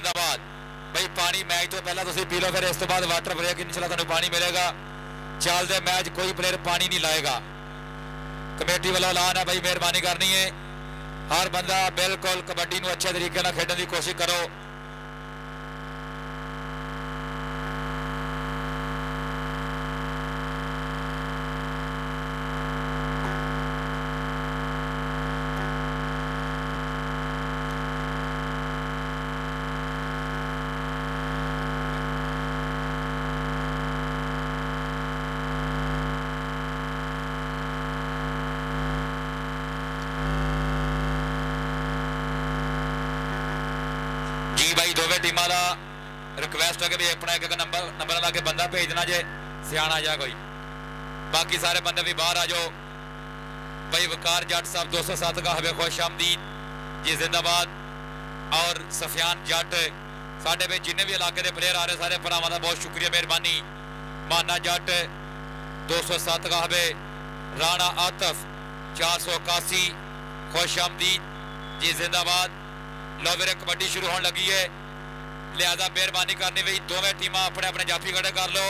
जिंदाबाद भाई पानी मैच तो पहला तुम पी लो फिर इस तो बाद वाटर ब्रेक इंशाल्लाह तुहानू पानी मिलेगा चलते मैच कोई प्लेयर पानी नहीं लाएगा कमेटी वालों ऐलान है भाई मेहरबानी करनी है हर बंदा बिल्कुल कबड्डी नू अच्छे तरीके खेलने की कोशिश करो दोवें टीमां दा रिक्वेस्ट है कि भी अपना एक नंबर ला के बंदा भेज देना जे सियाना जा कोई बाकी सारे बंदे भी बाहर आ जाओ भाई वकार जट साहब 207 का हवे खुश आमदीद जी जिंदाबाद और सफियान जट साढ़े में जिन्हें भी इलाके के प्लेयर आ रहे सारे भरावां का बहुत शुक्रिया मेहरबानी माना जट 207 का हवे राणा आतफ 481 खुश आमदीद जी जिंदाबाद लो मेरे कबड्डी शुरू होने लगी है लिहाजा मेहरबानी करनी भाई दोवें टीम अपने अपने जाफी खड़े कर लो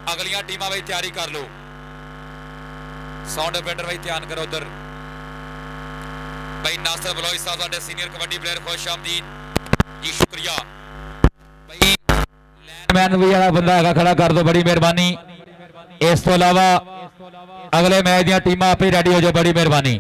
अगलियां टीम भाई तैयारी कर लो साउंड ऑपरेटर भाई ध्यान करो उधर भाई नासिर बलोच साहब साडे सीनियर कबड्डी प्लेयर खुश आमदीद जी शुक्रिया भाई लैंडमैन भी वाला बंदा है खड़ा कर दो बड़ी मेहरबानी इस तो अलावा अगले मैच दी टीम आप ही रेडी हो जाओ बड़ी मेहरबानी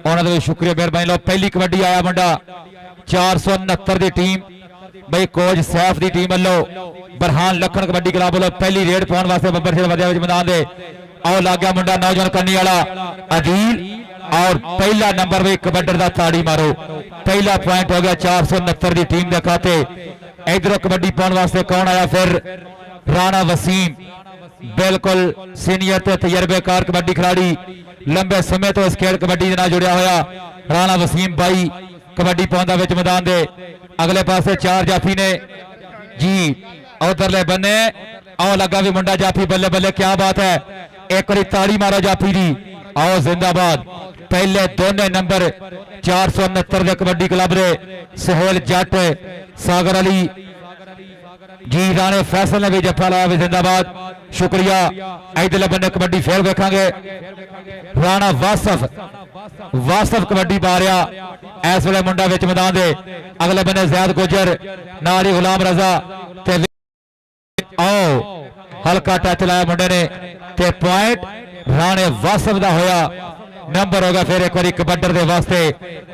उन्होंने शुक्रिया मेहरबानी लो पहली कबड्डी आया मुंडा 469 की टीम भाई कोच सैफ की टीम वालों बरहान लखन कबड्डी क्लब वालों पहली रेड पाने वास्ते बब्बर सिंह वधिया मैदान दे आओ लग गया मुंडा नौजवान करनी वाला अदील और पहला नंबर भाई कबड्डर का ताड़ी मारो पहला पॉइंट हो गया 469 की टीम के खाते इधरों कबड्डी पाने वास्ते कौन आया फिर राणा वसीम बिल्कुल सीनियर ते तजर्बेकार कबड्डी खिलाड़ी लंबे समय तो इस खेल कबड्डी के नाल जुड़िया होया राणा वसीम भाई कबड्डी पाउंदा विच मैदान दे अगले पासे चार जाफी ने जी उधरले बन्ने आओ लगा भी मुंडा जाफी बल्ले बल्ले क्या बात है एक बारी ताड़ी मारो जाफी दी आओ जिंदाबाद पहले दोनों नंबर 469 के कबड्डी क्लब दे सुहेल जट सागर अली जी राणे फैसल ने भी जफा लाया भी जिंदाबाद शुक्रिया इधरले बन्ने कबड्डी फिर वेखांगे राणा वासफ कबड्डी पा रहा इस वे मुंडा विच मैदान दे अगले बन्ने जैद गुजर नाल ही गुलाम रजा ते आओ हल्का टच लाया मुंडे ने ते पॉइंट राणे वासफ दा होया नंबर होगा फिर एक बार कबड्डर दे वास्ते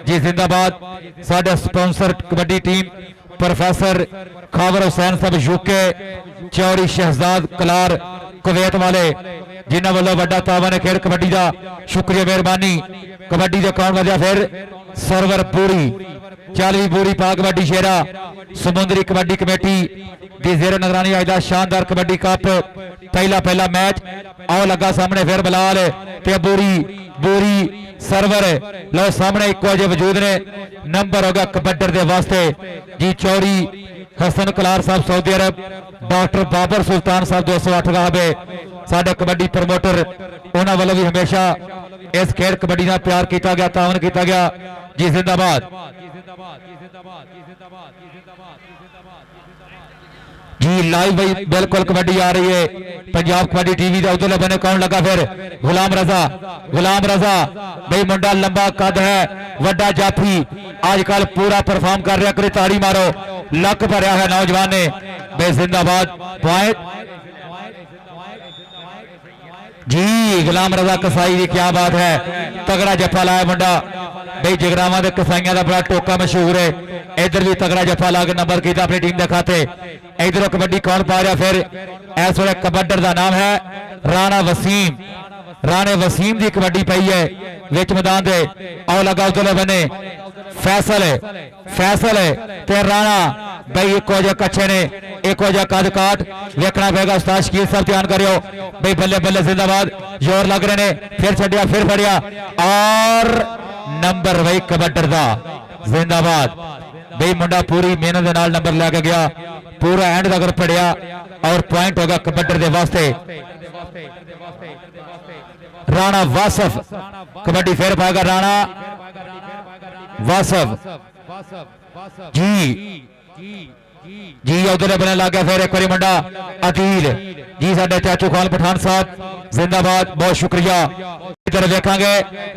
जी जिंदाबाद साडे sponsor kabaddi team professor Khawar Hussain साहब यूके चौड़ी शहजाद कलार कुवैत वाले जिन्होंने वालों बड़ा तावन है खेल कबड्डी का शुक्रिया मेहरबानी कबड्डी का कौन वजह फिर सरवर पूरी 40 पूरी पा कबड्डी शेरा समुद्री कबड्डी कमेटी दी जेर निगरानी अज का शानदार कबड्डी कप पहला मैच आओ लगा सामने फिर बलाल ते पूरी सरवर लो सामने एक अजे वजूद ने नंबर होगा कबड्डर के वास्ते जी चौरी हसन कलार साहब सऊदी अरब डॉक्टर बाबर सुल्तान साहब 208 का हवे साडे कबड्डी प्रमोटर उन्होंने वालों भी हमेशा इस खेल कबड्डी का प्यार किया गया तावन किया गया जी जिंदाबाद जी लाइव भाई बिल्कुल कबड्डी आ रही है पंजाब कबड्डी टीवी का उधर बने कौन लगा फिर गुलाम रजा भाई मुंडा लंबा कद है वड्डा जाफी आजकल पूरा परफॉर्म कर रहा करी ताड़ी मारो लक भरया है नौजवान ने भाई जिंदाबाद पॉइंट जी गुलाम रजा कसाई की क्या बात है तगड़ा जफा लाया मुंडा भाई जगरावा के कसाइया का बड़ा टोका मशहूर है इधर भी तगड़ा जफा ला के नंबर किया अपनी टीम के खाते इधरों कबड्डी कौन पा रहा फिर इस वे कबड्डर का नाम है राणे वसीम की कबड्डी पई है विच मैदान दे आओ लगा उधरले बने फैसल ते राणा भाई एक वजह कच्छे ने एक वजह कद काट वेखना पेगा उस्ताद शकील साहब ध्यान करियो भाई बल्ले बल्ले जिंदाबाद जोर लग रहे ने फिर छड़िया फिर फड़िया और नंबर भाई कबड्डर दा जिंदाबाद भाई मुंडा पूरी मेहनत के नाल नंबर लैके गया पूरा एंड तक पढ़िया और पॉइंट होगा कबड्डी के वास्ते। राणा वासफ कबड्डी फिर पाएगा राणा वासफ जी जी उधर बनने लग गया फिर एक बार मुंडा अदील जी साडे चाचू खान पठान साहब जिंदाबाद बहुत शुक्रिया। इधर देखेंगे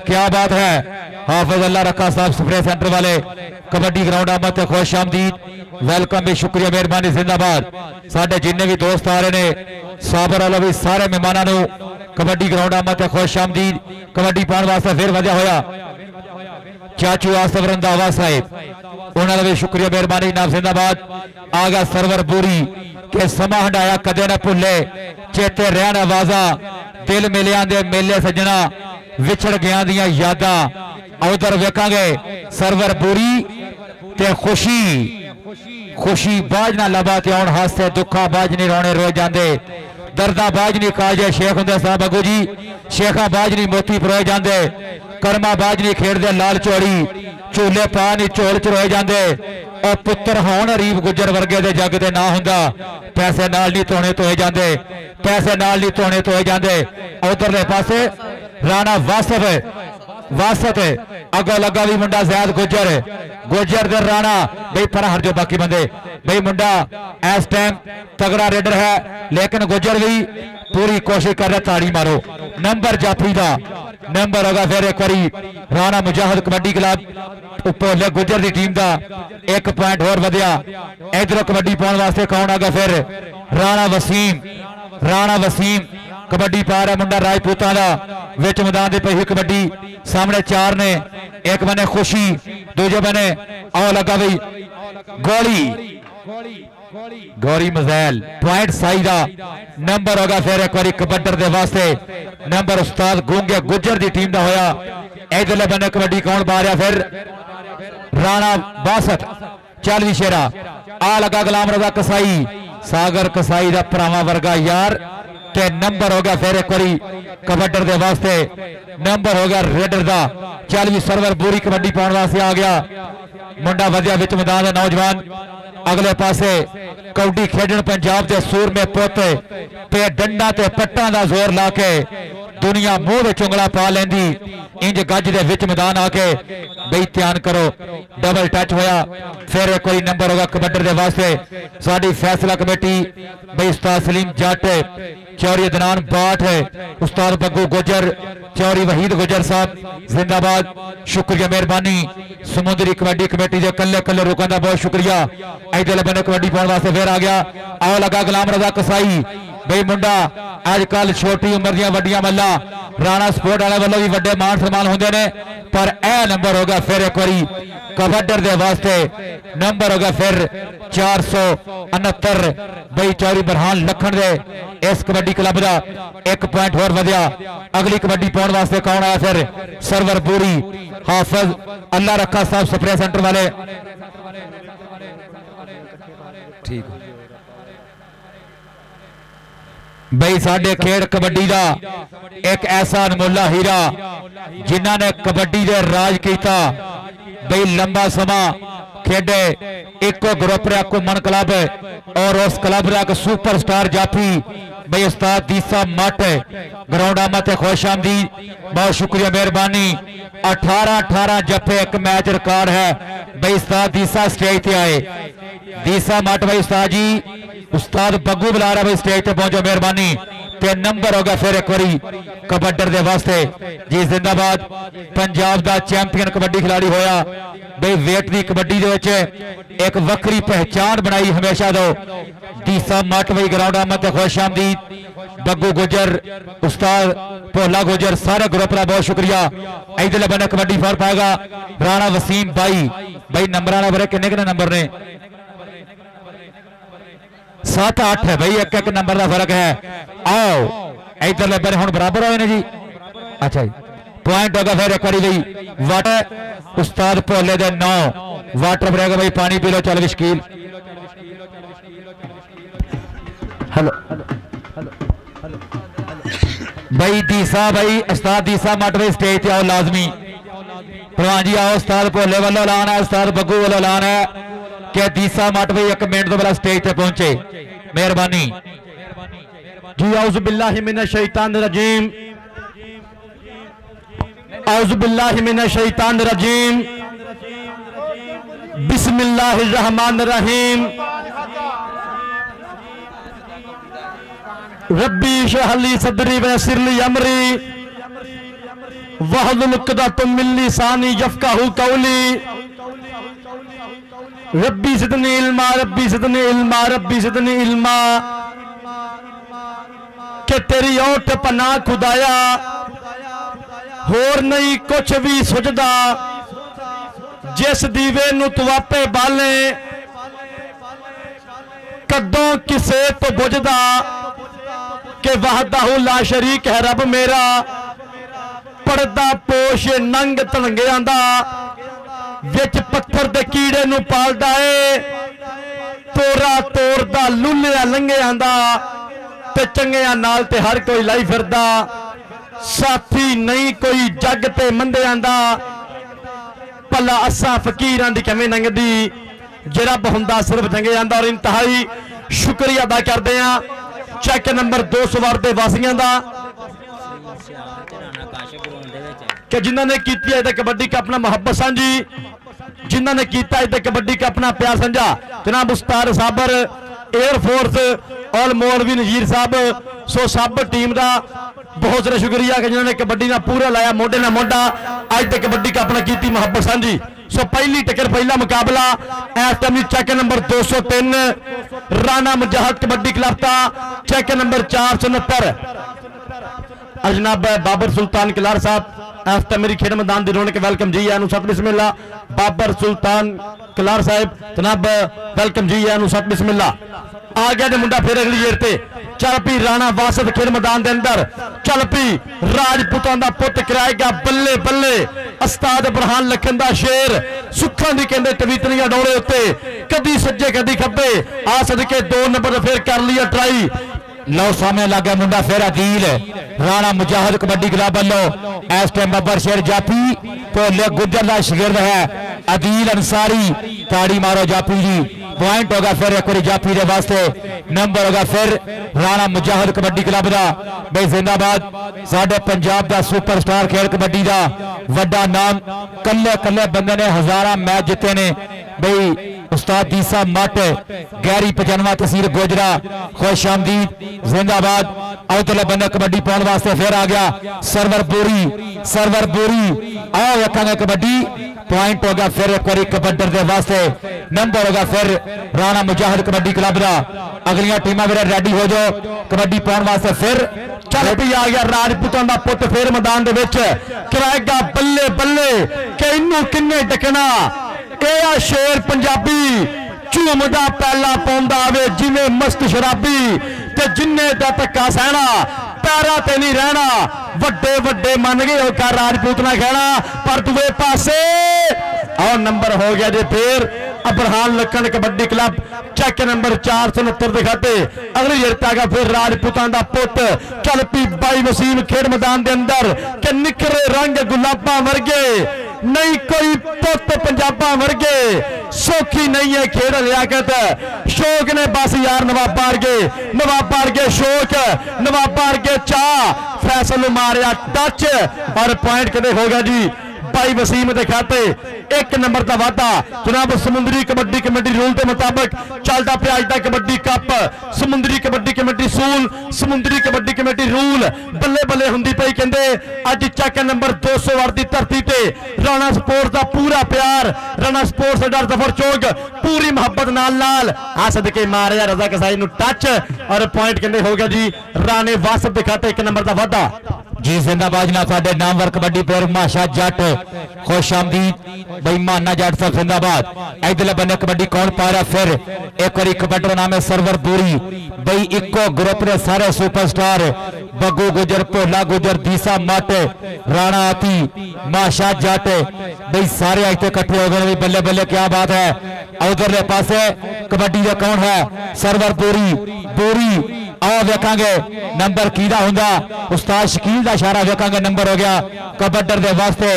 क्या बात है हाफिज अल्लाह रखा साहब स्प्रे सेंटर वाले कबड्डी ग्राउंड आमद ते खुश आमदीद वेलकम भी शुक्रिया मेहरबानी जिंदाबाद। साडे जिन्ने भी दोस्त आ रहे ने साबर वालों भी सारे मेहमानों कबड्डी ग्राउंड आमद ते खुश आमदीद। कबड्डी पाने वास्ते फिर वजह होया चाचू आसफ रंधावा साहिब उन्होंने भी शुक्रिया मेहरबानी नाम जिंदाबाद। आ गया सरवर पूरी के समा हंडाया कदे न भुले चेते रहन आवाजा दिल मिलिया दे मेले सजना विछड़ गया दियां यादां। उधर वेखांगे सरवर पूरी ते खुशी खुशी बाज ना लबा ते आउण हासे दुखा बाज नहीं रोने रोए जांदे दर्दा बाज नहीं काजे शेख हुंदे साहब अगू जी शेखा बाज नहीं मोती परोए जांदे कर्मा बाज नहीं खेड़दे लाल चोड़ी झूले पा नहीं झोल च रोए जांदे और पुत्र होण रीब गुजर वर्गे दे जग दे ना हुंदा पैसे नाल नहीं धोने धोए जांदे पैसे नाल नहीं धोने धोए जांदे। उधरले पासे राणा वासत अगो लगा भी मुंडा जैद गुजर दे राणा भाई पर हर जो बाकी बंदे भाई मुंडा इस टाइम तगड़ा रेडर है लेकिन गुजर भी पूरी कोशिश कर रहा ताड़ी मारो। नंबर जाफरी का नंबर होगा फिर एक बारी राणा मुजाहिद कबड्डी क्लब उपोले गुजर की टीम का एक पॉइंट होर वधिया। इधरों कबड्डी पाने वास्ते कौन आ गया फिर राणा वसीम कबड्डी पा रहा मुंडा राजपूतां दा विच मैदान दे पई कबड्डी सामने चार ने एक बने खुशी दूजे बने आओ लगा भाई गौरी मजैल पॉइंट साई दा नंबर होगा फिर एक बार कबड्डर दे वास्ते नंबर उस्ताद गूंगे गुजर दी टीम दा होया। इधरले बने कबड्डी कौन पा रहा फिर राणा बासत चल भी शेरा आ लगा गुलाम रजा कसाई सागर कसाई दा भरावा वर्गा यार ते नंबर हो गया फिर एक बारी कबड्डर दे वास्ते नंबर हो गया रेडर दा चल भी सरवर पूरी कबड्डी पाने वास्ते आ गया मुंडा वधिया विच मैदान दे नौजवान। अगले पासे कबड्डी खेडण पंजाब के सूरमे पुत ते डंडा ते पट्टां दा जोर ला के दुनिया मूह विच उंगला पा लेंदी इंज गज दे विच मैदान आके बई ध्यान करो डबल टच होया फिर एक कोई नंबर होगा कबड्डर दे वास्ते साडी फैसला कमेटी बई उस्ताद सलीम जट चौरी अदनान बाट उस्ताद बग्गू गुजर चौरी वहीद गुजर साहब जिंदाबाद शुक्रिया मेहरबानी। समुद्री कबड्डी कमेटी के कल्ले कल्ले रुकन का बहुत शुक्रिया। इधर बने कबड्डी पाने वास्ते फिर आ गया आओ लगा गुलाम रजा कसाई बई मुंडा अजकल छोटी उम्र दियां वड्डियां मल्ला राणा स्पोर्ट वाले वालों भी वड्डे मान सम्मान होंदे ने पर यह नंबर होगा फिर एक बारी कबड्डर दे वास्ते नंबर होगा फिर 469 बई चौरी बरहान लखन दे इस कबड्डी क्लब का एक पॉइंट होर वधिया। अगली कबड्डी पाने वास्ते कौन आया फिर सरवर पूरी हाफिज अल्लाह रखा साहब स्प्रे सेंटर वाले ठीक बई साडे खेड कबड्डी का एक ऐसा अनमोला हीरा जिन्हों ने कबड्डी दे राज किया बई लंबा समा खेडे एको ग्रुप रहा घुमन क्लब और उस क्लब का एक सुपरस्टार जाफी बई उस्ताद दीसा मट ग्राउंड आमद ते खुश आमदीद बहुत शुक्रिया मेहरबानी। 18 जफे एक मैच रिकॉर्ड है बई उस्ताद दीसा स्टेज पे आए दीसा मट बई उस्ताद जी उस्ताद बग्गू बुला रहा भाई स्टेज पे पहुंचो मेहरबानी ते नंबर होगा फिर एक बारी कबड्डर दे वास्ते जी जिंदाबाद। पंजाब का चैंपियन कबड्डी खिलाड़ी होया बई वेट की कबड्डी दे एक वक्री पहचान बनाई हमेशा दो दीसा मट बई ग्राउंड आमद खुश आमदीद बग्गू गुजर उस्ताद भोला गुजर सारे ग्रुप का बहुत शुक्रिया। इधर बने कबड्डी फर पाएगा राणा वसीम बई नंबर बारे किन्ने नंबर ने 7-8 है भाई एक नंबर का फर्क है। आओ इधर बने हुण बराबर होए ने जी अच्छा जी पॉइंट होगा फिर एक बारी भाई वाटर उस्ताद भोले दे 9 वाटर बरेगा भाई पानी पी लो चल विशकील हेलो भाई दीसा भाई उस्ताद दीसा मट भाई स्टेज पे आओ लाजमी प्रधान जी आओ उस्ताद भोले वालों ऐलान है उस्ताद बग्गू वालों ऐलान है कि दीसा मट भाई 1 मिनट तो पहला स्टेज पे पहुंचे मेहरबानी। जी औज़ु बिल्लाहि मिनश शैतानिर रजीम, औज़ु बिल्लाहि मिनश शैतानिर रजीम, बिस्मिल्लाहिर रहमानिर रहीम। रब्बी इश्रह ली सदरी वयस्सिर ली अमरी वहलुल उक़दतम मिन लिसानी यफ़क़हू क़ौली। रब्बी ज़िदनी इल्मा, रब्बी ज़िदनी इल्मा, रब्बी ज़िदनी इल्मा। कि तेरी ओट पना खुदाया होर नहीं कुछ भी सुझदा, जिस दीवे नू तू आपे बाले कदों किसे तो बुझदा। कि वहदाहू ला शरीक है रब मेरा, पड़दा पोश नंग तलंगियां दा, विच पत्थर दे कीड़े नू पालदा ए, तोरा तोड़दा लुल्लिया लंघियां दा, ते चंगियां नाल ते हर कोई लाई फिरदा, साथी नहीं कोई जग ते मंदियां दा। भला असां फकीरां दी किवें लंघदी, जे रब हुंदा सिर्फ चंगियां दा। और इंतहाई शुक्रिया अदा करदे आ चेक नंबर 200 दे वासियां दा कि जिन्होंने की कबड्डी कप अपना मुहब्बत साझी, जिन्होंने किया कबड्डी कप अपना प्यार समझा। जनाब उस्ताद साबर एयरफोर्स और मौलवी नजीर साहब, सो सब टीम का बहुत सारा शुक्रिया कि जिन्होंने कबड्डी का पूरा लाया मोढे ना मोढा अज तक कबड्डी कप ने की मुहब्बत साझी। सो पहली टक्कर पहला मुकाबला इस टाइम चेक नंबर 203 राणा मुजाहिद कबड्डी क्लब का चेक नंबर 469 जनाब बाबर सुल्तान किलार साहब इस टाइम मेरी खेड मैदान की रौनक वेलकम जी आनू सत बिस्मिल्ला। बाबर सुल्तान किलार साहब जनाब वेलकम जी आनू सत बिस्मिल्ला। आ गया जो मुंडा फिर अगली जेर ते चल पी राणा वासिफ खेड मैदान के अंदर चल पी राजपूतां दा पुत कराएगा बल्ले बल्ले उस्ताद बुरहान लखन दा शेर सुखां दी कहंदे तवीतनियां डोले उत्ते कदी सज्जे कदी खब्बे आ सदके 2 नंबर फिर कर लिया ट्राई। लो सामने लगा मुंडा फिर अदील राणा मुजाहिद कबड्डी क्लब वालों इस टाइम बब्बर शेर जाफी भोले गुजर का शागिर्द है अदील अंसारी। ताड़ी मारो जाफी जी, पॉइंट होगा फिर एक बार जाफी के वास्ते, नंबर होगा फिर राणा मुजाहिद कबड्डी क्लब का। भाई जिंदाबाद साडे पंजाब का सुपरस्टार खेल कबड्डी का वड्डा नाम, कल्ले कल्ले बंदे ने हजारा मैच जिते ने। भाई उस्ताद दीसा मट गहरी 95 तहसील गोजरा खुश आमदीद जिंदाबाद। अवतले बंदे कबड्डी पाने वास्ते फिर आ गया सरवर बोरी आओ वेखांगे कबड्डी। पॉइंट होगा फिर एक बार कबड्डर के वास्ते, नंबर होगा फिर राणा मुजाहिद कबड्डी क्लब का। अगलियां टीमां मेरे रेडी हो जाओ कबड्डी पाने वास्ते। फिर चल भी आ गया राजपूतां दा पुत फिर मैदान दे विच कराएगा बल्ले बल्ले कि इनू किन्ने डकना। यह शेर पंजाबी झूमदा पहला पाउंदा आवे जिवें मस्त शराबी, ते जिन्ने दा धक्का सहना पैरा ते नहीं रहना। वड्डे वड्डे मन गए होकर राजपूत ना कहना पर दूए पासे और नंबर हो गया जे फिर Burhan Lakhan kabaddi club check number 469 दिखाते। अगली जिरता फिर राजपूतां दा पुत चल पी बाई वसीम खेड मैदान के अंदर के निकरे रंग गुलाबा वर्गे नहीं कोई पुत पंजाबा वर्गे सौखी नहीं है खेड लियाकत। शौक ने बस यार नवाबा वर्गे शौक नवाबा वर्गे चाह फैसल मारिया टच और पॉइंट कदे हो गया जी भाई वसीम के खाते। 1 नंबर का वादा जनाब समुद्री कबड्डी कमेटी रूल के मुताबिक चलता पिया अज तक कबड्डी कप समुद्री कबड्डी कमेटी सूल समुद्री कबड्डी कमेटी रूल बल्ले बल्ले हुंदी पई कहंदे अज चेक नंबर 200 की धरती ते राणा स्पोर्ट्स का पूरा प्यार राणा स्पोर्ट्स अड्डा जफर चौक पूरी मुहब्बत नाल आ सदके मारिया रजा कसाई नू टच और पॉइंट कहंदे हो गया जी राणे वासिफ के खाते 1 नंबर का वादा जी। जिंदाबाद ना साडे नामवर कबड्डी प्लेयर माशा जट खुश आमदीद भाई माना जट साहब जिंदाबाद। इधरले बंदे कबड्डी कौन पा रहा फिर एक बार कबड्डी नाम है सरवर बोरी भाई इको ग्रुप ने सारे सुपरस्टार बग्गू गुजर भोला गुजर दीसा मट राणा आती माशा जट भाई सारे इतने इकट्ठे हो गए। बल्ले बल्ले क्या बात है। उधरले पासे कबड्डी का कौन है सरवर बोरी आओ वेखांगे नंबर कीदा हुंदा उस्ताद शकील का इशारा वेखांगे नंबर हो गया कबड्डर दे वास्ते।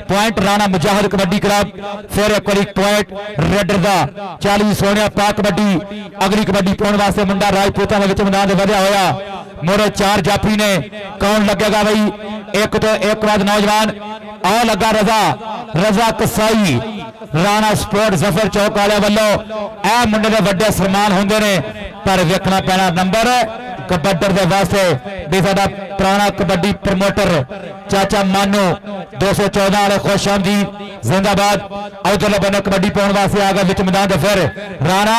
पॉइंट राणा मुजाहिद कबड्डी क्लब फिर एक बार पॉइंट रेडर दा 40 सोनिया पा कबड्डी। अगली कबड्डी पाने वास्ते मुंडा राजपूतां दे विच मैदान दे वधिया होया मोरे 4 जाफी ने कौन लगेगा भाई एक तो एक बाद नौजवान आ लगा रजा कसाई राणा स्पोर्ट जफर चौक वाले वालों ए मुंडे दे वड्डे सन्मान होंगे ने पर वेखना पैना नंबर कबड्डर दे वास्ते भी साडा पुराना कबड्डी प्रमोटर चाचा मानो 214 वाले खुश आमदीद जिंदाबाद उधरले बने कबड्डी पाने वास्ते आ गए विच मैदान दे फिर राणा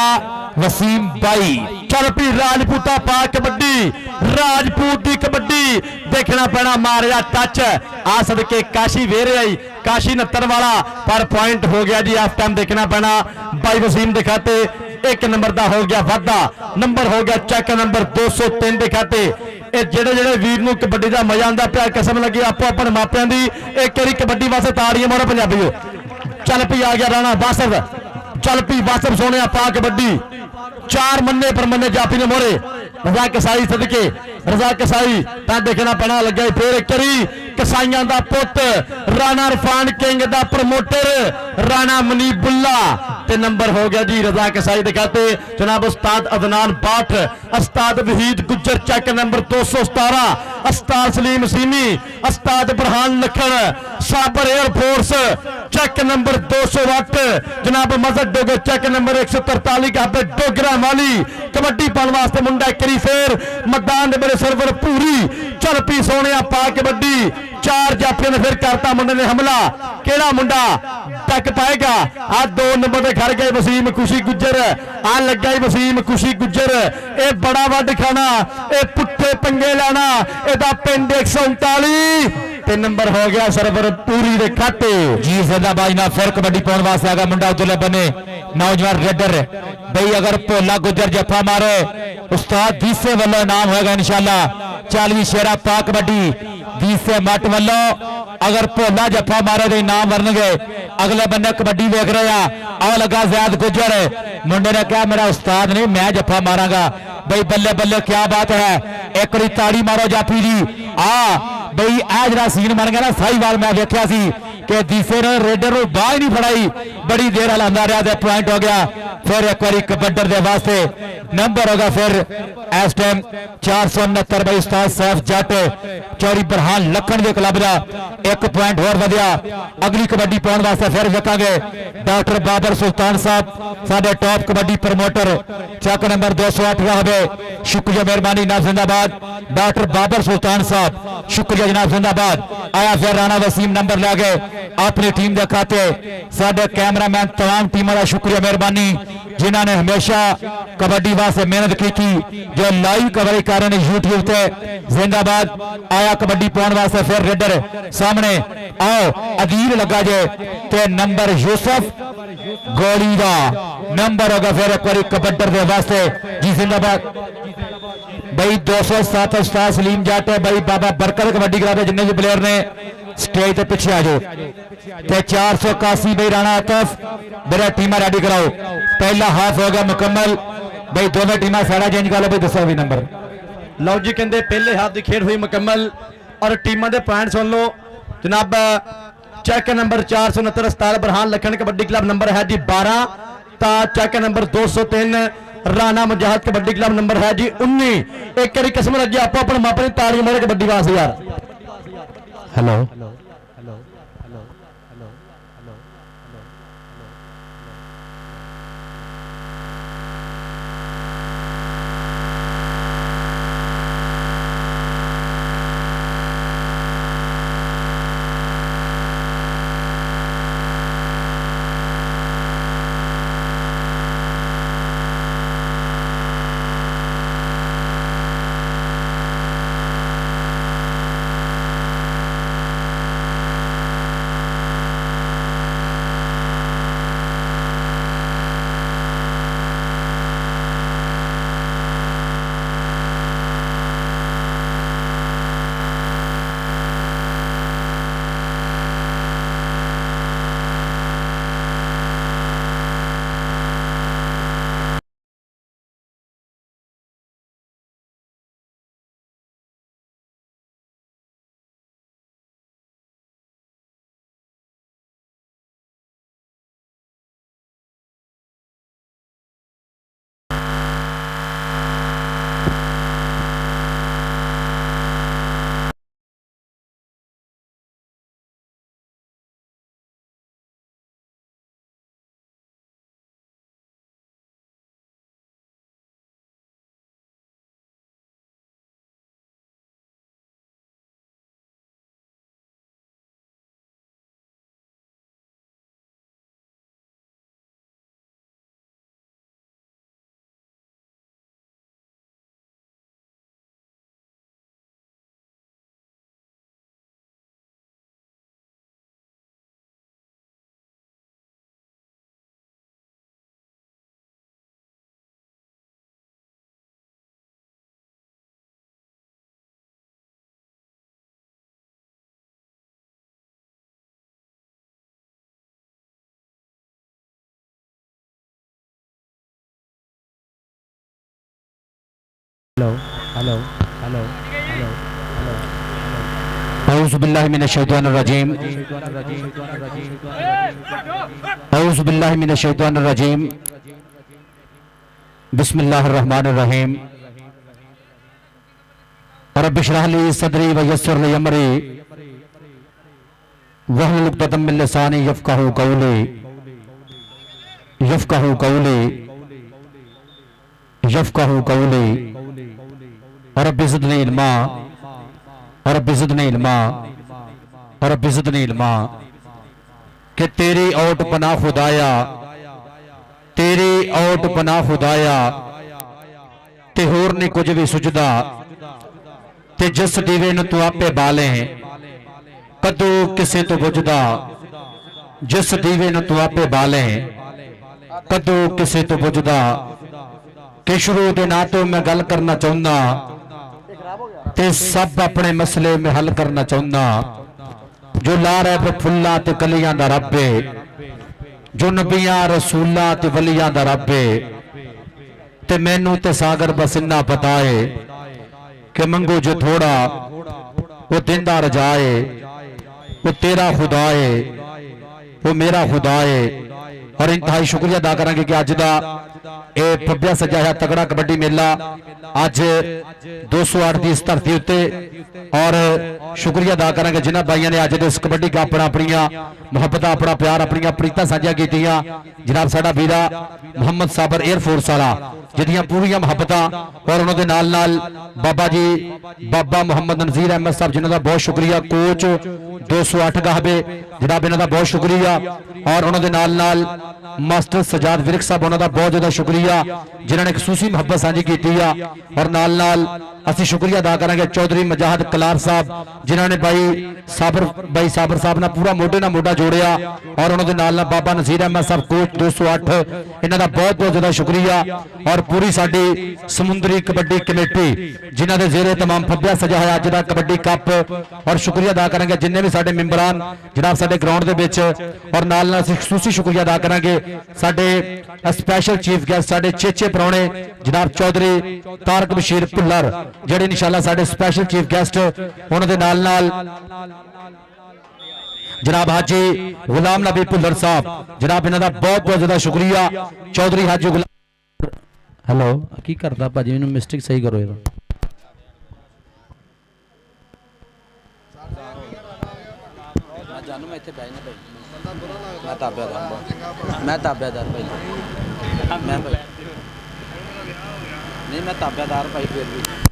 वसीम भाई चल पी राजपूता पा कबड्डी राजपूत की कबड्डी देखना पैना मारिया टच आ सदके काशी वेरे आई काशी 69 वाला पर पॉइंट हो गया जी हाफ टाइम देखना पैना भाई वसीम दे खाते 1 नंबर का हो गया वाधा नंबर हो गया चेक नंबर 203 दे खाते ਜਿਹੜੇ ਜਿਹੜੇ ਵੀਰ ਨੂੰ ਕਬੱਡੀ ਦਾ ਮਜ਼ਾ ਆਉਂਦਾ ਪਿਆ ਕਿਸਮ ਲੱਗੀ ਆਪੋ ਆਪਣੇ ਮਾਪਿਆਂ ਦੀ ਇੱਕ ਵਾਰੀ ਕਬੱਡੀ ਵਾਸਤੇ ਤਾੜੀਆਂ ਮਾਰੋ ਪੰਜਾਬੀਓ ਚੱਲ ਪਈ ਆ ਗਿਆ ਰਾਣਾ ਬਾਸਰ ਚੱਲ ਪਈ ਬਾਸਰ ਸੋਹਣਿਆ ਪਾ ਕਬੱਡੀ 4 ਮੰਨੇ ਪਰ ਮੰਨੇ ਜਾਪੀ ਨੇ ਮੋਰੇ ਰਜ਼ਾ ਕਸਾਈ ਸਦਕੇ ਰਜ਼ਾ ਕਸਾਈ ਤਾਂ ਦੇਖਣਾ ਪੈਣਾ ਲੱਗਾ ਫੇਰ ਇੱਕ ਵਾਰੀ ਕਸਾਈਆਂ ਦਾ ਪੁੱਤ ਰਾਣਾ ਇਰਫਾਨ ਕਿੰਗ ਦਾ ਪ੍ਰਮੋਟਰ ਰਾਣਾ ਮਨੀਬੁੱਲਾ ਤੇ ਨੰਬਰ ਹੋ ਗਿਆ ਜੀ ਰਜ਼ਾ ਕਸਾਈ ਦੇ ਖਾਤੇ ਜਨਾਬ ਉਸਤਾਦ ਅਦਨਾਨ ਬਾਠ ਉਸਤਾਦ ਵਹੀਦ ਗੁੱਜਰ ਚੱਕ ਨੰਬਰ 217 ਉਸਤਾਦ ਸਲੀਮ ਸੀਮੀ ਉਸਤਾਦ ਬਰਹਾਨ ਲਖਣ ਸਾਬਰ 에ਅਰ ਫੋਰਸ ਚੱਕ ਨੰबर 208 ਜਨਾਬ ਮਜ਼ਦ ਡੋਗੇ ਚੱਕ ਨੰबर 143 ਕਾਬੇ ਡੋਗਰਾ ਮਾਲੀ ਕਬੱਡੀ ਪਾਉਣ ਵਾਸਤੇ ਮੁੰਡਾ ਕਰੀ ਫੇਰ ਮੈਦਾਨ ਦੇ ਮੇਰੇ ਸਰਵਰ ਪੂਰੀ ਚੱਲ ਪੀ ਸੋਹਣਿਆ ਪਾ ਕਬੱਡੀ 4 ਜਾਫੀਆਂ ਨੇ ਫਿਰ ਕਰਤਾ ਮੁੰਡੇ ਨੇ ਹਮਲਾ ਕਿਹੜਾ ਮੁੰਡਾ ਟੱਕ ਪਾਏਗਾ ਆ 2 ਨੰਬਰ ਤੇ ਖੜ ਗਏ ਵਸੀਮ ਖੁਸ਼ੀ ਗੁੱਜਰ ਆ ਲੱਗਾ ਹੀ ਵਸੀਮ ਖੁਸ਼ੀ ਗੁੱਜਰ ਇਹ ਬੜਾ ਵੱਡ ਖਾਣਾ ਇਹ ਪੁੱਠੇ ਪੰਗੇ ਲੈਣਾ ਇਹਦਾ ਪਿੰਡ 139 ਤੇ ਨੰਬਰ ਹੋ ਗਿਆ ਸਰਵਰ ਪੂਰੀ ਦੇ ਖਾਤੇ जी जिंदाबाद ना फिर कबड्डी पाने वास्ते आगा मुंडा उधरले बने नौजवान रेडर भाई अगर भोला गुजर जफा मारे उस्ताद दीसे वालों इनाम होगा इंशाल्लाह 40 शेरा पा कबड्डी दीसे मट वालों अगर भोला जफा मारे तो इनाम बनगे अगले बंदे कबड्डी देख रहे हैं आ लगा ज़ैद गुजर मुंडे ने कहा मेरा उस्ताद नहीं मैं जफा मारांगा भाई बल्ले बल्ले क्या बात है एक बारी ताड़ी मारो जाफी जी बई आ जरा सीन बन गया ना साहीवाल मैं देखा सी कि दीसे ने रेडर बाह नहीं फड़ाई बड़ी देर हिलांदा रहा ते पॉइंट हो गया फिर एक बार कबड्डर दे वास्ते नंबर होगा फिर इस टाइम 469 भाई उस्ताद सैफ जट चौरी बरहान लखन के क्लब का 1 पॉइंट होर वधिया अगली कबड्डी पाने वास्ते फिर वेखांगे डॉक्टर बाबर सुल्तान साहब साडे टॉप कबड्डी प्रमोटर चक नंबर 208 होवे शुक्रिया मेहरबानी नाम जिंदाबाद डॉक्टर बाबर सुल्तान साहब शुक्रिया जनाब जिंदाबाद आया फिर राणा वसीम नंबर ले गए अपनी टीम के खाते साडे कैमरामैन तमाम टीमों का शुक्रिया मेहरबानी जिन्होंने हमेशा कबड्डी वास्ते मेहनत की थी जो लाइव कवरेज कर रहे हैं यूट्यूब पे जिंदाबाद आया कबड्डी पाने वास्ते फिर रेडर सामने आओ अदील लगा जे ते नंबर यूसुफ गोली का नंबर होगा फिर एक बार कबड्डर के वास्ते जी जिंदाबाद भाई 207 उस्ताद सलीम जट भाई बाबा बरकत कबड्डी क्लब जिन्ने भी प्लेयर ने स्टेज पे पीछे आ जाओ ते 481 भाई राणा आतफ मेरा टीम रेडी कराओ पहला हाफ हो गया मुकम्मल भाई दोनों टीम साड़ा चेंज कर लो भाई दसो भी नंबर ਲਓ ਜੀ ਕਹਿੰਦੇ ਪਹਿਲੇ ਹਾਫ ਦੀ ਖੇਡ ਹੋਈ ਮੁਕੰਮਲ ਔਰ ਟੀਮਾਂ ਦੇ ਪੁਆਇੰਟ ਸੁਣ ਲਓ ਜਨਾਬ ਚੈੱਕ ਨੰਬਰ 469 ਉਸਤਾਦ ਬਰਹਾਨ ਲਖਣ ਕਬੱਡੀ ਕਲੱਬ ਨੰਬਰ ਹੈ ਜੀ 12 ਤਾਂ check number 203 Rana Mujahid kabaddi club number ਹੈ ਜੀ 19 ਇੱਕ ਵਾਰੀ ਕਿਸਮ ਲੱਗੀ ਆਪੋ ਆਪਣੇ ਮਾਪੇ ਦੀ ਤਾੜੀ ਮਾਰੇ ਕਬੱਡੀ ਵਾਸਤੇ ਯਾਰ हेलो हेलो हेलो हेलो औज़ु बिल्लाहि मिनश शैतानिर रजीम औज़ु बिल्लाहि मिनश शैतानिर रजीम बिस्मिल्लाहिर रहमानिर रहीम रब्बि इश्रह ली सदरी व यस्सिर ली अमरी वहलुल उक़दतम मिन लिसानी यफ़क़हू क़ौली यफ़क़हू क़ौली यफ़क़हू क़ौली रब्बि ज़िदनी इल्मा रब्बि ज़िदनी इल्मा रब्बि ज़िदनी इल्मा कि तेरी औट पनाह खुदाया तेरी औट पनाह खुदाया ते होर नहीं कुछ भी सुझदा ते जिस दीवे नूं तू आपे बाले कदू किसे तो बुझदा जिस दीवे नूं तू आपे बाले कदू किसे तो बुझदा कि शुरू दे ना तो मैं गल करना चाहुंदा ते सब अपने मसले में हल करना चाहुंदा जो ला रहे फुल्ला ते कलियां दा रब है जो नबियां रसूलां ते वलियां दा रब है ते मैनू ते सागर बस इन्ना पता है कि मंगो जो थोड़ा वो दिंदा रजाए वो तेरा खुदा है वो मेरा खुदा है और इंतहाई शुक्रिया अदा करांगे कि अज दा ਇਹ ਫੱਬਿਆ ਸਜਾਇਆ ਤਗੜਾ ਕਬੱਡੀ ਮੇਲਾ ਅੱਜ 208 ਦੀ ਇਸ ਧਰਤੀ ਉੱਤੇ ਔਰ ਸ਼ੁਕਰੀਆ ਅਦਾ ਕਰਾਂਗੇ ਜਿਨ੍ਹਾਂ ਭਾਈਆਂ ਨੇ ਅੱਜ ਦੇ ਇਸ ਕਬੱਡੀ ਕੱਪ ਆਪਣੀਆਂ ਮੁਹੱਬਤਾਂ ਆਪਣਾ ਪਿਆਰ ਆਪਣੀਆਂ ਪ੍ਰੀਤਾਂ ਸਾਂਝੀਆਂ ਕੀਤੀਆਂ ਜਨਾਬ ਸਾਡਾ ਵੀਰਾ ਮੁਹੰਮਦ ਸਾਬਰ 에ਅਰ ਫੋਰਸ ਵਾਲਾ ਜਿਹਦੀਆਂ ਪੂਰੀਆਂ ਮੁਹੱਬਤਾਂ ਔਰ ਉਹਨਾਂ ਦੇ ਨਾਲ ਨਾਲ ਬਾਬਾ ਜੀ ਬਾਬਾ ਮੁਹੰਮਦ ਨਜ਼ੀਰ ਅਹਿਮਦ ਸਾਹਿਬ ਜਿਨ੍ਹਾਂ ਦਾ ਬਹੁਤ ਸ਼ੁਕਰੀਆ ਕੋਚ 208 ਗਾਹਬੇ ਜਨਾਬ ਇਹਨਾਂ ਦਾ ਬਹੁਤ ਸ਼ੁਕਰੀਆ ਔਰ ਉਹਨਾਂ ਦੇ ਨਾਲ ਨਾਲ मास्टर सजाद विरक साहब उन्होंने बहुत ज्यादा शुक्रिया जिन्होंने खसूसी मुहब्बत साझी की और नाल नाल असी शुक्रिया अदा करांगे चौधरी मजाहद कलार साहब जिन्होंने भाई साबर साहब ने पूरा मोढे नाल मोढा जोड़िया और उन्होंने नाल नाल बाबा नज़ीर अहमद साहब कोच 208 इन्हां दा बहुत बहुत ज्यादा शुक्रिया और पूरी साडी समुंदरी कबड्डी कमेटी जिन्हां दे ज़ेरे तमाम फब्बिया सजा है अज दा कबड्डी कप और शुक्रिया अदा करांगे जिन्ने भी साडे मेंबरान जनाब साडे ग्राउंड दे विच और नाल नाल असी खसूसी शुक्रिया अदा करांगे साडे स्पैशल चीफ गेस्ट साडे चेचे परौणे जनाब चौधरी तारक बशीर भुल्लर जेडे इंशाअल्लाह साडे स्पैशल चीफ गेस्ट उन्हां दे नाल नाल जनाब हाजी गुलाम नबी भुल्लर साहब जनाब इन्हां दा बहुत बहुत ज्यादा शुक्रिया चौधरी हाजी गुलाम हेलो की करदा भाजी मैनूं मिस्टेक सही करो यार जानू मैं इत्थे बैठना भाई मैं ताबेदार भाई मैं नहीं मैं ताबेदार भाई फिर भी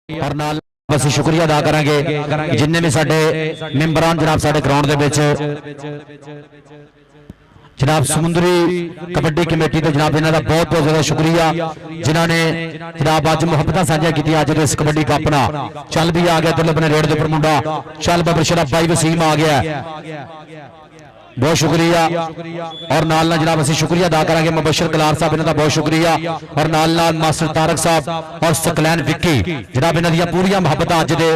और नाल ਅਸੀਂ ਸ਼ੁਕਰੀਆ ਅਦਾ ਕਰਾਂਗੇ ਜਿੰਨੇ ਵੀ ਸਾਡੇ ਮੈਂਬਰਾਂ ਜਨਾਬ ਸਾਡੇ ਗਰਾਊਂਡ ਦੇ ਵਿੱਚ जनाब समुंदरी कबड्डी कमेटी तो जनाब इन्हों का बहुत बहुत ज्यादा शुक्रिया जिन्होंने जनाब अज मुहब्बत साझा की अज इस कबड्डी कप ना चल भी आ गया इधर अपने रेड के उपर मुंडा चल बाबर शराब भाई वसीम आ गया बहुत शुक्रिया और नाल जनाब असं शुक्रिया अदा करेंगे मुबशर कलार साहब इन्हों का बहुत शुक्रिया और नाल मास्टर तारक साहब और सकलैन विक्की जनाब इन्हों दी पूरी मुहब्बत अज दे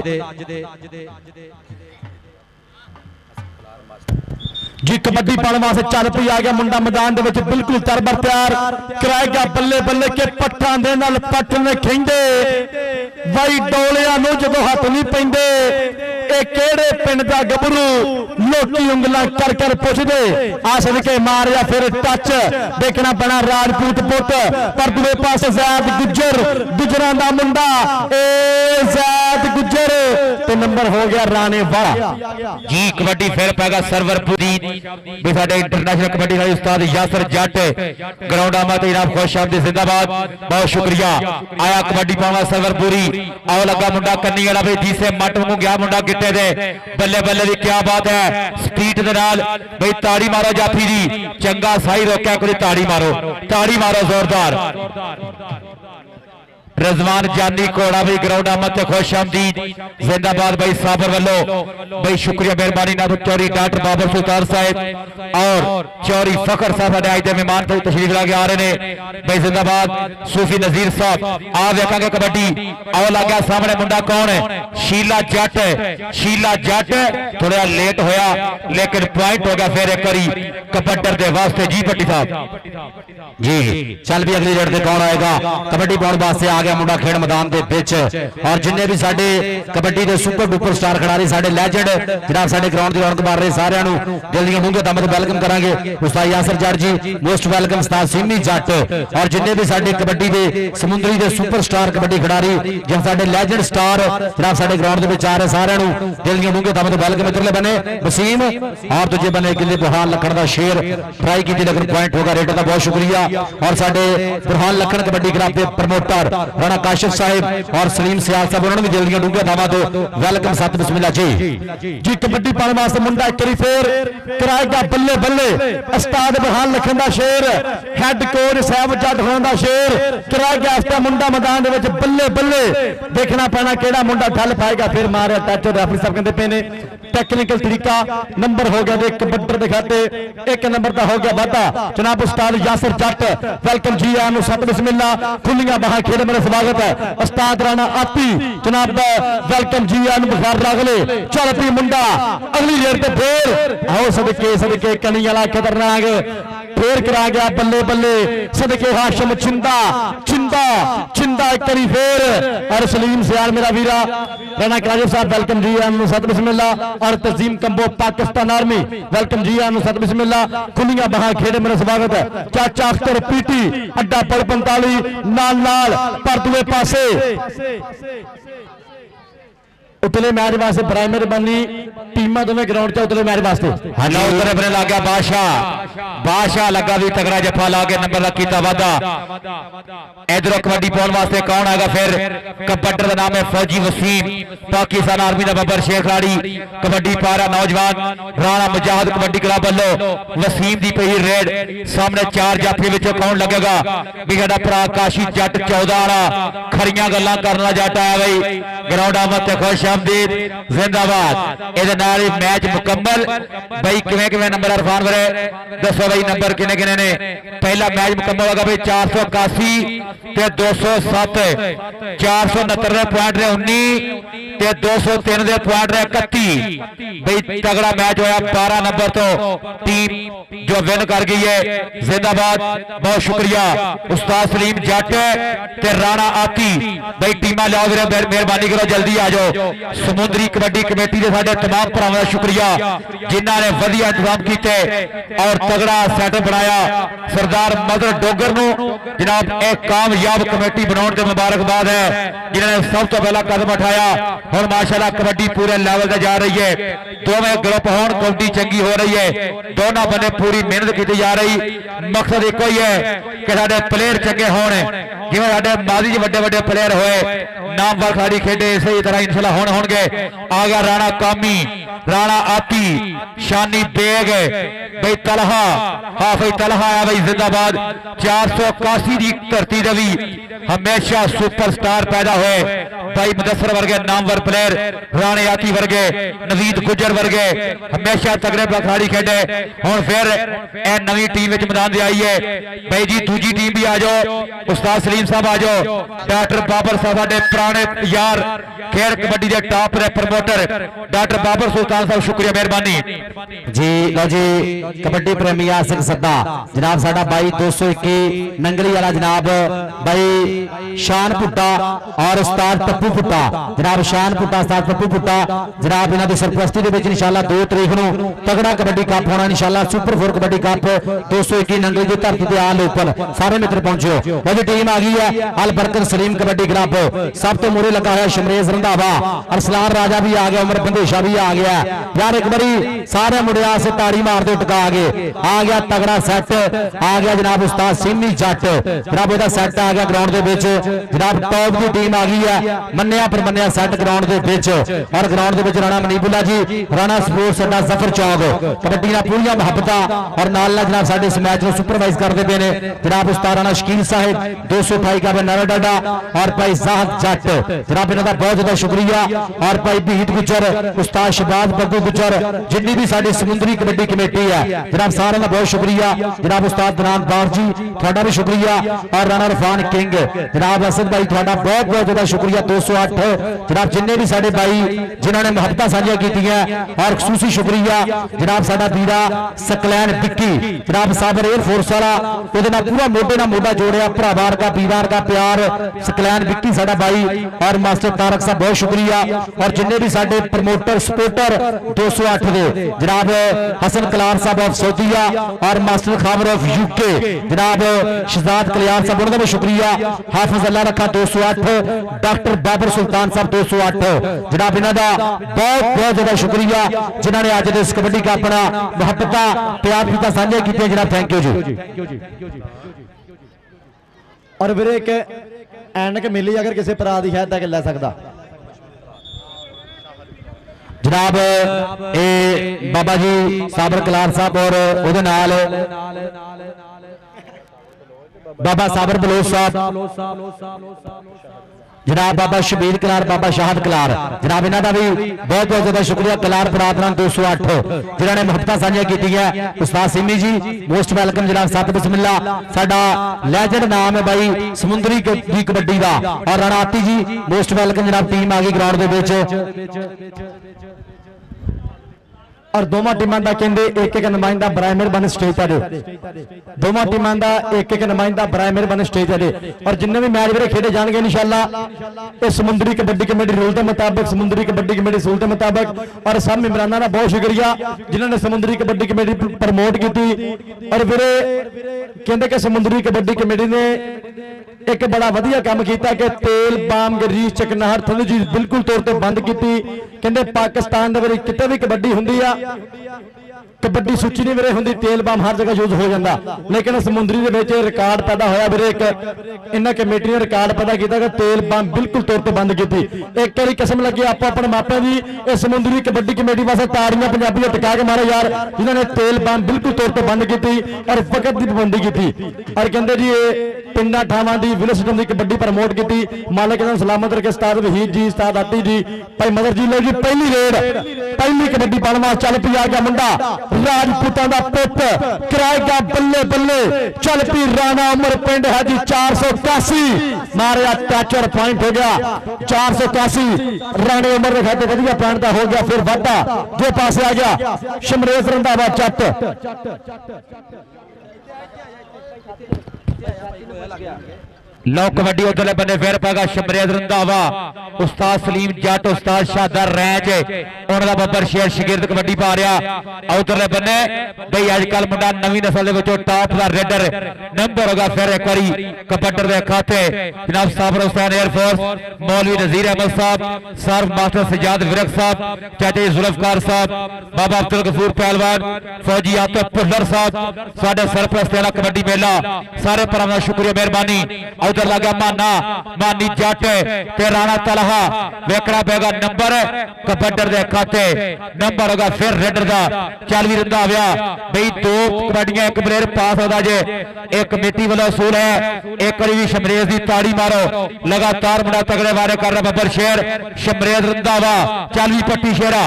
जी कबड्डी पाने वास्ते चल पी आ गया मुंडा मैदान दे विच बिल्कुल तरबर तैयार कराएगा बल्ले बल्ले के पट्टां दे नाल पट्ट ने खिंडे भाई डोलियां नूं जदों हथ नहीं पैंदे ए किहड़े पिंड दा गबरू लोकी उंगलां कर कर पुछदे आ सदके मारिया फिर टच देखना पैना राजपूत पुट पर दूए पासे ज़ैद गुजरां दा मुंडा ए ज़ैद गुजर ते नंबर हो गया राणे वाला जी कबड्डी फिर पैगा सरवरपुरी भी साडे इंटरनेशनल कबड्डी खिलाड़ी उस्ताद यासर जट ग्राउंड आमद जनाब खुश आमदी जिंदाबाद बहुत शुक्रिया आया कबड्डी पावा सरवरपुरी आओ लगा मुंडा कन्नी वाला भी जी से मट वांगू गया मुंडा गिट्टे दे बल्ले बल्ले दी क्या बात है स्पीड दे नाल भाई ताड़ी मारो जाफी दी चंगा साई रोकिया कोई ताड़ी मारो जोरदार रजवान जानी कोड़ा भी ग्राउंड आमद खुश आमदीद जिंदाबाद भाई साबर वालों भाई शुक्रिया मेहरबानी ना चौरी डॉक्टर बाबर सुल्तान साहब और चौरी फखर साहब आज के मेहमान तशरीफ ला के आ रहे हैं भाई जिंदाबाद सूफी नजीर साहब आ देखा कबड्डी आओ लग गया सामने मुंडा कौन है शीला जट थोड़ा लेट होया लेकिन पॉइंट हो गया फिर एक बारी कबड्डर के वास्ते जी भट्टी साहब जी चल भी अगली रेड से कौन आएगा कबड्डी पाने वास्ते आ गया मुंडा खेड मैदान के पिच और जिन्हें भी साडे कबड्डी के सुपर डुपर स्टार खिडारी साडे लैजेंड जनाब साडे ग्राउंड की रौनक मार रहे सारे दिल दी मूंगे दम वेलकम करांगे उस्ताद यासर जट जी मोस्ट वेलकम उस्ताद सिमी जट और जिन्हें भी साडे कबड्डी के समुंदरी के सुपर स्टार कबड्डी खिडारी जिन साडे लैजेंड स्टार जनाब साडे ग्राउंड के आ रहे सारे दिल दी मूंगे दम वेलकम इधरले बने वसीम और दूजे बने किले बुरहान लखन का शेर ट्राई की लेकिन पॉइंट होगा रेडर का बहुत शुक्रिया और साडे बुरहान लखन कबड्डी क्लब के प्रमोटर राणा काशिफ साहिब और सलीम सियाल साहब उन्होंने भी दिल दी डूंगे दावा तो वेलकम सत बिस्मिल्लाह जी कबड्डी पाने वास्ते मुंडा एक बारी फिर कराएगा बल्ले बल्ले उस्ताद बुरहान लखन दा शेर हेड कोच साहब जट होने दा शेर कराएगा इसका मुंडा मैदान दे विच बल्ले बल्ले देखना पैना केड़ा मुंडा ठल पाएगा फिर मारे टच रेफरी साहब कहते पे ने टेक्निकल तरीका नंबर हो गया एक कबड्डर दे खाते एक नंबर का हो गया वादा जनाब उस्ताद यासर जट वेलकम जी आन सत बिस्मिल्लाह खुलियां बाहां खेल मेरा स्वागत है उस्ताद राणा आती जनाब दा वेलकम जी आन बुखार रगले चल पी मुंडा अगली रेड ते फिर आओ सदके कनी वाला खतरनाक फिर करा गया बल्ले बल्ले सदके हाशिम चिंदा एक बारी फिर और सलीम सियाल मेरा वीरा राणा काजिब साहब वेलकम जी आन सत बिस्मिल्लाह और Tajim combo Pakistan army welcome जी आन सत बिस्मिल्लाह खुलियां बाहां खेड़ मेरा स्वागत है चाचा अख्तर पीटी अड्डा पड़ 45 नाल पर दूए पासे उतले मैच वास्ते बराए मेहरबानी टीमां दोवें ग्राउंड च उतले मैच वास्ते हाँ उतरे बने लग गया बादशाह लगा भी तगड़ा जफा ला के नंबर का कीता वादा इधरों कबड्डी पाने वास्ते कौन आएगा फिर कबड्डर का नाम है फौजी वसीम पाकिस्तान आर्मी का बब्बर शेख खिलाड़ी कबड्डी पा रहा नौजवान राणा मुजाहिद कबड्डी क्लब वालों वसीम की पही रेड सामने चार जाफे विचों कौन लगेगा भी साडा भरा काशी जट 14 वाला खरियां गल्लां करन वाला जट आया बई ग्राउंड आमद ते खुश आमदीद जिंदाबाद इहदे नाल मैच मुकम्मल बई किवें नंबर इरफान वरे दसो बई नंबर किने ने पहला मैच मुकम्मल होगा बई 481 ते 207 469 दे पॉइंट ने 19 ते 203 दे पॉइंट ने 31 बई तगड़ा मैच होया 12 नंबर तो टीम जो विन कर गई है जिंदाबाद बहुत शुक्रिया उस्ताद सलीम जट ते राणा आती बई टीमां लियाओ वीरे मेहरबानी करो जल्दी आ जाओ समुद्री कबड्डी कमेटी के साडे तमाम भरावां दा शुक्रिया जिन्हां ने वधिया इंतजाम कीते और तगड़ा सेटअप बनाया सरदार मदर डोगर नूं जनाब एक कामयाब कमेटी बनाउण ते मुबारकबाद है जिन्हां ने सब तो पहला कदम उठाया हुण माशाअल्लाह कबड्डी पूरे लेवल ते जा रही है दोवें ग्रुप होण कबड्डी चंगी हो रही है दोनों बने पूरी मेहनत की जा रही मकसद एक ही है कि साडे प्लेयर चंगे होण जिवें साडे माजी च वड्डे वड्डे प्लेयर होए नामवर खिलाड़ी खेडे इसी तरह इंशाअल्लाह होणगे आ गया राणा कामी राणा आती शानी बेग भाई तलहा हाफिज तलहा आया भाई जिंदाबाद 481 की धरती दे भी हमेशा सुपरस्टार पैदा हुए भाई मुदस्सर वर्गे नामवर प्लेयर राणे आती वर्गे नवीद गुजर वर्गे हमेशा तगड़े खिलाड़ी खेडे हुण फिर ए नवी टीम विच मैदान दे आई है भाई जी दूजी टीम भी आ जाओ उस्ताद सलीम साहब आ जाओ डॉक्टर बाबर साहब साडे पुराने यार खेल कबड्डी के टॉप दे प्रमोटर डॉक्टर बाबर सुल्तान साहब शुक्रिया मेहरबानी जी। लो जी कबड्डी प्रेमी आसिक सद्दा जनाब साडा भाई 221 नंगली वाला जनाब भाई शान भुट्टा और उस्ताद पप्पू भुट्टा जनाब शान भुट्टा उस्ताद पप्पू भुट्टा जनाब इन्हां दी सरपरस्ती दे विच इंशाअल्लाह 2 तरीक नूं तगड़ा कबड्डी कप होना इंशाअल्लाह सुपर 4 कबड्डी कप 221 नंगली की धरती ते आल ओपन सारे मित्र पहुंचो। वही टीम आ गई है अल बरकत सलीम कबड्डी क्लब सब तो मुरे लगा है शमरेज रंधावा अरसलान राजा भी आ गया उमर बंदेशा भी आ गया यार एक बारी सारे मुंडिया से ताड़ी मार दो टका आ गया तगड़ा सेट आ गया जनाब उस्ताद सिमी जट जनाब ਇਹਦਾ सेट आ गया ग्राउंड ਦੇ ਵਿੱਚ जनाब टॉप की टीम आ गई है ਮੰਨਿਆ ਪਰਮੰਨਿਆ सेट ग्राउंड ਦੇ ਵਿੱਚ और ग्राउंड ਦੇ ਵਿੱਚ राणा मनीबुल्ला जी राणा स्पोर्ट्स अड्डा जफर चौक कबड्डी ਨਾਲ ਪੂਰੀਆਂ ਮੁਹੱਬਤਾਂ और नाल जनाब साडे इस मैच ਨੂੰ सुपरवाइज करते पे ने जनाब उस्ताद राणा शकील साहिब 228 का नारा डाडा और भाई साहब जट जनाब इन्हां दा बहुत ज्यादा शुक्रिया और भाई बीत गुजर उस्ताद शहबाज बग्गू गुजर जिन्नी भी साडी समुंदरी कबड्डी कमेटी है जनाब सारे का बहुत शुक्रिया जनाब उस्ताद दनान बार जी थोड़ा भी शुक्रिया और राणा रफान किंग जनाब असद भाई थोड़ा बहुत बहुत ज्यादा शुक्रिया 208 जनाब जिन्ने भी साडे भाई जिन्होंने मुहब्बतां साझियां कीतियां और खसूसी शुक्रिया जनाब साडा वीरा सकलैन बिक्की जनाब साबर एयरफोर्स वाला ਉਹਦੇ ਨਾਲ पूरा मोढे ਨਾਲ मोढा जोड़िया भरावार का पीवार का प्यार सकलैन बिक्की साडा भाई और मास्टर तारक साहब बहुत शुक्रिया और जिन्ने भी साडे प्रमोटर सपोर्टर 208 दे जनाब हसन कलार साहब ऑफ सऊदीया और मास्टर खाबर ऑफ यूके जनाब शहजाद कलियार साहब उन्होंने भी शुक्रिया हाफिज अल्लाह रखा 208 डॉक्टर बाबर सुल्तान साहब 208 जनाब इन्हां दा बहुत बहुत ज्यादा शुक्रिया जिन्होंने अज इस कबड्डी का अपना मुहब्बतां प्यार कीता साझा कीतियां जनाब थैंक यू जी। और ਵੀਰੇ ਇੱਕ ਐਨਕ ਮਿਲੀ ਅਗਰ ਕਿਸੇ ਭਰਾ ਦੀ ਹੈ ਤਾਂ ਕਿ ਲੈ ਸਕਦਾ जनाब ए बाबा जी साबर कलार साहब और उहदे नाल बाबा साबर बलोच साहब जनाब बाबा शबीर कलार बाबा शाहद कलार जनाब इन्हां दा भी बहुत बहुत ज्यादा शुक्रिया कलार प्रार्थना 208 जिन्होंने मुहब्बतां साझियां कीतियां उस्ताद सिमी जी मोस्ट वेलकम जनाब सत बिस्मिल्ला साडा लेजेंड नाम है भाई समुंदरी की कबड्डी का और राणा आती जी मोस्ट वेलकम जनाब टीम आ गई ग्राउंड दे विच और दोवां टीमां दा कहंदे एक एक नुमाइंदा बराए मेहरबानी स्टेज ते दोवां टीमां दा एक एक नुमाइंदा बराए मेहरबानी स्टेज ते और जिन्ने भी मैच वीरे खेडे जाणगे इंशाअल्लाह इस समुंदरी कबड्डी कमेटी रूल के मुताबिक समुंदरी कबड्डी कमेटी सूल के मुताबिक और सब मेंबराना दा बहुत शुक्रिया जिन्होंने समुंदरी कबड्डी कमेटी प्रमोट की और वीरे कहंदे कि समुंदरी कबड्डी कमेटी ने एक बड़ा वधिया काम किया कि तेल बाम गरीस चकनाहट थल्लू जी बिल्कुल तौर पर बंद की कहंदे पाकिस्तान दे विच किते भी कबड्डी हुंदी आ कबड्डी सूची नहीं वीरे हुंदी तेल बाम हर जगह यूज हो जाता लेकिन समुंदरी दे विच रिकॉर्ड पैदा होया वीरे एक इन्हां कमेटी ने रिकॉर्ड पैदा किया कि तेल बाम बिल्कुल तौर पर बंद की एक बारी कसम लगी आप अपने मापिਆਂ ਦੀ ਇਹ समुंदरी कबड्डी कमेटी वास्ते ताड़ियां पंजाबी टिका के मारो यार जिन्होंने तेल बाम बिल्कुल तौर पर बंद की और वक्त की पाबंदी की और कहते जी पिंडा ठावां दी विलेज सिस्टम की कबड्डी प्रमोट की मालिक सलामत रखे उस्ताद वहीद जी उस्ताद आती जी भाई मदर जी लो जी पहली रेड पहली कबड्डी पालमा चल पी आ गया मुंडा राजपूतां दा पुत कराएगा बल्ले बल्ले चल पी राणा उमर पिंड है जी 481 मारिया टच और पॉइंट हो गया 481 राणे उमर के खाते वधिया पॉइंट दा हो गया फिर वाधा जो पासे आ गया शमरेज रंधावा चट लो कबड्डी उधरले बने फिर पागा शमरेज रंधावा उस्ताद सलीम जट उस्ताद शाहदार रैंच उन्होंने बब्बर शेर शगिर्द कबड्डी पा रहा उधरले बने भाई अजकल मुंडा नवी नस्ल के टॉप का रेडर नंबर होगा फिर एक बारी कबड्डर के खाते जनाब साबर हुसैन एयरफोर्स मौलवी नजीर अहमद साहब सर्व मास्टर सजाद विरक साहब चाचा जुल्फकार साहब बाबा अब्दुल गफूर पहलवान फौजी आतफ भुल्लर साहब साडे सरपरस्त कबड्डी मेला सारे भरावां दा शुक्रिया मेहरबानी उधर लगा माना मानी जट ते राणा तलहा वेखना पेगा नंबर कबड्डर दे खाते नंबर होगा फिर रेडर दा चल भी रंदा आया बई दो कबड्डियां एक प्लेयर पास होता जे एक कमेटी वाला असूल है एक बारी भी शमरेज की ताड़ी मारो लगातार बड़ा तगड़े वारे कर रहा बब्बर शेर शमरेज रंधावा चल भी पट्टी शेरा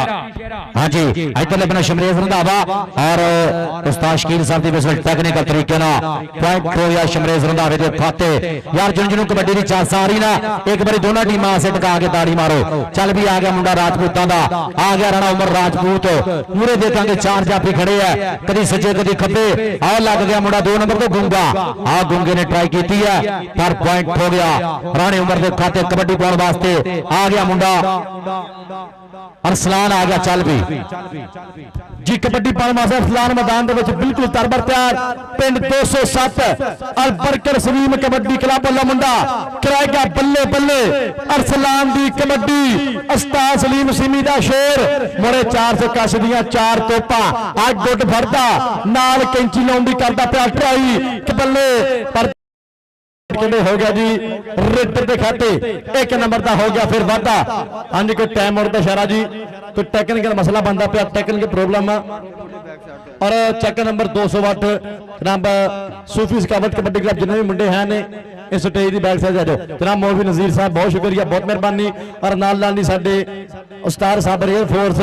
हाँ जी इधर अपना शमरेज रंधावा और उस्ताद शकील साहब की टेक्निकल तरीके ना पॉइंट हो गया शमरेज रंधावे के खाते यार जिन्होंने कबड्डी की चास आ रही ना एक बार दोनों टीम से टका के ताड़ी मारो चल भी आ गया मुंडा राजपूतों का आ गया राणा उमर राजपूत पूरे देखा चार जाफी खड़े है कभी सज्जे कभी खब्बे आ लग गया मुंडा 2 नंबर तो गुंगा आ गुंगे ने ट्राई की है पर पॉइंट हो गया राणे उमर के खाते कबड्डी पाने वास्ते आ गया मुंडा अरसलान आ गया चल भी जी कबड्डी पाने वास्ते अरसलान मैदान दे विच बिल्कुल तरबर तैयार पिंड 207 अल बरकर सलीम कबड्डी क्लब वाला मुंडा कराएगा बल्ले बल्ले अरसलान दी कबड्डी उस्ताद सलीम सिमी दा शेर मोरे 410 दियां 4 तोपा आज गुੱਟ फड़दा नाल कैंची लाउंदी करदा पिया ट्राई बल्ले पर हो गया जी रेडर के खाते 1 नंबर का हो गया फिर वाधा हाँ जी कोई टाइम आउट का इशारा जी कोई टेक्निकल मसला बनता पाया टेक्निकल प्रॉब्लम और चेक नंबर 208 जनाब सूफी स्कावट कबड्डी क्लब जिन्हें भी मुंडे हैं ने इस स्टेज की बैक साइड आ जाओ जनाब मौलवी नज़ीर साहब बहुत शुक्रिया बहुत मेहरबानी और नाल ही साडे उस्ताद साहब एयर फोर्स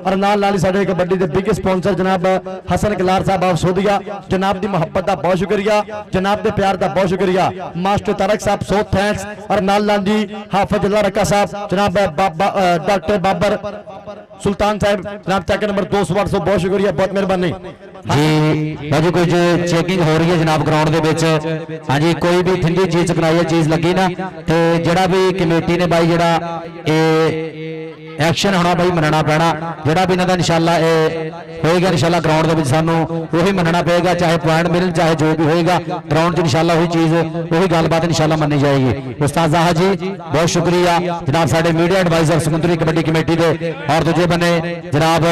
और नाल ही साडे कबड्डी के बिग स्पॉन्सर जनाब हसन कलार साहब ऑफ सोदिया जनाब की मुहब्बत का बहुत शुक्रिया जनाब के प्यार का बहुत शुक्रिया मास्टर तारक साहब सो थैंक्स और नाल जी हाफिज अल्लाह रखा साहब जनाब डॉक्टर बाबर सुल्तान साहब जनाब चेक नंबर 208 बहुत शुक्रिया बहुत मेहरबानी जी भाजी कुछ चेकिंग हो रही है जनाब ग्राउंड के हाँ जी कोई भी ठंडी चीज चकनाई चीज लगी ना तो जड़ा भी कमेटी ने भाई जड़ा एक्शन होना भाई मनना पैना जड़ा भी इन्होंने इंशाल्लाह होएगा इंशाल्लाह ग्राउंड के सानू वही मनना पेगा चाहे पॉइंट मिलन चाहे जो भी होएगा ग्राउंड इंशाल्लाह वही चीज वही गलबात इंशाल्लाह मनी जाएगी उस्ताद जाहा जी बहुत शुक्रिया जनाब साडे मीडिया एडवाइजर समुंदरी कबड्डी कमेटी के और दूजे बने जनाब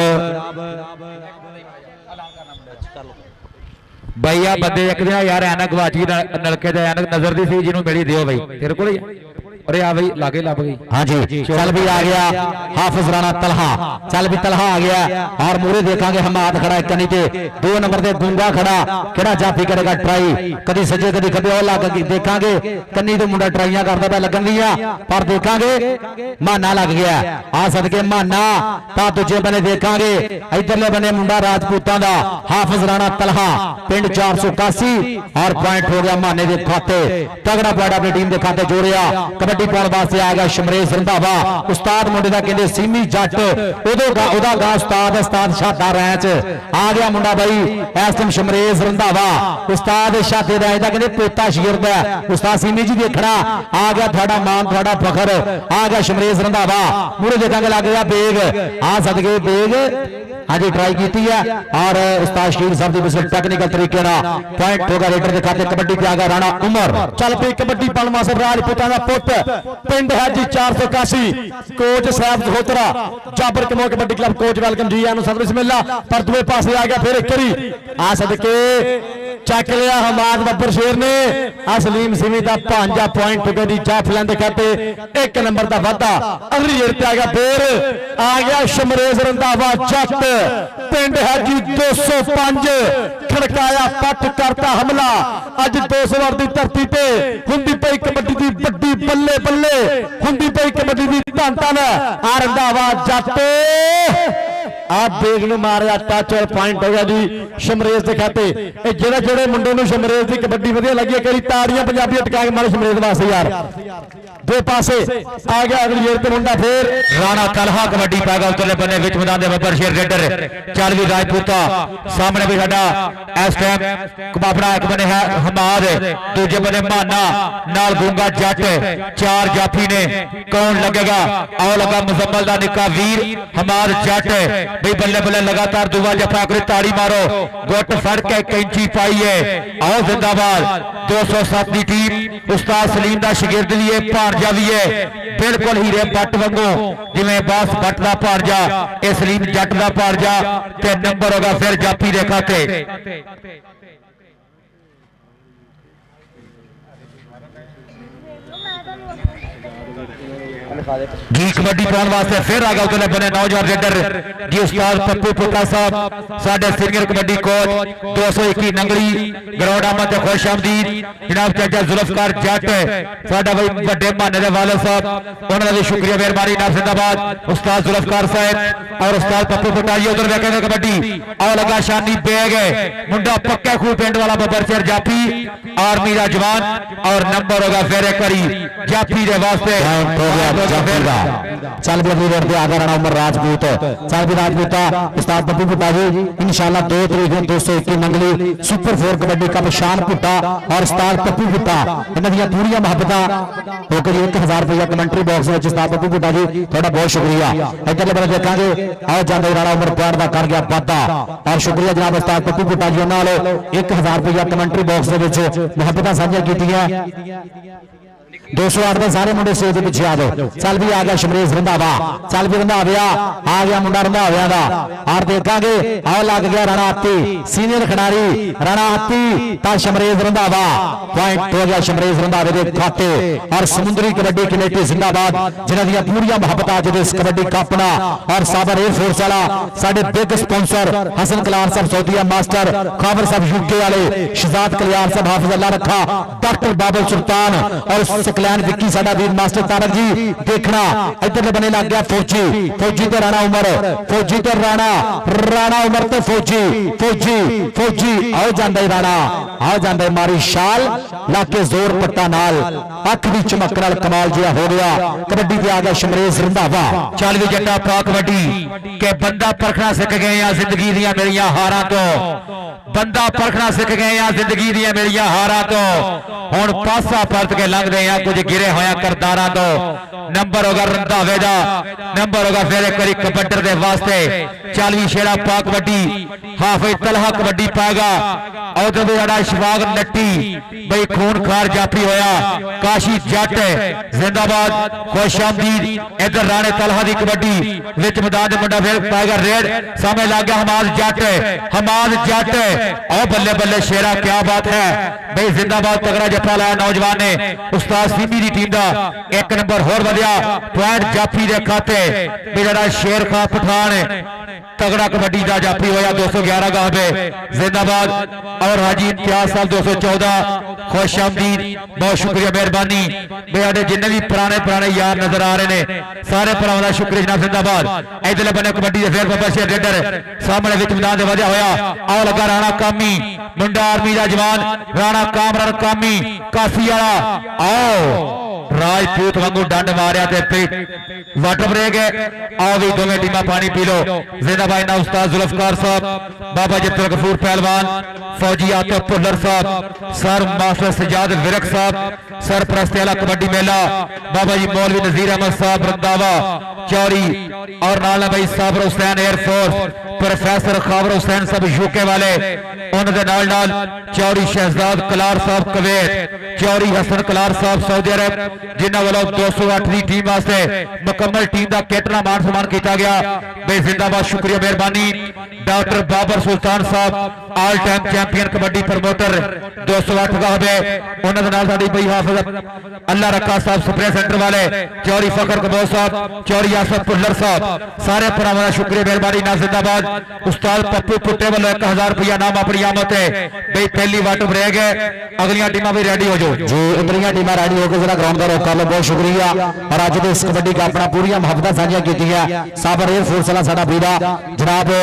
भैया बंदे एक दिन यार ऐनक गवाच गई नलके ते ऐनक नजर दी सी जिन्हों मिली दियो भाई तेरे को अरे आ भाई लागे लग गई हाँ जी चल भी आ गया हाफिज राणा तलहा चल भी तलहा आ गया और मूरे देखांगे हमाद खड़ा है कनी ते 2 नंबर ते गुंगा खड़ा केड़ा जाफी करेगा ट्राई कदी सज्जे कदी खब्बे ओ लग देखांगे कन्नी तो मुंडा ट्राइयां करदा पया लगन दियां पर देखांगे माना लग गया आ सदके माना ता दूजे बने देखांगे इधरले बने मुंडा राजपूतां दा हाफिज राणा तलहा पिंड 481 और पॉइंट हो गया माने दे खाते तगड़ा पॉइंट अपनी टीम दे खाते जोड़िया कबड्डी पाने वास्ते आ गया शमरेज रंधावा उस्ताद मुंडे दा कहंदे सीमी जट ओदा गा उस्ताद शादा रैंच आ गया मुंडा भाई इस टाइम शमरेज रंधावा उस्ताद शादे रैंच दा कहंदे पोता शागिर्द है उस्ताद सीमी जी देखना आ गया थोड़ा मान थोड़ा फखर आ गया शमरेज रंधावा मुरे देखांगे लग गया बेग आ सदके बेग हाँ जी ट्राई की है और उस्ताद शकील साहब की बिल्कुल टेक्निकल तरीके ना पॉइंट होगा रेडर के खाते कबड्डी पे आ गया राणा उमर चल पे कबड्डी पाने वास्ते राजपूतां दा पुत पिंड है जी 481 कोच साहब धोतरा जाबर कमो कबड्डी क्लब कोच वेलकम जी आनु सदर बिस्मिल्लाह पर दूसरे पासे आ गया फिर एक करी आ सदके चक लिया हमाद बब्बर शेर ने सलीम सिमी का भांजा पॉइंट टुके दी जाफ लैंदे खाते 1 नंबर का वाधा अगली जेर पे आ गया फिर आ गया शमरेज रंधावा जट पिंड है जी 205 खड़काया पट करता हमला अज 200 की धरती पे हुंदी पई कबड्डी दी बड्डी बल्ले बल्ले हुंदी पई कबड्डी दी धन धन आ रंधावा जट आप बेग न मारिया टच और पॉइंट हो गया जी शमरेज के खाते जेड़े जेड़े मुंडे नूं शमरेज की कबड्डी वधिया लगी है कई ताड़ियां पंजाबी टका के मारे शमरेज वास्ते यार दो पासे आ गया अगली जेर ते मुंडा फिर राणा तलहा कबड्डी पाएगा उतरले बने विच मैदान दे बब्बर शेर रेडर चल भी राजपूता सामने भी साडा इस टाइम अपना एक बने है हमाद दूजे बने माना नाल गुंगा जट 4 जाफी ने कौन लगेगा आओ लगा मुजम्मल दा निक्का वीर हमाद जट भाई बल्ले बल्ले लगातार दुआ जफा कर ताड़ी मारो गुट फड़ के कैंची पाई है आओ जिंदाबाद 207 की टीम उस्ताद सलीम दा शागिर्द भी है भांजा भी है बिल्कुल हीरे बट वांगू जिवें बास बट दा भांजा ए सलीम जट दा भांजा ते नंबर होगा फिर जाफी दे खाते जी कबड्डी पाने वास्ते फिर आ गया उधरले बने नौजवान रेडर जी उस्ताद पप्पू पुट्टा साहब साडे senior kabaddi coach 221 Nangli ground आमद ते खुश आमदीद जनाब चाचा जुल्फकार जट साडा भाई बड़े माने दे वाले साहब उन्होंने भी शुक्रिया मेहरबानी नाम जिंदाबाद उस्ताद जुल्फकार साहब और उस्ताद पप्पू पुट्टा जी उधर देखेंगे कबड्डी और लगा शानी बैग मुंडा पक्का खूह पिंड वाला बब्बर शेर जाफी आर्मी का जवान और नंबर होगा फेरे करी जाफी के वास्ते चल भी अगली रेड पे आगे राणा उमर राजपूत चल भी राजपूता उस्ताद पप्पू पुट्टा जी इंशाल्लाह 2 तरीक ਨੂੰ 221 नंगली सुपर 4 कबड्डी कप शान पुट्टा और उस्ताद पप्पू पुट्टा इन्हां ਦੀਆਂ ਪੂਰੀਆਂ ਮੁਹੱਬਤਾਂ ਹੋ ਕੇ 1000 ਰੁਪਏ ਕਮੈਂਟਰੀ ਬਾਕਸ ਵਿੱਚ ਉਸਤਾਦ ਪੱਪੂ ਪੁੱਟਾ ਜੀ ਤੁਹਾਡਾ ਬਹੁਤ ਸ਼ੁਕਰੀਆ ਇੱਧਰਲੇ ਬੰਨੇ ਦੇਖਾਂਗੇ ਆਓ ਜਾਂਦੇ ਰਾਣਾ ਉਮਰ ਪੁਆਇੰਟ ਦਾ ਕਰ ਗਿਆ ਵਾਧਾ ਔਰ ਸ਼ੁਕਰੀਆ ਜਨਾਬ ਉਸਤਾਦ ਪੱਪੂ ਪੁੱਟਾ ਜੀ ਉਹਨਾਂ ਵੱਲੋਂ 1000 ਰੁਪਏ ਕਮੈਂਟਰੀ ਬਾਕਸ ਦੇ ਵਿੱਚ ਮੁਹੱਬਤਾਂ ਸਾਂਝੀਆਂ ਕੀਤੀਆਂ 208 ਦੇ ਸਾਰੇ ਮੁੰਡੇ ਸਟੇਜ ਦੇ ਪਿੱਛੇ ਆ ਜਾਓ ਚੱਲ ਵੀ ਆ ਗਿਆ ਸ਼ਮਰੇਸ਼ ਰੰਧਾਵਾ ਚੱਲ ਵੀ ਰੰਧਾਵਿਆ ਆ ਗਿਆ ਮੁੰਡਾ ਰੰਧਾਵਿਆਂ ਦਾ ਔਰ ਦੇਖਾਂਗੇ ਆਓ ਲੱਗ ਗਿਆ ਰਾਣਾ ਹੱਤੀ ਸੀਨੀਅਰ ਖਿਡਾਰੀ ਰਾਣਾ ਹੱਤੀ ਤਾਂ ਸ਼ਮਰੇਸ਼ ਰੰਧਾਵਾ ਪੁਆਇੰਟ ਹੋ ਗਿਆ ਸ਼ਮਰੇਸ਼ ਰੰਧਾਵੇ ਦੇ ਖਾਤੇ ਔਰ ਸਮੁੰਦਰੀ ਕਬੱਡੀ ਕਮੇਟੀ ਜ਼ਿੰਦਾਬਾਦ ਜਿਨ੍ਹਾਂ ਦੀਆਂ ਪੂਰੀਆਂ ਮੁਹੱਬਤਾਂ ਅੱਜ ਦੇ ਇਸ ਕਬੱਡੀ ਕੱਪ ਨਾਲ ਔਰ ਸਾਬਰ 에ਅਰ ਫੋਰਸ ਵਾਲਾ ਸਾਡੇ ਬਿਗ ਸਪਾਂਸਰ ਹਸਨ ਕਲਾਰ ਸਾਹਿਬ ਸੌਦੀਆ ਮਾਸਟਰ ਖਾਬਰ ਸਾਹਿਬ ਯੂਕੇ ਵਾਲੇ ਸ਼ਹਜ਼ਾਦ ਕਲਿਆਣ ਸਾਹਿਬ ਹਾਫਿਜ਼ ਅੱਲਾ ਰੱਖਾ ਡਾਕਟਰ ਬਾਬਲ ਸੁਲਤਾਨ और सकलैन विक्की साडा वीर मास्टर तारक जी देखना इधर बने लग गया फौजी फौजी ते राणा उमर फौजी ते राणा राणा उमर ते फौजी फौजी फौजी आओ जांदा राणा आओ जांदा मारी शाल लाके जोर पट्टा नाल अख दी चमक नाल कमाल जिहा हो गया कबड्डी ते आ गया शमरेश रंधावा चल भी जट्टा पा कबड्डी के बंदा परखना सीख गए हैं जिंदगी दियां मेरियां हारां तो बंदा परखना सीख गए हैं जिंदगी दियां मेरियां हारां तो हुण पासा परत के लंघदे आ कुछ गिरे होया करदारां तो नंबर होगा रंधावे दा नंबर होगा फिर एक बारी कबड्डर दे वास्ते 40 शेड़ा पा कबड्डी हाफिज तलहा कबड्डी पाएगा और तो बड़ा इशफाक नट्टी भाई खून खार जाफी होया काशी जट जिंदाबाद खुश आमदीद इधर राणे तलहा दी कबड्डी विच मैदान दे मुंडा फिर पाएगा रेड सामने लग गया हमाद जट और बल्ले बल्ले शेरा क्या बात है भाई जिंदाबाद तगड़ा जफा लाया नौजवान ने उस्ताद सीमी दी टीम दा एक नंबर होर वधिया पॉइंट जाफी दे खाते मेरा शेर खा पठान तगड़ा कबड्डी का जाफी होया 211 गांव पे जिंदाबाद और हाजी इम्तियाज साहब 214 खुश आमदीद बहुत शुक्रिया मेहरबानी मेरे जिन्ने भी पुराने यार नजर आ रहे ने सारे भरावां दा शुक्रिया जनाब जिंदाबाद इधरले बने कबड्डी दे फिर बाबा शेर रेडर सामने विच मैदान दे वधिया होया आओ लगा राणा कामी मुंडा आर्मी दा जवान राणा कामरान कामी कासी वाला आओ राजपूत वांगू डंड मारिया ते वाटर ब्रेक है आओ भी दोवें टीमां पानी पी लो जिंदाबाद ना उस्ताद जुल्फकार साहब बाबा जित्तल गफूर पहलवान फौजी आतफ भुल्लर साहब सर मास्टर सजाद विरक साहब सर प्रस्तेला कबड्डी मेला बाबा जी मौलवी नजीर अहमद साहब रंधावा चौरी और नाल भाई साबर हुसैन एयरफोर्स प्रोफेसर खाबर हुसैन सब यूके वाले उन्होंने नाल चौरी शहजाद कलार साहब कवेत चौरी हसन कलार साहब सऊदी अरब जिन्होंने वालों 208 की टीम वास्ते मुकम्मल टीम का कैटना मान सम्मान किया गया भाई जिंदाबाद शुक्रिया मेहरबानी डॉक्टर बाबर सुल्तान साहब all time champion kabaddi promoter 208 का है उन्होंने भाई हाफिज अल्लाह रखा साहब स्प्रे सेंटर वाले चौरी फखर कबोज साहब चौरी आसफ भुल्लर साहब सारे भरावां दा शुक्रिया मेहरबानी ना जिंदाबाद उस्ताद पप्पू पुट्टे वालों 1000 रुपया नाम अपनी आमद है भाई पहली वाटर ब्रेक है अगलियां टीमां भी रेडी हो जाओ जी इधरियां टीमां रेडी होकर जरा ग्राउंड का रोक कर लो बहुत शुक्रिया और अज दे इस कबड्डी का अपना पूरी मुहब्बतां साझियां कीतियां साबर एयर फोर्स वाला साडा वीरा जनाब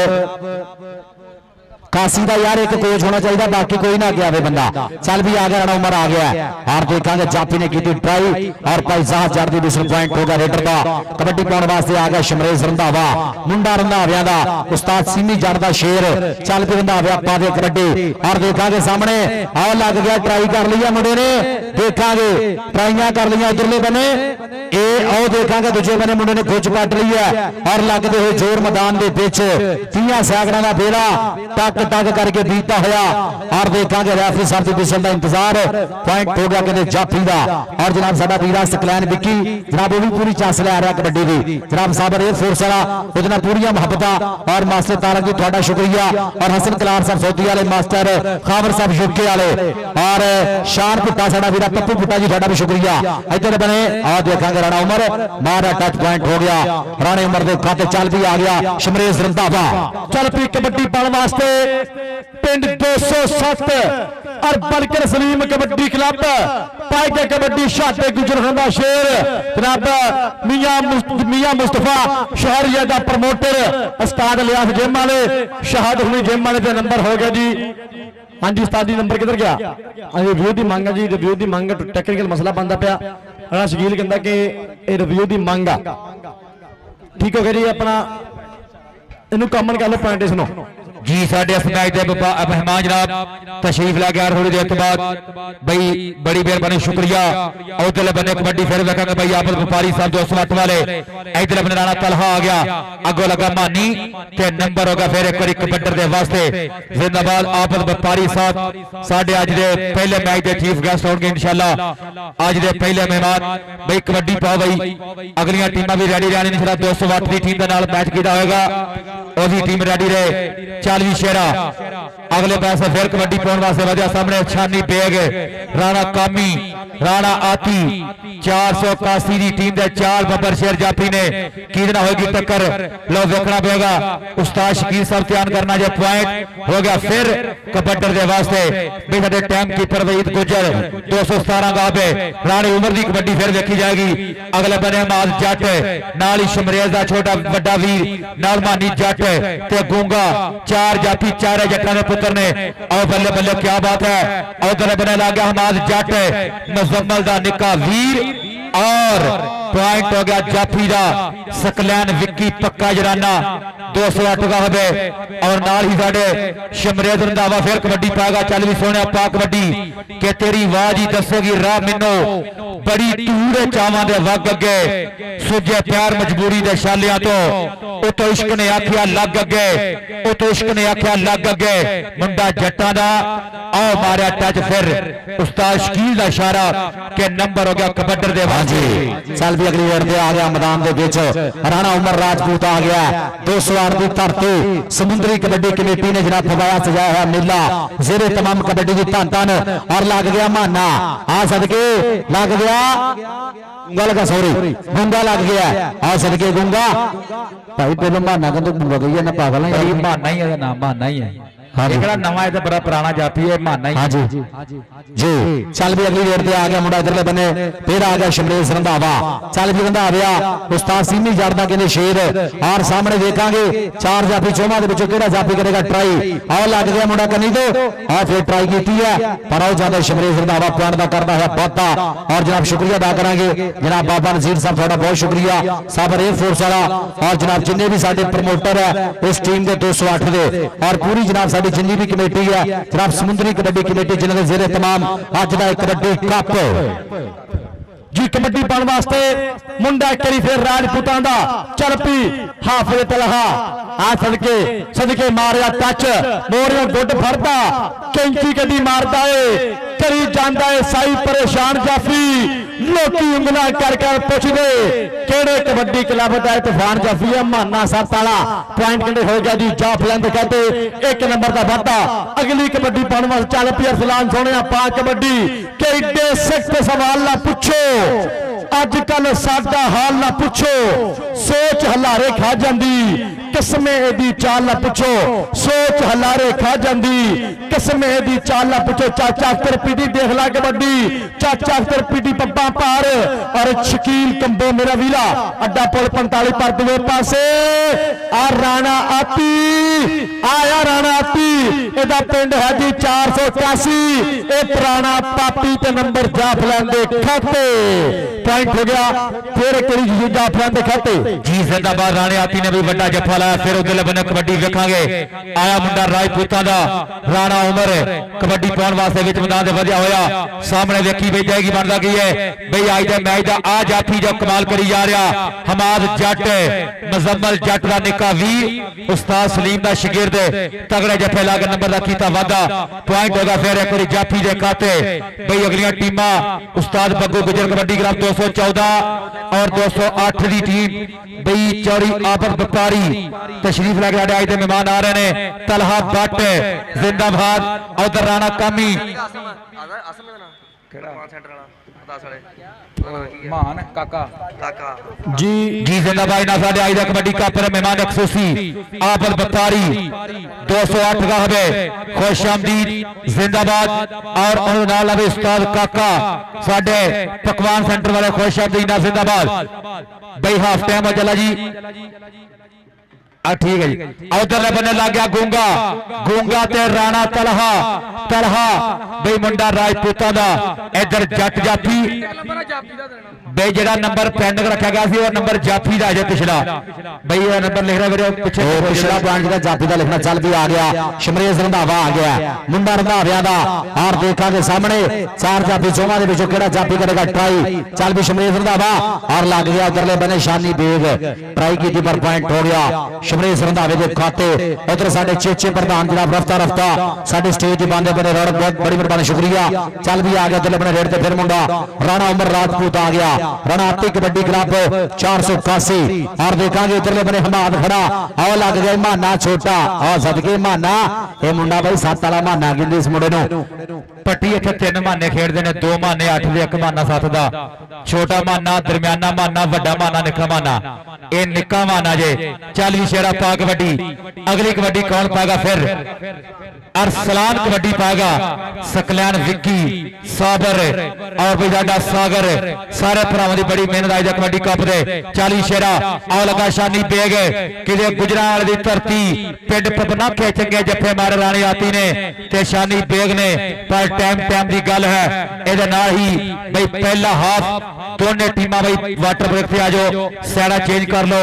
कासी का यार एक कोच होना चाहिए बाकी कोई ना आगे बंदा चल भी आ गया राणा उमर आ गया और देखेंगे जाफी ने की ट्राई और भाई जहाज जट दी डिस्ट्रिक्ट पॉइंट होगा रेडर का कबड्डी पाने वास्ते आ गया शमरेश रंधावा मुंडा रंधाविया दा उस्ताद सीमी जट दा शेर चल भी रंधाविया पा दे कबड्डी और देखेंगे सामने आओ लग गया ट्राई कर लिया मुंडे ने देखेंगे ट्राइयां कर लिया उधरले बने ए आओ देखेंगे दूजे बने मुंडे ने कुछ कट ली है और लगते हुए जोर मैदान के पिच 30 सैकड़ा का बेड़ा तक टग करके बीतता होया और देखेंगे रेफरी साहब की विसल का इंतजार पॉइंट हो गया कहते जाफी का और जनाब साडा वीरा सकलैन विक्की जनाब वो भी पूरी चांस ले आ रहा कबड्डी की जनाब साबर एयरफोर्स वाला उसने पूरी मुहब्बत और मास्टर तारक जी थोड़ा शुक्रिया और हसन कलार साहब सौदी वाले मास्टर खावर साहब यूके वाले और शान भुट्टा साडा वीरा पप्पू भुट्टा जी थोड़ा भी शुक्रिया इधर बने और देखेंगे राणा उमर मारा टच पॉइंट हो गया राणे उमर के खाते चल भी आ गया शमरेश रंधावा चल पी कबड्डी पाने वास्ते पिंड 207 और बलकर सलीम कबड्डी क्लब पाई के कबड्डी शाते गुजरखान दा शेर जनाब मियां मुस्तफा शहरिया दा प्रमोटर उस्ताद लियास जिम वाले शहादत हुई जिम वाले दा नंबर हो गया जी। हाँ जी उस्ताद जी नंबर किधर गया? रिव्यू की मांग है जी, रिव्यू की मांग टेक्निकल मसला बनता पाया राणा शकील कहता कि ये रिव्यू की मांग आ ठीक हो गया जी अपना इनू कॉमन कर लो पॉइंट सुनो जी साडे इस मैच दे मेहमान जनाब तशरीफ ला गया थोड़ी देर तो बाद भाई बड़ी मेहरबानी शुक्रिया। उधरले बने कबड्डी फिर वेखेंगे भाई आपस व्यापारी साहब 208 वाले इधरले बने राणा तलहा आ गया अगो लगा मानी ते नंबर होगा फिर एक बार कबड्डर दे वास्ते जिंदाबाद आपस व्यापारी साहब साडे आज दे पहले मैच दे चीफ गेस्ट होंगे इंशाल्लाह आज दे पहले मेहमान भाई कबड्डी पाओ भाई अगलियां टीमां भी रेडी रहनी इंशाल्लाह 208 दी टीम दे नाल मैच कीता होएगा ਉਹ भी टीम रेडी रहे 40 शेरा अगले पासे फिर कबड्डी पाने वास्ते वजह सामने छानी बेग राणा कामी राणा आती 481 की टीम दे 4 बब्बर शेर जाफी ने कितना होगी टक्कर लो देखना पड़ेगा उस्ताद शकील साहब तैयार करना जो पॉइंट हो गया फिर कबड्डर दे वास्ते बेहद टाइम कीपर वहीद गुजर 217 गाबे राणी उमर की कबड्डी फिर देखी जाएगी अगले बने माज जट नाल ही शमरेज दा छोटा बड़ा वीर नाल मानी जट ते गूंगा 4 जाफी 4 जट्टां दे पुत्र ने और बल्ले बल्ले क्या बात है उधर बने लग गया हमाद जट मुजम्मल दा निका वीर और पॉइंट हो गया जाफी दा सकलैन विक्की पक्का जराना 208 का होवे और नाल ही साडे शमरेज रंधावा फिर कबड्डी पाएगा चल भी सोने पा कबड्डी के तेरी आवाज ही दसेगी राह मिनो बड़ी टूड़े चावां दे वग अगे सुजे प्यार मजबूरी दे शालियां तो तो इश्क ने आखिया लग अगे तो इश्क ने आखिया लग अगे मुंडा जट्टां दा आओ मारिया टच फिर उस्ताद शकील दा इशारा के नंबर हो गया कबड्डर दे जी चल भी अगली रेड आ गया मैदान दे विच राणा उमर राजपूत आ गया 208 की धरती समुद्री कबड्डी कमेटी ने जनाब फवाया सजाया हुआ मेला जेरे तमाम कबड्डी की धन धन और लग गया माना आ सदके लग गया गूंगा लगा सॉरी गूंगा लग गया आ सदके गूंगा भाई पहले माना का तो गूंगा गई है ना पागल है भाई माना ही है नाम माना ही है हाँ जी नवा है तो बड़ा पुराना जाफी है माना ही हाँ जी जी चल भी अगली रेड आ गया मुंडा इधरले बने फिर आ गया शमरेश रंधावा चल भी रंधावा उस्ताद सीमी जड़दा कहते शेर और सामने देखांगे 4 जाफी चौमा के विचों केड़ा जाफी करेगा ट्राई और लग गया मुंडा कनी तो और फिर ट्राई की है पर आओ ज्यादा शमरेश रंधावा पॉइंट का करता है बहुता और जनाब शुक्रिया अदा करांगे जनाब बाबा नजीर साहब थोड़ा बहुत शुक्रिया साबर एयरफोर्स वाला और जनाब जिन्ने भी साडे प्रमोटर है इस टीम के 208 दे और पूरी जनाब जिन्नी भी कमेटी है जनाब समुद्री कबड्डी कमेटी जिन्होंने जेरे तमाम अज का कबड्डी कप जी कबड्डी पाने वास्ते मुंडा करी फिर राजपूतां दा चल पी हाफिज तलहा आ सदके मारिया टच मोरियों गुड फरदा कैंची कदी मारदा है करी जांदा है साई परेशान जाफी लोकी उंगलां कर पुछदे केड़े कबड्डी क्लब दा तूफान जाफी है माना सत वाला पॉइंट कंडे हो गया जी जाफलैंड कहते 1 नंबर का वादा अगली कबड्डी पाने वास्ते चल पी अरसलान सोने पा कबड्डी के एडे सख्त सवाल ना पूछो अजकल साडा हाल ना पूछो सोच हलारे खा जांदी किस्मे दी चाल ना पूछो सोच हलारे खा जांदी किस्मे दी चाल ना पूछो चाचा अख्तर पीटी देख ला कबड्डी चाचा अख्तर पीटी पप्पा पार और शकील कंबो मेरा वीरा अड्डा पुल 45 पर दूसरे पासे आ राणा आती आया राणा आती एदा पिंड है जी 481 ए पुराना पापी ते नंबर जाफलैंड दे खाते पॉइंट हो गया फिर करी जाफलैंड दे खाते जी जिंदाबाद राणे आती ने भी बड़ा जफा ਲਾਇਆ ਫਿਰ ਉਧਰਲੇ ਬੰਨੇ ਕਬੱਡੀ ਵੇਖਾਂਗੇ ਆਇਆ ਮੁੰਡਾ ਰਾਜਪੂਤਾਂ ਦਾ ਰਾਣਾ ਉਮਰ ਕਬੱਡੀ ਪਾਉਣ ਵਾਸਤੇ ਵਿੱਚ ਮੈਦਾਨ ਦੇ ਵਧਿਆ ਹੋਇਆ ਸਾਹਮਣੇ ਵੇਖੀ ਬਈ ਜਾਏਗੀ ਬਣਦਾ ਕੀ ਹੈ ਬਈ ਅੱਜ ਦੇ ਮੈਚ ਦਾ ਆ ਜਾਫੀ ਜੋ ਕਮਾਲ ਕਰੀ ਜਾ ਰਿਹਾ ਹਮਾਦ ਜੱਟ ਮੁਜ਼ੰਮਲ ਜੱਟ ਦਾ ਨਿੱਕਾ ਵੀਰ ਉਸਤਾਦ ਸਲੀਮ ਦਾ ਸ਼ਾਗਿਰਦ ਤਗੜੇ ਜੱਫੇ ਲਾ ਕੇ ਨੰਬਰ ਦਾ ਕੀਤਾ ਵਾਧਾ ਪੁਆਇੰਟ ਹੋਗਾ ਫਿਰ ਇੱਕ ਵਾਰੀ ਜਾਫੀ ਦੇ ਖਾਤੇ ਬਈ ਅਗਲੀਆਂ ਟੀਮਾਂ ਉਸਤਾਦ ਬੱਗੂ ਗੁਜਰ ਕਬੱਡੀ ਕਲੱਬ 214 और 208 ਦੀ ਟੀਮ ਬਈ ਚੌੜੀ ਆਫਤ ਵਪਾਰੀ ਤਸ਼ਰੀਫ ਲੈ ਕੇ ਸਾਡੇ ਅੱਜ ਦੇ ਮਹਿਮਾਨ ਆ ਰਹੇ ਨੇ ਤਲਹਾ ਬੱਟ ਜ਼ਿੰਦਾਬਾਦ ਉਧਰ ਰਾਣਾ ਕਾਮੀ ਮਾਨ ਕਾਕਾ ਜੀ ਜੀ ਜ਼ਿੰਦਾਬਾਦ ਨਾਲ ਸਾਡੇ ਅੱਜ ਦਾ ਕਬੱਡੀ ਕੱਪ ਦੇ ਮਹਿਮਾਨ ਖਸੂਸੀ ਆਫਤ ਵਪਾਰੀ 208 ਦਾ ਹੋਵੇ ਖੁਸ਼ ਆਮਦੀਦ ਜ਼ਿੰਦਾਬਾਦ ਔਰ ਉਹਨਾਂ ਨਾਲ ਆਵੇ ਉਸਤਾਦ ਕਾਕਾ ਸਾਡੇ ਪਕਵਾਨ ਸੈਂਟਰ ਵਾਲੇ ਖੁਸ਼ ਆਮਦੀਦ ਨਾਲ ਜ਼ਿੰਦਾਬਾਦ ਬਈ ਹਾਫ ਟਾਈਮ ਹੋ ਚੱਲਾ ਜੀ ठीक है जी उधरले बने लग गया गूंगा ते राणा तलहा बई मुंडा राजपूतां दा इधर जट जाफी बई जेड़ा नंबर पेंडिंग रखा गया सी वो नंबर जाफी दा है पिछला बई ये नंबर लिख रहा मेरे पीछे पिछला पॉइंट जेड़ा जाफी दा लिखना चल भी आ गया शमरेज रंधावा आ गया मुंडा रंधाविया दा और देखांगे सामने चार जाफी चौहां दे विचों केड़ा जाफी करेगा ट्राई चल भी शमरेज रंधावा और लग गया उधरले बने शानी बेग ट्राई की पर पॉइंट हो गया शमरेज रंधावे दे खाते उधर साडे चेचे प्रधान जनाब रफ्ता साडे स्टेज दे बांधे बने रौनक बहुत बड़ी मेहरबानी शुक्रिया चल भी आ गया उधरले बने रेड ते फिर मुंडा राणा उमर राजपूत आ गया राणा आती कबड्डी क्लब 481 और देखांगे उधरले बने हमाद खड़ा आओ लग गया माना छोटा और सदके माना ये मुंडा भाई 7 वाला माना गिंदी इस मुंडे नु पट्टी इत्थे 3 माने खेडदे ने 2 माने 8 दे 1 माना 7 दा छोटा माना दरमियाना माना वड्डा माना निक्का माना ये निक्का माना जे चल भी शेरा पा कबड्डी अगली कबड्डी कौन पाएगा फिर अरसलान कबड्डी पाएगा सकलैन विक्की साबर और भी जाडा सागर सारे भरावां दी बड़ी मेहनत आई कबड्डी कप दे 40 शेरा आ लगा शानी बेग किते गुजराल दी धरती पिंड पपनाखे चंगे जफे मारे राणी आती ने ते शानी बेग ने पर टाइम दी गल है इहदे नाल ही भाई पहला हाफ दोनों टीमां भाई वाटर ब्रेक से आ जाओ सैड़ा चेंज कर लो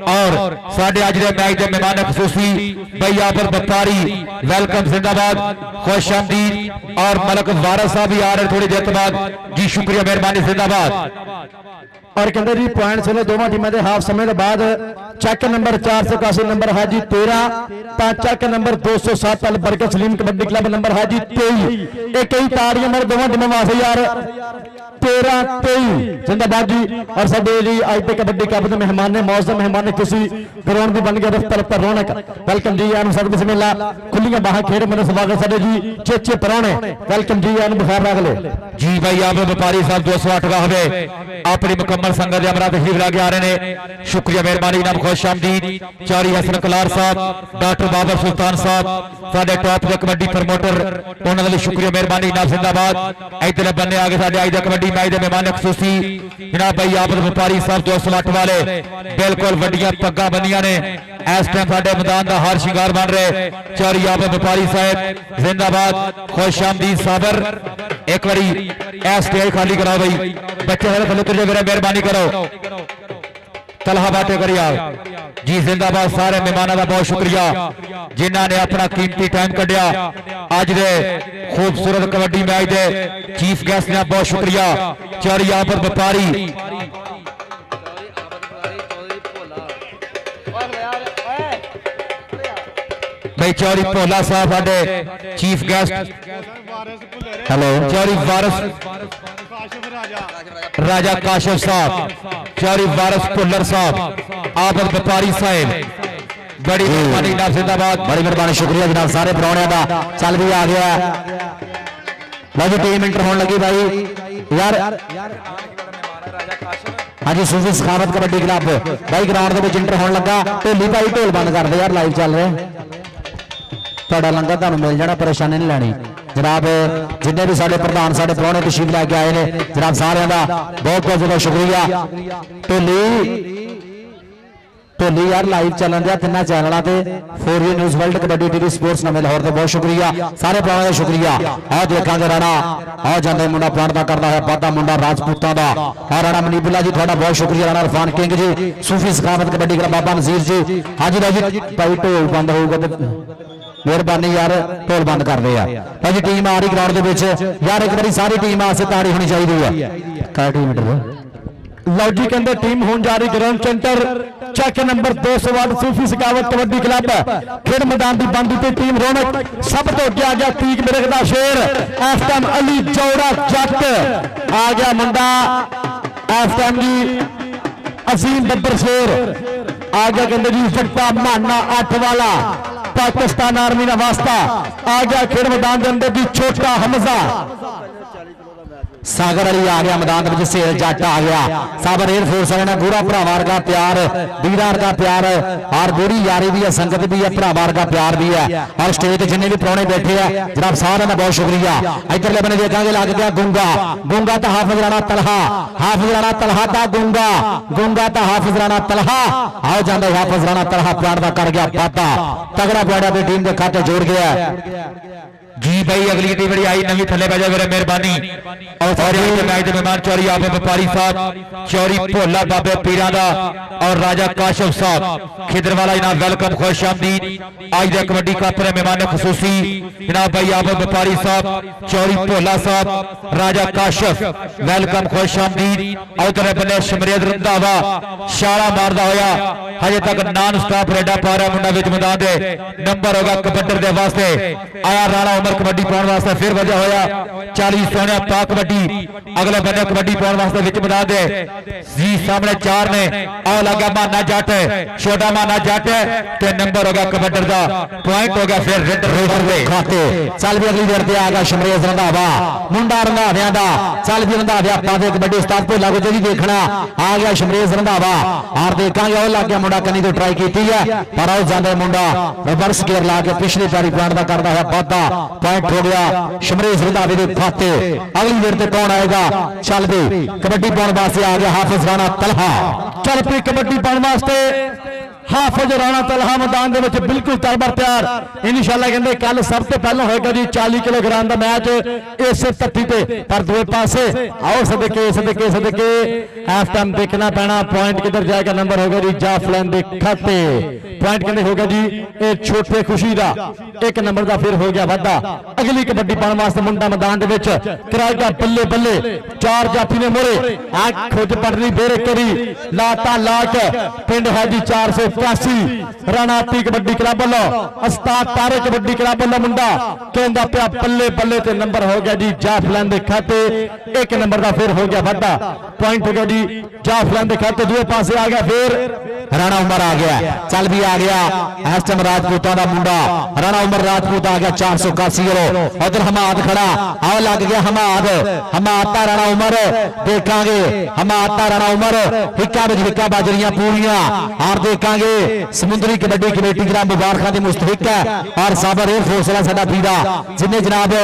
और साडे अज दे मैच दे मेहमान खसूसी भाई यहाँ पर व्यापारी वेलकम जिंदाबाद खुश आमदीद और मलक वारस साहब भी आ रहे थोड़ी देर बाद जी शुक्रिया मेहरबानी जिंदाबाद और कहते जी पॉइंट सुने दोनों टीमों के हाफ समय के बाद चेक नंबर 481 नंबर हाजी 13 चेक नंबर 207 अल बरकत सलीम कबड्डी क्लब नंबर हाजी 23 एक कई ताड़ियां मेरे दोनों टीमों वास्ते यार 13-23 जिंदाबाद जी और सब जी आज तक कबड्डी कप के मेहमान ने मौज मेहमान ने खुशी ग्राउंड की बन गया रफ्तार पर रौनक वेलकम जी आन सब बिस्मिल्लाह खुलियां बाहां खेड मेरे स्वागत साडे जी चेचे परौने वेलकम जी आन बुखार रख ले जी भाई आप व्यापारी साहब 208 का हवे अपनी मुकम्मल संगत अमरा तशरीफ लाके आ रहे ने शुक्रिया मेहरबानी नाम खुश आमदीद चारी हसन कलार साहब डॉक्टर बाबर सुल्तान साहब साडे टॉप दे कबड्डी प्रमोटर उन्हां दा शुक्रिया मेहरबानी नाम जिंदाबाद इधर बन्ने आगे साडे आज दा कबड्डी मैच दे मेहमान खसूसी जनाब भाई आप व्यापारी साहब 208 वाले बिल्कुल वड्डियां पग्गां बंदियां ने इस टाइम साडे मैदान दा हर शिंगार बन रहे चारी आप व्यापारी साहब जिंदाबाद खुश आमदीद साबर एक बारी स्टेज खाली कराओ भाई बच्चे सारे थल्ले उतर जाओ मेहरबानी करो तलहा बाटे करी आओ जी जिंदाबाद सारे मेहमानों का बहुत शुक्रिया जिन्हों ने अपना कीमती टाइम कढ़िया अज दे खूबसूरत कबड्डी मैच दे चीफ गेस्ट ने बहुत शुक्रिया चारी आप व्यापारी भाई चौरी भोला साहब साडे चीफ गेस्ट हेलो चौरी वारस राजा काशिफ साहब चौरी वारस भुल्लर साहब आबद व्यापारी साहब बड़ी मेहरबानी नाम जिंदाबाद बड़ी मेहरबानी शुक्रिया जनाब सारे परौने का चल भी आ गया भाई टीम इंटर होने लगी भाई यार हाँ जी सूफी सखावत कबड्डी क्लब भाई ग्राउंड के इंटर होने लगा ढोली भाई ढोल बंद कर दे यार लाइव चल रहे ਤੁਹਾਡਾ ਲੰਗਰ ਤੁਹਾਨੂੰ ਮਿਲ ਜਾਣਾ ਪਰੇਸ਼ਾਨੀ ਨਹੀਂ ਲੈਣੀ जनाब जिन्हें भी साडे प्रधान साडे परौने तशरीफ लैके आए ने जनाब सारिਆਂ ਦਾ बहुत बहुत ज्यादा शुक्रिया ढोली ਢੋਲੀ ਯਾਰ ਲਾਈਵ ਚੱਲਣ ਦਿਆ ਤਿੰਨਾਂ ਚੈਨਲਾਂ ਤੇ four you news world kabaddi TV sports ਨਵੇਂ ਲਾਹੌਰ ਤੋਂ ਬਹੁਤ ਸ਼ੁਕਰੀਆ ਸਾਰੇ ਭਰਾਵਾਂ ਦਾ ਸ਼ੁਕਰੀਆ। ਆਹ ਦੇਖਾਂਗੇ ਰਾਣਾ ਆਹ ਜਾਂਦੇ ਮੁੰਡਾ ਪੁਆਇੰਟ ਦਾ ਕਰਦਾ ਹੈ ਵਾਧਾ ਮੁੰਡਾ ਰਾਜਪੂਤਾਂ ਦਾ। ਆਹ ਰਾਣਾ ਮਨੀਬੁੱਲਾ ਜੀ ਤੁਹਾਡਾ ਬਹੁਤ ਸ਼ੁਕਰੀਆ। ਰਾਣਾ ਇਰਫਾਨ ਕਿੰਗ ਜੀ ਸੂਫੀ ਸਖਾਵਤ ਕਬੱਡੀ ਕਲੱਬ ਬਾਬਾ ਨਜ਼ੀਰ ਜੀ ਹਾਂਜੀ ਰਾਜੀ ਭਾਈ ਢੋਲ ਬੰਦ ਹੋਊਗਾ ਤੇ ਮਿਹਰਬਾਨੀ ਯਾਰ ਢੋਲ ਬੰਦ ਕਰਦੇ ਆ ਭਾਜੀ। ਟੀਮ ਆ ਰਹੀ ਗਰਾਊਂਡ ਦੇ ਵਿੱਚ ਯਾਰ ਇੱਕ ਵਾਰੀ ਸਾਰੀ ਟੀਮ ਆਸੇ ਤਾੜੀ ਹੋਣੀ ਚਾਹੀਦੀ ਹੈ। ਕਾਹ ਟੀਮ ਲਓ ਜੀ ਕਹਿੰਦੇ ਟੀਮ ਹੋਣ ਜਾ ਰਹੀ ਗਰਾਊਂਡ ਸੈਂਟਰ ਚੱਕ ਨੰਬਰ 208 ਸੂਫੀ ਸਕਾਵਤ ਕਬੱਡੀ ਕਲੱਬ ਖੇਡ ਮੈਦਾਨ ਦੀ ਬੰਦੀ ਤੇ ਟੀਮ ਰੌਣਕ ਸਭ ਤੋਂ ਅੱਗੇ ਆ ਗਿਆ ਤੀਕ ਮਿਰਖ ਦਾ ਸ਼ੇਰ ਇਸ ਟਾਈਮ ਅਲੀ ਜੌੜਾ ਜੱਟ ਆ ਗਿਆ ਮੁੰਡਾ ਇਸ ਟਾਈਮ ਜੀ ਅਜ਼ੀਮ ਬੱਬਰ ਸ਼ੇਰ ਆ ਗਿਆ ਕਹਿੰਦੇ ਜੀ ਫੱਟਾ ਮਾਨਾ 8 ਵਾਲਾ पाकिस्तान आर्मी का वास्ता आ गया खेड मैदान के अंदर जी छोटा हमजा सागर अली आ गया मैदान में सेल जट आ गया साबर एयरफोर्स वाले गुरा भरा वर्गा प्यार वीरार का प्यार और बुरी यारी भी है संगत भी है भरा वर्गा प्यार भी है और स्टेज जिन्हें भी प्राणे बैठे हैं जनाब सारे का बहुत शुक्रिया। इधरले बने देखा लग गया गुंगा गुंगा तो हाफिज राणा तलहा था गुंगा गुंगा तो हाफिज राणा तलहा आओ जाते हाफिज राणा तलहा प्यार का कर गया वादा तगड़ा प्याड़ा अपनी टीम के खाते जोड़ गया जी भाई। अगली टीम बड़ी आई नवी थले बजा मेरे मेहरबानी और मैच के मेहमान चौरी आप व्यापारी साहब चौरी भोला बाबे पीरा दा और राजा काशफ साहब खिदरवाला जनाब वेलकम खुश आमदीद आज दे कबड्डी कप दे मेहमान खसूसी जनाब भाई आप व्यापारी साहब चौरी भोला साहब राजा काशफ वेलकम खुश आमदीद। उधर बने शमरेद रंधावा शाला मारदा होया हजे तक नॉन स्टॉप रेडा पा रहा मुंडा विच मैदान दे नंबर होगा कबड्डर दे वास्ते आया राणा कबड्डी पाने वास्ते फिर वजह होया 40 सोने पा कबड्डी अगले बंदे कबड्डी पाने वास्ते विच मैदान दे जी सामने 4 ने आ लगा माना जट छोटा माना जट ते नंबर हो गया कबड्डर दा पॉइंट हो गया फिर रेडर रोवर दे खाते चल भी अगली देर ते आ गया शमरेज रंधावा मुंडा रंधावियां दा चल भी रंधाविया पावे कबड्डी उस्ताद भोला को जी देखना आ गया शमरेज रंधावा और देखांगे ओ लग गया मुंडा कनी तो ट्राई कीती है पर आओ जांदे मुंडा रिवर्स गियर ला के पिछली पारी पॉइंट दा करदा है वादा पॉइंट हो गया शमरेज रंधावे दे खाते। अगली देर ते कौन आएगा चल भी कबड्डी पाने वास्ते आ गया हाफिज राणा तलहा चल पी कबड्डी पाने वास्ते हाफिज राणा तलहा मैदान दे विच बिल्कुल तरबर तैयार इंशाअल्लाह कहंदे कल सब तो पहला होएगा जी 40 किलोग्राम का मैच इस तत्ती पे पर दूसरे पासे आओ सदके सदके सदके इस टाइम देखना पैना पॉइंट किधर जाएगा नंबर होगा जी जाफलैन दे खाते पॉइंट कहते होगा जी ये छोटे खुशी का 1 नंबर का फिर हो गया वादा। अगली कबड्डी पाने वास्ते मुंडा मैदान दे विच कराएगा बल्ले बल्ले 4 जाफी ने मोरे खुद पटनी बेरे करी लाता लाक पिंड है जी 485 राणा पी कबड्डी क्लब वालों उस्ताद तारे कबड्डी क्लब वालों मुंडा कहंदा पिया बल्ले बल्ले ते नंबर हो गया जी जाफलैन दे खाते 1 नंबर का फिर हो गया वादा पॉइंट हो गया जी जाफलैन दे खाते दूसरे पासे आ गया फिर राणा उमर आ गया चल भी आ गया इस टाइम राजपूतां दा मुंडा राणा उमर राजपूत आ गया 481 किलो उधर हमाद खड़ा आओ लग गया हमाद ता राणा उमर देखांगे हमाद ता राणा उमर हिक्का विच हिक्का बाजरियां पूरियां और देखांगे समुद्री कबड्डी कमेटी जनाब मुबारखां दी मुस्तहिक है और साबर एयरफोर्स वाला साडा वीरा जिन्हें जनाब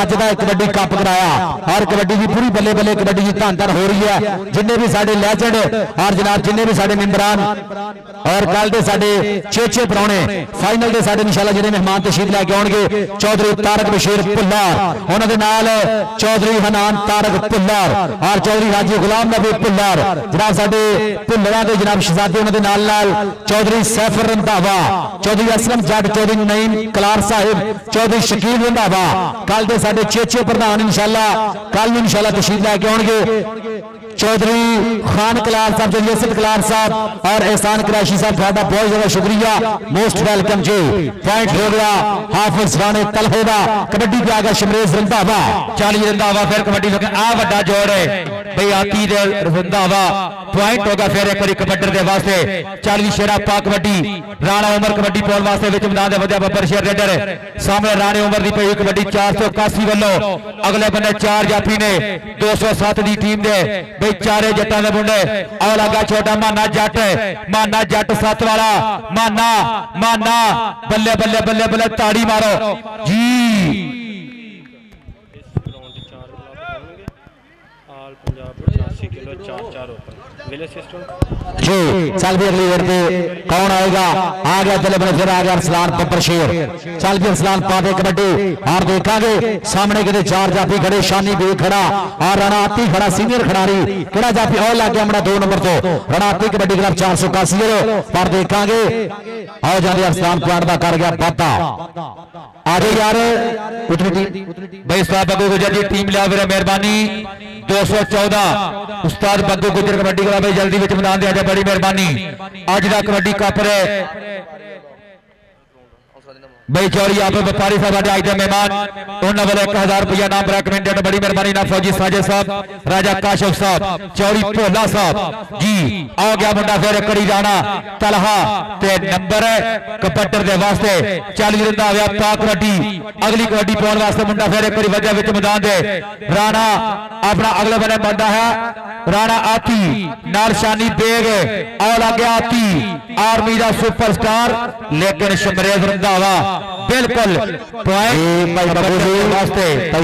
अज दा कबड्डी कप कराया और कबड्डी की पूरी बल्ले बल्ले कबड्डी की धन धन हो रही है जिन्हें भी साडे लेजेंड और जनाब जिन्हें भी साडे मेंबरान और कल दे साडे छे प्राणे फाइनल दे साडे इंशाअल्लाह जिहड़े मेहमान तशरीफ लैके आउणगे चौधरी तारक बशीर भुल्लर उन्हां दे नाल चौधरी हनान तारक भुल्लर और चौधरी हाजी गुलाम नबी भुल्लर जनाब साडे भुल्लरां दे जनाब शहजादे उन्हां दे नाल चौधरी सैफर रंधावा चौधरी असलम जट चौधरी नईम कलार साहिब चौधरी शकील रंधावा कल दे साडे छे प्रधान इंशाअल्लाह कल इंशाअल्लाह तशरीफ लैके आउणगे चौधरी खान कलार साहब चौधरी असद कलार साहब और एहसान कराशी साहब थोड़ा बहुत ज्यादा शुक्रिया मोस्ट वेलकम जी। पॉइंट हो गया हाफिज राणे तलहे दा कबड्डी पे आ गया शमरेज रंधावा 40 रंधावा फिर कबड्डी आ वड्डा जोड़ है भाई आती दे रंधावा पॉइंट होगा फिर एक बारी कबड्डर दे वास्ते 40 शेरा पा कबड्डी राणा उमर कबड्डी पाउण वास्ते विच मैदान दे वधिया बब्बर शेर रेडर सामने राणे उमर दी पई कबड्डी 481 वालों अगले बंदे 4 जाफी ने 207 दी टीम दे भाई चारे जट्टां दे मुंडे आ लगा छोटा माना जट 7 वाला माना माना बल्ले बल्ले बल्ले बल्ले ताड़ी मारो जी। आल पंजाब 85 किलो 4 जी चल भी अगली रेड पे कौन आएगा आ गया दिल बने फिर आ गया अरसलान बब्बर शेर चल भी अरसलान पा दे कबड्डी और देखांगे सामने कितने चार जाफी खड़े शानी भी खड़ा और रणाती खड़ा सीनियर खिलाड़ी किड़ा जाफी और लग गया हमारा 2 नंबर तो रणाती कबड्डी क्लब 481 पर देखांगे आओ जाने अरसलान प्लांट का कर गया बाता आगे यार उतनी टीम भाई उस्ताद बग्गू गुजर जी टीम लिया मेरा मेहरबानी 214 उस्ताद बग्गू गुजर कबड्डी क्लब भाई जल्दी विच मैदान दे आजा बड़ी मेहरबानी अज दा कबड्डी कप है भाई चौरी आप व्यापारी साहब आज आए थे मेहमान उन्होंने वाले 1000 रुपया नाम रेकमेंडेड बड़ी मेहरबानी ना फौजी साजिद साहब राजा काशिफ साहब चौरी भोला साहब जी आ गया मुंडा फिर करी जाना तलहा ते नंबर कपट्टर दे वास्ते चल भी रहा हुआ पा कबड्डी अगली कबड्डी पाने वास्ते मुंडा फिर एक वजह विच मैदान दे राणा अपना अगले बने बंदा है राणा आती नाल शानी बेग और आ गया आती आर्मी का सुपरस्टार लेकिन शमरेज रंधावा बिल्कुल भाई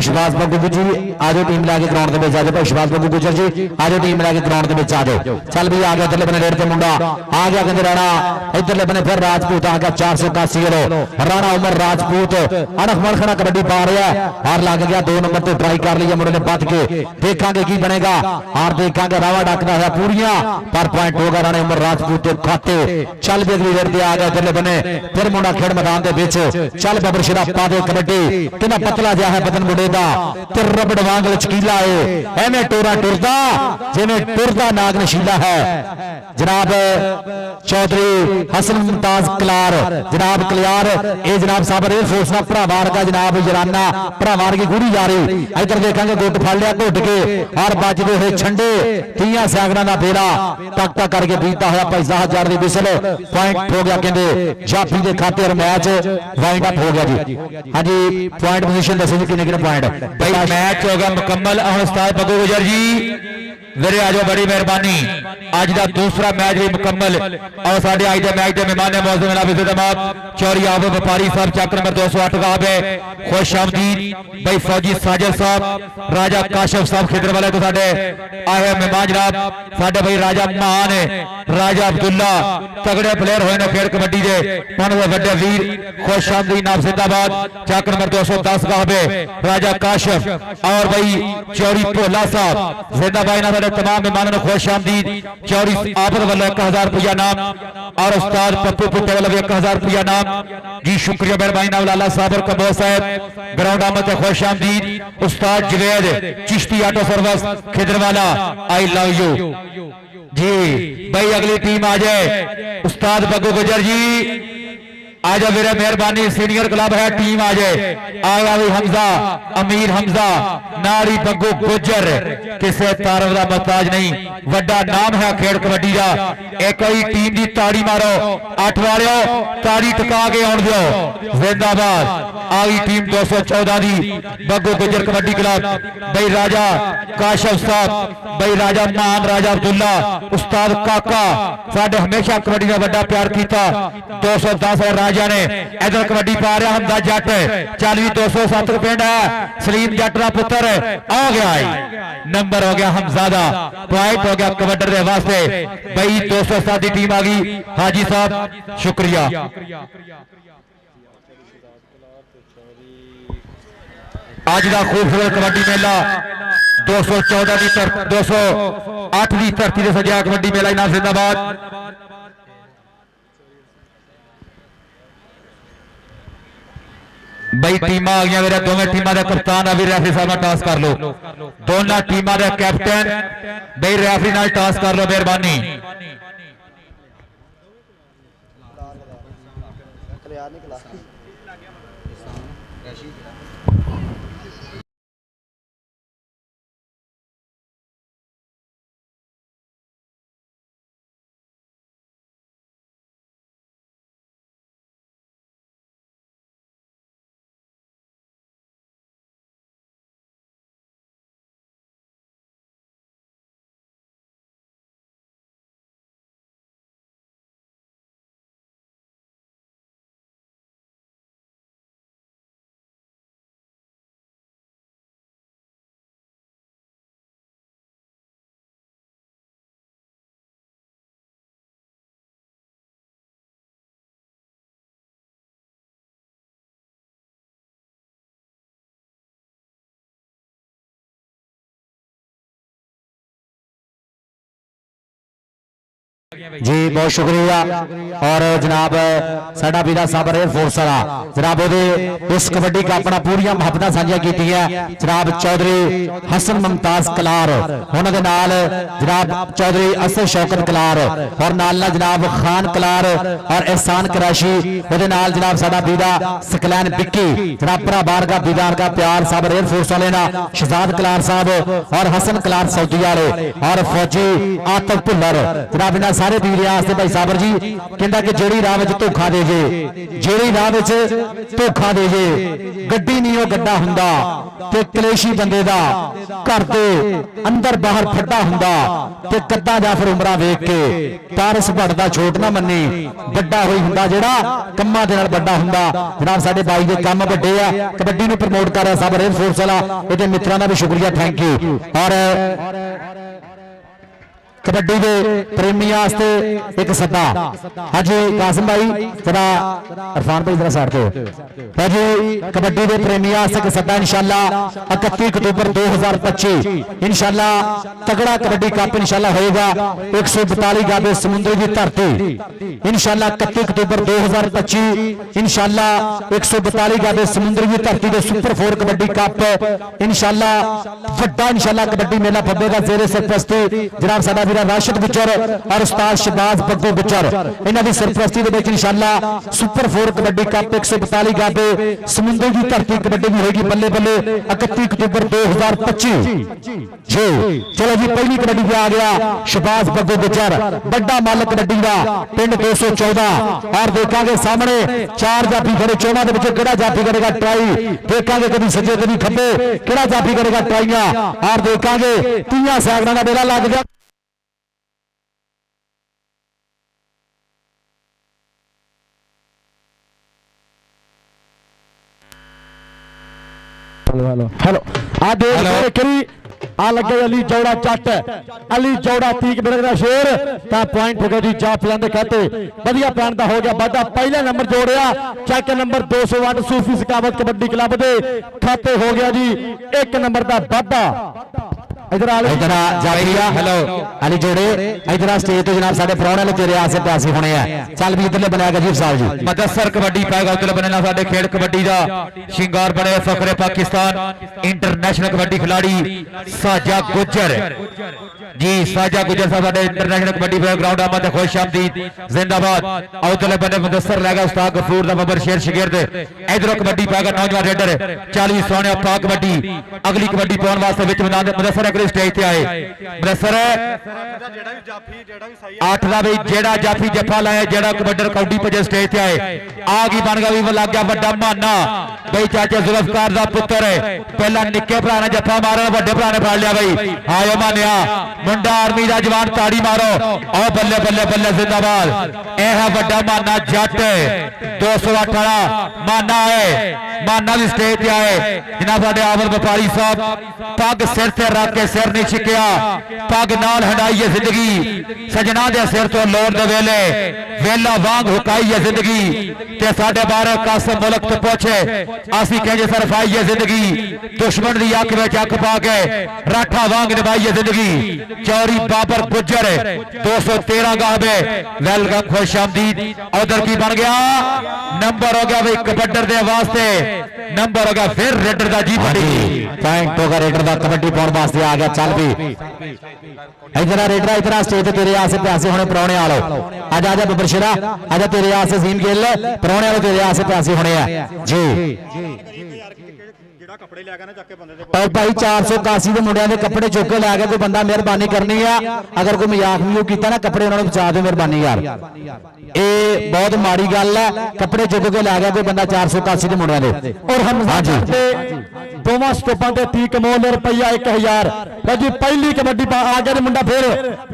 शबाज बग्गू जी आजो टीम लाके ग्राउंड के आ जाओ भाई शबाज बग्गू गुजर जी आजो टीम लाके ग्राउंड के आ जाओ चल भी आ गया इधरले बने रेड ते मुंडा आ गया कहते राणा इधरले बने फिर राजपूत आ गया 481 किलो राणा उमर राजपूत अणख मणखना कबड्डी पा रहा है और लग गया 2 नंबर तो ट्राई कर लिया मुंडे ने बच के देखांगे की बनेगा और देखांगे रावा डकदा है पूरियां पर पॉइंट होगा राणा उमर राजपूत के खाते चल भी अगली रेड ते आ गया इधरले बने फिर मुंडा खेड़ मैदान के बीच चल बबर शिरा पा दे कबड्डी कितना पतला जा है बदन मुंडे दा ते रबड़ वांग लचकीला है एवें टोरा टुरदा जिवें टुरदा नाग नशीला है जनाब चौधरी हसन मुमताज कलार जनाब कलियार ए जनाब साहब एयर फोर्स ना भरावार का जनाब जराना भरावार की गुड़ी जा रही इधर देखेंगे गुट फड़ लिया घुट के और बजते हुए छंडे 30 सैकड़ा का बेड़ा तक तक करके बीता हुआ भाई साहब दी विसल पॉइंट हो गया कहते जाफी के खाते और मैच वाइंड अप हो गया जी हाँ जी पॉइंट पोजीशन दसो जी कितने पॉइंट भाई मैच हो गया मुकम्मल उस्ताद बग्गू गुजर जी वीरे आजो बड़ी मेहरबानी अज का दूसरा मैच भी मुकम्मल और साढ़े अज के मैच के मेहमान ने मौजूद नाफिज दमाद चौरी आप व्यापारी साहब चक नंबर 208 का है खुश आमदीद भाई फौजी साजिद साहब राजा काशिफ साहब खिदर वाले तो साढ़े आए मेहमान जनाब साढ़े भाई राजा महान राजा अब्दुल्ला तगड़े प्लेयर हुए ने खेल कबड्डी के उन्होंने बड़े वीर खुश आमदीद नाफ जिंदाबाद चक नंबर 210 का है राजा काशिफ और भाई चौरी भोला साहब जिंदाबाद तमाम मेहमानों ने खुश आमदीद चौरी आफत वालों 1000 रुपया नाम और उस्ताद पप्पू पुट्टे वालों 1000 रुपया नाम जी शुक्रिया मेहरबानी नाम लाला साहब और कबो साहब ग्राउंड आमद खुश आमदीद उस्ताद Javed Chishti auto service Khidarwala I love you जी भाई अगली टीम आ जाए उस्ताद बग्गू गुजर जी आज मेरे मेहरबानी सीनियर क्लब है टीम आ जाए आया भी हमजा अमीर हमजा नारी बग्गू गुजर किसे तारफ का मोहताज नहीं वड्डा नाम है खेड़ कबड्डी का एक ही टीम की ताड़ी मारो 8 वालों ताड़ी टका के आउण दियो जिंदाबाद आ गई टीम 214 की बग्गू गुजर कबड्डी क्लब भाई राजा काशिफ साहब भाई राजा मान राजा अब्दुल्ला उस्ताद काका साडे हमेशा कबड्डी का बड़ा प्यार किया 210 और राजा ने इधर कबड्डी पा रहा हमदा जट चल भी 207 पिंड है सलीम जट का पुत्र आ गया है नंबर हो गया हमजा दा पॉइंट हो गया कबड्डर के वास्ते भाई 207 की टीम आ गई हाजी साहब शुक्रिया आज का खूबसूरत कबड्डी मेला 214 की 208 की धरती से सजा कबड्डी मेला इनाम जिंदाबाद भाई टीम आ गई मेरे दोनों टीमों के कप्तान अभी रेफरी साहब टास्क कर लो दोनों टीमों के कैप्टन भाई रेफरी नाल टास्क कर लो मेहरबानी जी बहुत शुक्रिया। और जनाब साडा वीरा साबर एयरफोर्स वाला जनाब उस कबड्डी का अपना पूरी मुहब्बत साझा की जनाब चौधरी हसन मुमताज कलार उन्होंने नाल जनाब चौधरी असद शौकत कलार और नाल जनाब खान कलार और एहसान कराशी उहदे नाल जनाब साडा वीरा सकलैन बिक्की जनाब भरा बारगा दीदार का प्यार साबर एयरफोर्स वाले ना शहजाद कलार साहब और हसन कलार सऊदी वाले और फौजी आतफ भुल्लर जनाब इन्हां सारे वीरियां वास्ते भाई साबर जी कहंदा कि जेड़ी राह विच धोखा दे जे जेड़ी राह विच धोखा दे जे गड्डी नहीं ओ गड्ढा हुंदा ते कलेशी बंदे दा घर दे अंदर बाहर फड्डा हुंदा ते कद्दा जा फिर उमरा वेख के पारस भड़दा छोट ना मन्नी बड़ा होई हुंदा जेड़ा कम्मां दे नाल बड़ा हुंदा। जनाब साडे बाई दे काम वड्डे आ कबड्डी नूं प्रमोट कर रहा साबर एयरफोर्स वाला इहदे मित्रां दा भी शुक्रिया थैंक यू। और कबड्डी के प्रेमियों वास्ते एक सदा हाँ जी कासिम भाई जरा इरफान भाई जरा साइड पे हाँ जी कबड्डी के प्रेमियों वास्ते एक सदा इंशाल्लाह 31 अक्तूबर 2025 इंशाल्लाह तगड़ा कबड्डी कप इंशाल्लाह होएगा 142 गाबे समुद्री की धरती इंशाल्लाह 31 अक्तूबर 2025 इंशाल्लाह 142 गाबे समुद्री की धरती के सुपर 4 कबड्डी कप इंशाल्लाह वड्डा इंशाल्लाह कबड्डी मेला पवेगा जेरे सरपरस्ती जनाब साडा राशिद गुजर और उस्ताद शहबाज बग्गो गुजर इन्हां दी सरपरस्ती दे विच इंशाअल्लाह सुपर 4 कबड्डी कप 142 गाबे समुंदर की धरती कबड्डी में होगी बल्ले बल्ले 31 अक्टूबर 2025 जी। चलो जी पहली कबड्डी पे आ गया शहबाज बग्गो गुजर बड़ा मालक कबड्डी का पिंड 214 और देखांगे सामने 4 जाफी खड़े 14 दे विच किहड़ा जाफी करेगा ट्राई देखांगे कभी सज्जे कभी खब्बे किहड़ा जाफी करेगा ट्राइयां और देखांगे 30 सैकड़ों का बेला लग गया। हेलो आ देख करी आ लगे अली चौड़ा चट अली चौड़ा तीक बिरग दा शेर ता पॉइंट हो गया जी जाफियां दे खाते बढ़िया पैन दा हो गया वादा पहला नंबर जोड़िया चेक नंबर 208 सूफी सकावत कबड्डी क्लब दे खाते हो गया जी 1 नंबर दा वादा। इधर जाफिया हेलो अली जोड़े इधर स्टेज तो जनाब साडे प्राहुणे ने तेरे आसे पासे होने हैं चल भी इधरले बनाया गजीब साहब जी मदसर कबड्डी पाएगा उधर बनना साडे खेड कबड्डी दा शिंगार बने फखरे पाकिस्तान इंटरनेशनल कबड्डी खिलाड़ी साजा गुजर जी साजा गुजर साहब साडे इंटरनेशनल कबड्डी ग्राउंड आमद खुश आमदीद जिंदाबाद उधरले बने मदसर रहेगा उस्ताद गफूर दा बबर शेर शिगिर्द इधर कबड्डी पाएगा नौजवान रेडर 40 सोने पा कबड्डी अगली कबड्डी पाउन वास्ते विच मैदान दे मदसर स्टेज ते आए मदसर 8 दा भी जेड़ा जाफी जफा लाया जेड़ा कबड्डर कौडी भजे स्टेज ते आए आ गई बन गया भी लग गया बड़ा माना भाई चाचे जुल्फकार दा पुत्र पहला निक्के भरा ने जफा मारा बड़े भरा ने फड़ लिया भाई आयो मानिया मुंडा आर्मी दा जवान ताड़ी मारो ओ बल्ले बल्ले बल्ले जिंदाबाद ए है बड़ा माना जट 208 वाला माना है माना भी स्टेज ते आए जनाब साडे आवर व्यापारी साहब पग सिर ते रख के सिर नहीं छिकिया पग नाल हंडाई है जिंदगी सजना दे सिर तो लोड़ दे वेले वेला वांग हुकाई है जिंदगी ते साडे बारे कासम मुल्क तो पहुंचे आसी कहे सरफाई है जिंदगी दुश्मन दी अख विच अख पा के राठा वांग निभाई है जिंदगी चौरी बाबर गुजर 213 गाहबे वेलकम खुश आमदीद उधर की बन गया नंबर हो गया भाई कबड्डर दे वास्ते नंबर हो गया फिर रेडर दा जी बड़ी पॉइंट होगा रेडर दा कबड्डी पाउन वास्ते आ गया चल भी इधर रेडर इधर स्टेज तेरे आसे प्यासे होने प्राहुणे आलो आजा आजा बबर शेरा आजा तेरे आसे सीन खेल प्राहुणे आलो तेरे आसे प्यासे होने हैं जी। और भाई 481 के मुंडिया के कपड़े चुक के लैके कोई बंदा मेहरबानी करनी है अगर कोई मजाक मजूक किया ना कपड़े उन्होंने बचा दो मेहरबानी यार ये बहुत माड़ी गल है कपड़े चुक के लै गया कोई बंदा 481 के मुंडिया के और हम हाँ जी दोवां स्टोपां ते 30 कमोल रुपया 1000 जी पहली कबड्डी पा आ गया मुंडा फिर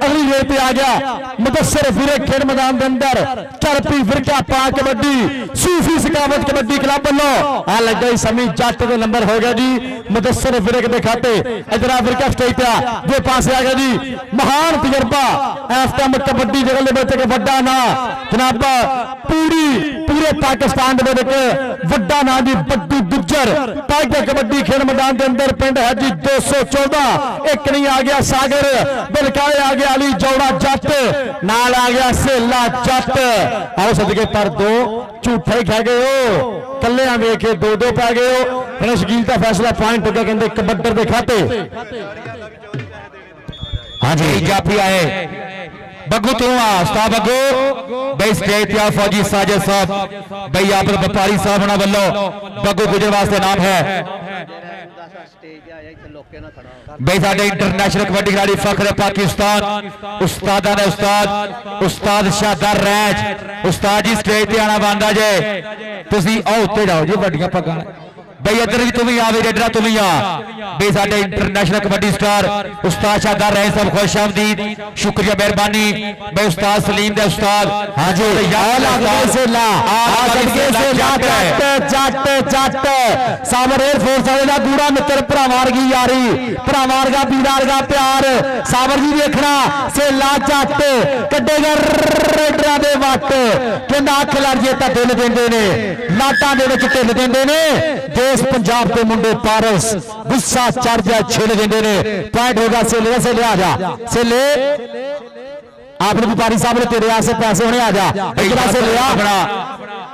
अगली रेत पे आ गया मुदस्सिर फिरे खेड मैदान के अंदर चरपी फिरका पा कबड्डी सूफी सकावत कबड्डी क्लब वालों आ लग गई समी जट के नंबर हो गया जी मुदस्सिर फिरे के खाते इधर फिरका स्टेज पे जो पासे आ गया जी महान तजर्बा इस टाइम कबड्डी जगह के बच्चे के बड़ा ना जनाब पूरी ਪੂਰੇ ਪਾਕਿਸਤਾਨ ਦੇ ਵਿੱਚ ਵੱਡਾ ਨਾਂ ਜੀ ਬੱਟੂ ਗੁੱਜਰ ਪਾਇਦਾ ਕਬੱਡੀ ਖੇਡ ਮੈਦਾਨ ਦੇ ਅੰਦਰ ਪਿੰਡ ਹੈ ਜੀ 214 ਇੱਕ ਨਹੀਂ ਆ ਗਿਆ ਸਾਗਰ ਬਿਲਕਾਏ ਆ ਗਿਆ ਅਲੀ ਜੋੜਾ ਜੱਟ ਨਾਲ ਆ ਗਿਆ ਸੇਲਾ ਜੱਟ ਆਓ ਸਦਕੇ ਪਰ ਦੋ ਝੂਠੇ ਹੀ ਖਾ ਗਏ ਹੋ ਕੱਲਿਆਂ ਵੇਖ ਕੇ 2-2 ਪੈ ਗਏ ਹੋ ਰਣਸ਼ਗੀਲ ਦਾ ਫੈਸਲਾ ਪੁਆਇੰਟ ਹੋ ਗਿਆ ਕਹਿੰਦੇ ਕਬੱਡਰ ਦੇ ਖਾਤੇ हाँ जी जाफी आए बग्गू तू आ बग्गू भाई स्टेज ते फौजी साजिद साहब भाई आप व्यापारी साहब ना वल्लों बग्गू गुजर वास्ते नाम है भाई साडे इंटरनेशनल कबड्डी खिलाड़ी फखर पाकिस्तान उस्तादा ने उस्ताद शादार रैज उस्ताद जी स्टेज ते आना बनदा जे तुसी आओ उत्ते जाओ जी वड्डियां पग्गां भाई इधर भी तुम ही आ रेडरा तुम ही आ भाई साडे इंटरनेशनल कबड्डी स्टार उस्ताद शादार रहे सब खुश आमदीद शुक्रिया मेहरबानी भाई उस्ताद सलीम दे उस्ताद हां जी जट साबर एयरफोर्स वाले दा गूड़ा मित्र भरावारगी यारी भरावारगा पीरारगा प्यार साबर जी देखना सेला जट कड्डेगा रेडरा दे वट कहंदा अख लड़ जे तां दिल देंदे ने लाटां दे विच ढिल देंदे ने देश पंजाब के मुंडे पारस गुस्सा चढ़ जाए छिड़ देंदे ने पॉइंट होगा सेले से ले आ जा सेले आपने व्यापारी साहब ने तेरे से पैसे होने आ जा एक से ले आ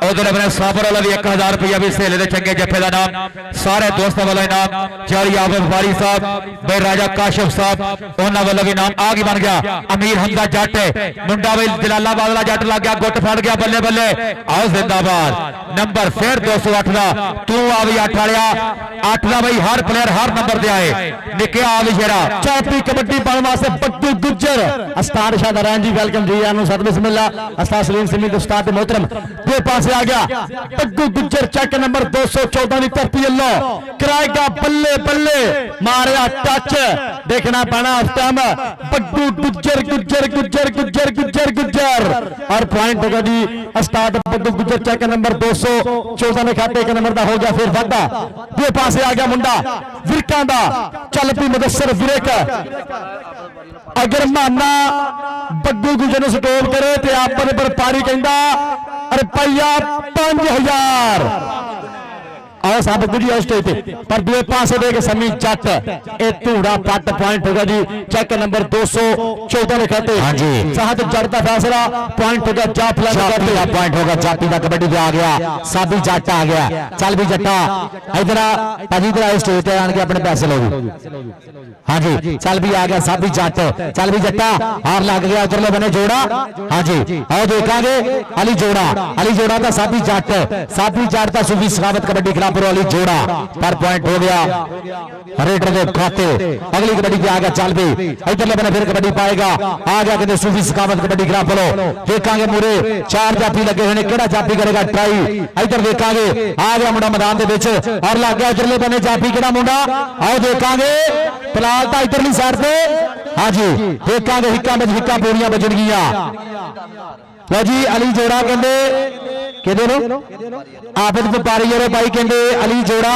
उधर अपने साबर वाला भी 1000 रुपया भी सहेले दे चंगे जफे का नाम सारे दोस्तों वाला इनाम जारी आप व्यापारी साहब भाई राजा काशिफ साहब उन्होंने वाला भी नाम आगे बन गया अमीर हमदा जट मुंडा भाई जलालाबाद वाला जट लग गया गुट फट गया बल्ले बल्ले आओ जिंदाबाद नंबर फिर 208 का तू आ भी 8 वालिया 8 का भाई हर प्लेयर हर नंबर से आए निके आ भी शेरा चौथी कबड्डी पाने वास्ते बट्टू गुज्जर अस्तार शादार जी वेलकम जी यार सद बिस्मिल्लाह अस्तार सलीम सिमी उस्ताद मोहतरम दो पास आ गया बट्टू गुज्जर चेक नंबर 214 की धरती लो कराएगा बल्ले बल्ले मारिया टच देखना पैना उस टाइम बट्टू गुज्जर गुज्जर गुज्जर गुज्जर गुज्जर गुज्जर और पॉइंट होगा जी उस्ताद बट्टू गुज्जर चेक नंबर 214 ने खाते एक नंबर का हो गया फिर वादा दो पास आ गया मुंडा विरकां दा चल पी मुदस्सर विरक अगर माना बग्गू गुजर ਨੂੰ ਸਟੋਪ ਕਰੇ ਤੇ ਆਪਨ ਵਪਾਰੀ ਕਹਿੰਦਾ ਰੁਪਈਆ 5000 आओ साहब बग्गू जी आओ स्टेज पे पर दूसरे पासे देके समी जट ए धूड़ा पट पॉइंट होगा जी चेक नंबर 214 ने खाते हां जी साहब जट का फैसला पॉइंट होगा जाफला का पॉइंट होगा जापी का कबड्डी पे आ गया साबी जट आ गया चल भी जट्टा इधर भाजी इधर स्टेज पे आके अपने पैसे लो हां जी चल भी आ गया साबी जट चल भी जट्टा हार लग गया उधरले बने जोड़ा हां जी आओ देखेंगे अली जोड़ा का साबी जट का सूफी सखावत कबड्डी वाली जोड़ा पर पॉइंट हो गया रेडर के खाते अगली कबड्डी पे आ गया चल भी इधरले बने फिर कबड्डी पाएगा आ गया कहते सूफी सखावत कबड्डी खिलाफ बोलो देखेंगे मुरे 4 जाफी लगे हुए केड़ा जाफी करेगा ट्राई इधर देखेंगे आ गया मुंडा मैदान दे विच और लग गया इधरले बने जाफी केड़ा मुंडा आओ देखेंगे फिलहाल तो इधरली साइड पे हां जी देखेंगे हिक्का में हिक्का पूरियां बजणगियां लो जी अली जोड़ा कहते आपद व्यापारी भाई कहते अली जोड़ा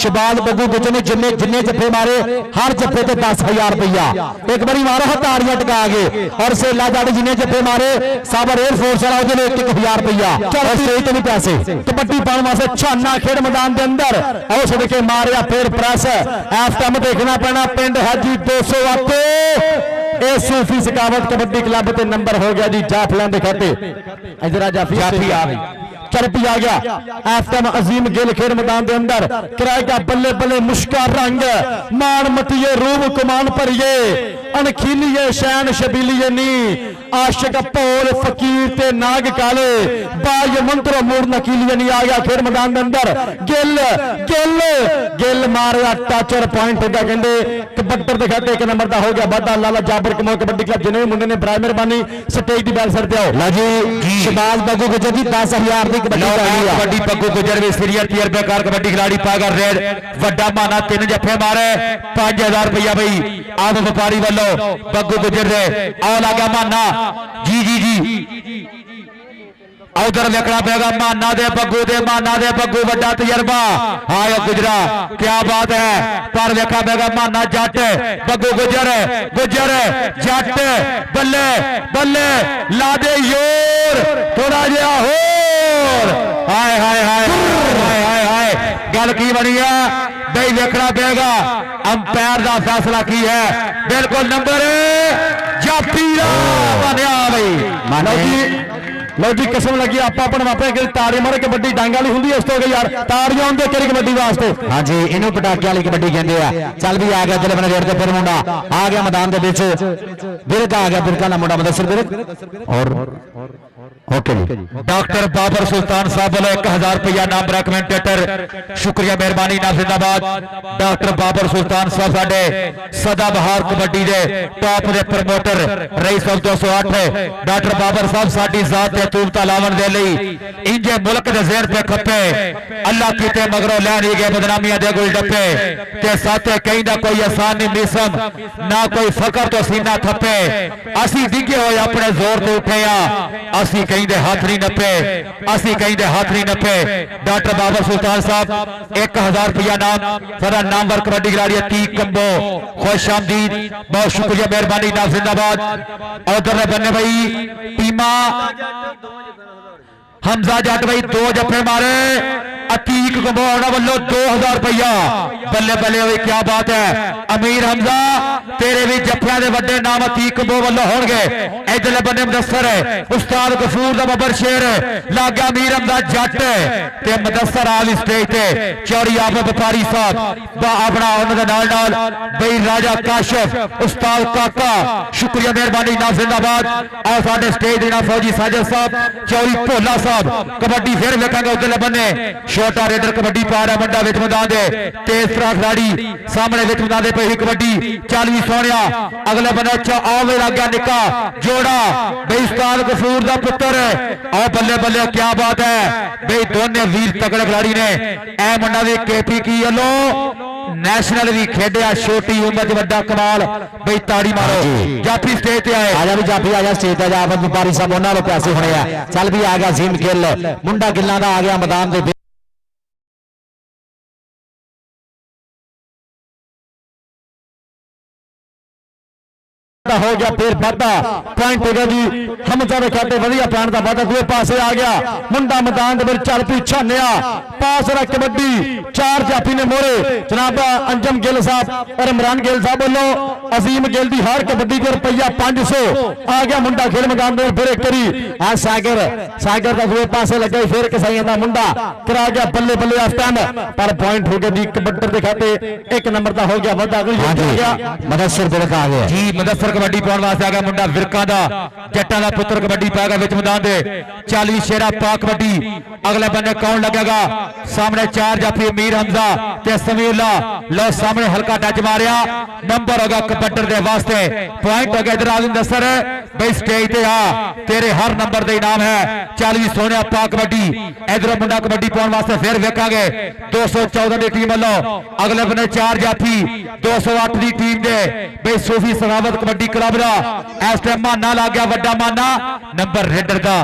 शबाज बग्गू गुज्जर ने जिन्ने जफे मारे हर जफे ते 10,000 रुपया एक बारी मारो ताड़ियां टका गए और सेला जट जिन्ने जफे मारे साबर एयरफोर्स वाला 1,000 रुपया पैसे कबड्डी पाने वास्ते छाना खेड मैदान के अंदर आओ सदके मारिया फिर प्रेस इस टाइम देखना पैना पिंड है जी 208 सूफी सखावत कबड्डी क्लब ते नंबर हो गया जी जाफला के खाते इधर जाफी आ गई चरपी आ गया इस टाइम अजीम गिल खेड मैदान के अंदर कराएगा बल्ले बल्ले मुश्का रंग मान मतिये रूम कुमान भरिए अनखीलिए शैन शबीलिए नी आशिक भोल फकीर ते नाग काले बाज मंत्रो मूर नकीलिए नी आ गया खेड मैदान के अंदर गिल गिल गिल मारिया टचर पॉइंट होगा कहते कबड्डर के खाते एक नंबर का हो गया वादा लाला जाबर कमल कबड्डी क्लब जिन्हें मुंडे ने बराए मेहरबानी स्टेज की बैल सर पे आओ जी शबाज बग्गू गुज्जर जी 10,000 कबड्डी बग्गू गुज्जर भी सीनियर टीयर बेकार कबड्डी खिलाड़ी पाकर रेड वड्डा माना 3 जफे मारे 5,000 रुपया भाई आप व्यापारी वालों बग्गू गुज्जर दे आओ लगा माना जी जी जी ਉਧਰ ਵੇਖਣਾ ਪਏਗਾ ਮਾਨਾ ਦੇ ਬੱਗੂ ਵੱਡਾ ਤਜਰਬਾ ਆਇਆ ਗੁਜਰਾ ਕੀ ਬਾਤ ਹੈ ਪਰ ਵੇਖਣਾ ਪਏਗਾ ਮਾਨਾ ਜੱਟ ਬੱਗੂ ਗੁਜਰ ਜੱਟ ਬੱਲੇ ਬੱਲੇ ਲਾ ਦੇ ਯੋਰ ਥੋੜਾ ਜਿਹਾ ਹੋਰ ਹਾਏ ਹਾਏ ਹਾਏ ਹਾਏ ਹਾਏ ਹਾਏ ਗੱਲ ਕੀ ਬਣੀ ਆ ਬਈ ਵੇਖਣਾ ਪਏਗਾ ਅੰਪਾਇਰ ਦਾ ਫੈਸਲਾ ਕੀ ਹੈ ਬਿਲਕੁਲ ਨੰਬਰ ਜਾਫੀ ਦਾ ਬਣਿਆ ਬਈ ਲਓ ਜੀ ਕਿਸਮ ਲੱਗੀ ਆਪਾਂ ਆਪਣ ਵਾਪੇ ਕਿ ਤਾੜੀ ਮਾਰੇ ਕਬੱਡੀ ਡਾਂਗ ਵਾਲੀ ਹੁੰਦੀ ਇਸ ਤੋਂ ਕਿ ਯਾਰ ਤਾੜੀਆਂ ਹੁੰਦੇ ਕਿਹੜੀ ਕਬੱਡੀ ਵਾਸਤੇ ਹਾਂਜੀ ਇਹਨੂੰ ਪਟਾਕੇ ਵਾਲੀ ਕਬੱਡੀ ਕਹਿੰਦੇ ਆ ਚੱਲ ਵੀ ਆ ਗਿਆ ਦਿਲ ਬਣੇ ਰੇਡ ਤੇ ਫਿਰ ਮੁੰਡਾ ਆ ਗਿਆ ਮੈਦਾਨ ਦੇ ਵਿੱਚ ਬਿਰਕ ਆ ਗਿਆ ਬਿਰਕਾਂ ਦਾ ਮੁੰਡਾ ਮਦਸਰ ਬਿਰਕ ਔਰ ਓਕੇ ਜੀ डॉक्टर बाबर सुल्तान साहब वालों 1000 रुपया नाम रहा कमेंटेटर शुक्रिया मेहरबानी ना जिंदाबाद डॉक्टर बाबर सुल्तान साहब साडे सदाबहार कबड्डी दे टॉप दे प्रमोटर रईस 208 डॉक्टर बाबर साहब साडी जात ते तूबता लावन दे लई इंजे मुल्क दे ज़हन पे खपे अल्लाह कीते मगरों लैन ही गए बदनामियां दे गुल डप्पे ते साथे कहीं दा कोई आसान नहीं मिसम ना कोई फकर तो सीना थप्पे असी डिगे होए अपने जोर ते उठे आ असी कहीं दे हाथ नहीं नपे डॉक्टर बाबर सुल्तान साहब 1000 रुपया नाम सारा नामवर कबड्डी खिलाड़ी अतीक कंबो खुश आमदीद बहुत शुक्रिया मेहरबानी ना जिंदाबाद उधर बन्ने भाई टीमा हमजा जट भाई 2 जफे मारे अतीक कंबो वालों 2000 रुपया बल्ले बल्ले हुई क्या बात है अमीर हमजा तेरे भी जफिया के वड्डे नाम अतीक कंबो वालों होंगे इधरले बन्ने मुदस्सर है उस्ताद गफूर दा बबर शेर लाग गया अमीर हमजा जट ते मुदस्सर आली स्टेज ते चौड़ी आप व्यापारी साहब अपना उन्होंने नाल बई राजा काशिफ उस्ताद काका शुक्रिया मेहरबानी ना जिंदाबाद और साडे स्टेज ना फौजी साजिद साहब चौड़ी भोला साहब कबड्डी फिर वेखांगे उधरले बन्ने छोटा रेडर कबड्डी पा रहा मुंडा विच मैदान दे तेज तरह खिलाड़ी सामने विच मैदान दे पई कबड्डी चल भी सोहणिया अगले बन्ने अच्छा आवे लग गया निक्का जोड़ा बई उस्ताद गफूर दा पुत्र और बल्ले बल्ले क्या बात है बई दोनों वीर तगड़े खिलाड़ी ने ए मुंडा भी केपी की वालों नेशनल भी खेडिया छोटी उम्र च वड्डा कमाल बई ताड़ी मारो जाफी स्टेज ते आए आजा भी जाफी आजा स्टेज ते जा व्यापारी साहब उन्हां लो पैसे होने आ चल भी आ गया जीम गिल मुंडा गिल्लां दा आ गया मैदान दे हो गया फिर वाधा पॉइंट हो गया जी हमजा दे खाते वधिया पॉइंट दा वाधा दूए पासे आ गया मुंडा मैदान दे विच चल पी छानिया पास रख कबड्डी 4 जाफी ने मोरे जनाब अंजम गिल साहब और इमरान गिल साहब बोलो अजीम गिल दी हर कबड्डी को रुपया 500 आ गया मुंडा खेल मैदान दे फिर एक करी आ सागर दा दूए पासे लगा फिर कसाईयां दा मुंडा करा गया बल्ले बल्ले इस टाइम पर पॉइंट हो गया जी कबड्डी दे खाते 1 नंबर दा हो गया वाधा अगली आ गया मदसर बिरक आ गया जी मदसर कबड्डी पाउण वास्ते आ गया मुंडा विरका दा जट्टां दा पुत्र कबड्डी पाएगा विच मैदान दे 40 शेरा पा कबड्डी अगले बन्ने कौन लगेगा सामने 4 जाफी अमीर हमजा ते समीउल्ला लो सामने हल्का टच मारिया नंबर होगा कबड्डर दे वास्ते पॉइंट हो गया इधर आज़म दस्सर भाई स्टेज ते आ तेरे हर नंबर दे इनाम है 40 सोने पा कबड्डी इधर मुंडा कबड्डी पाउण वास्ते फिर वेखांगे 214 दी टीम वालों अगले बन्ने 4 जाफी 208 दी टीम दे भाई सूफी सखावत कबड्डी क्लब दा इस टाइम माना लग गया वड्डा माना नंबर रेडर दा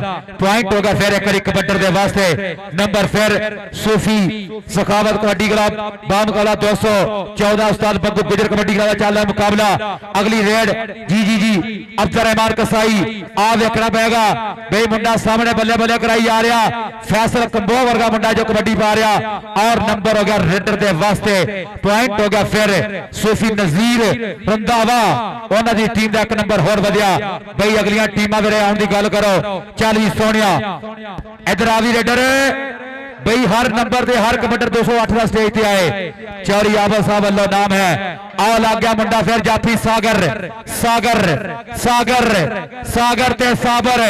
पॉइंट होगा फिर एक बारी कबड्डर दे वास्ते नंबर फिर सूफी सखावत कबड्डी क्लब बामुकाबला 214 उस्ताद बग्गू गुजर कबड्डी क्लब चल रहा मुकाबला अगली रेड जी अब्दुल रहमान कसाई आ वेखना पेगा भाई मुंडा सामने बल्ले बल्ले कराई जा रहा फैसल कंबो वर्गा मुंडा जो कबड्डी पा रहा और नंबर हो गया रेडर दे वास्ते पॉइंट हो गया फिर सूफी नजीर रंधावा उन्हां दी टीम दा 1 नंबर होर वधिया भाई अगलियां टीमां वीरे आउण दी गल करो 40 सोनिया इधर आवी रेडर भाई हर नंबर दे हर कबड्डर 208 का स्टेज ते आए चौरी आबा साहब वालों नाम है आओ लग गया मुंडा फिर जाफी सागर ते साबर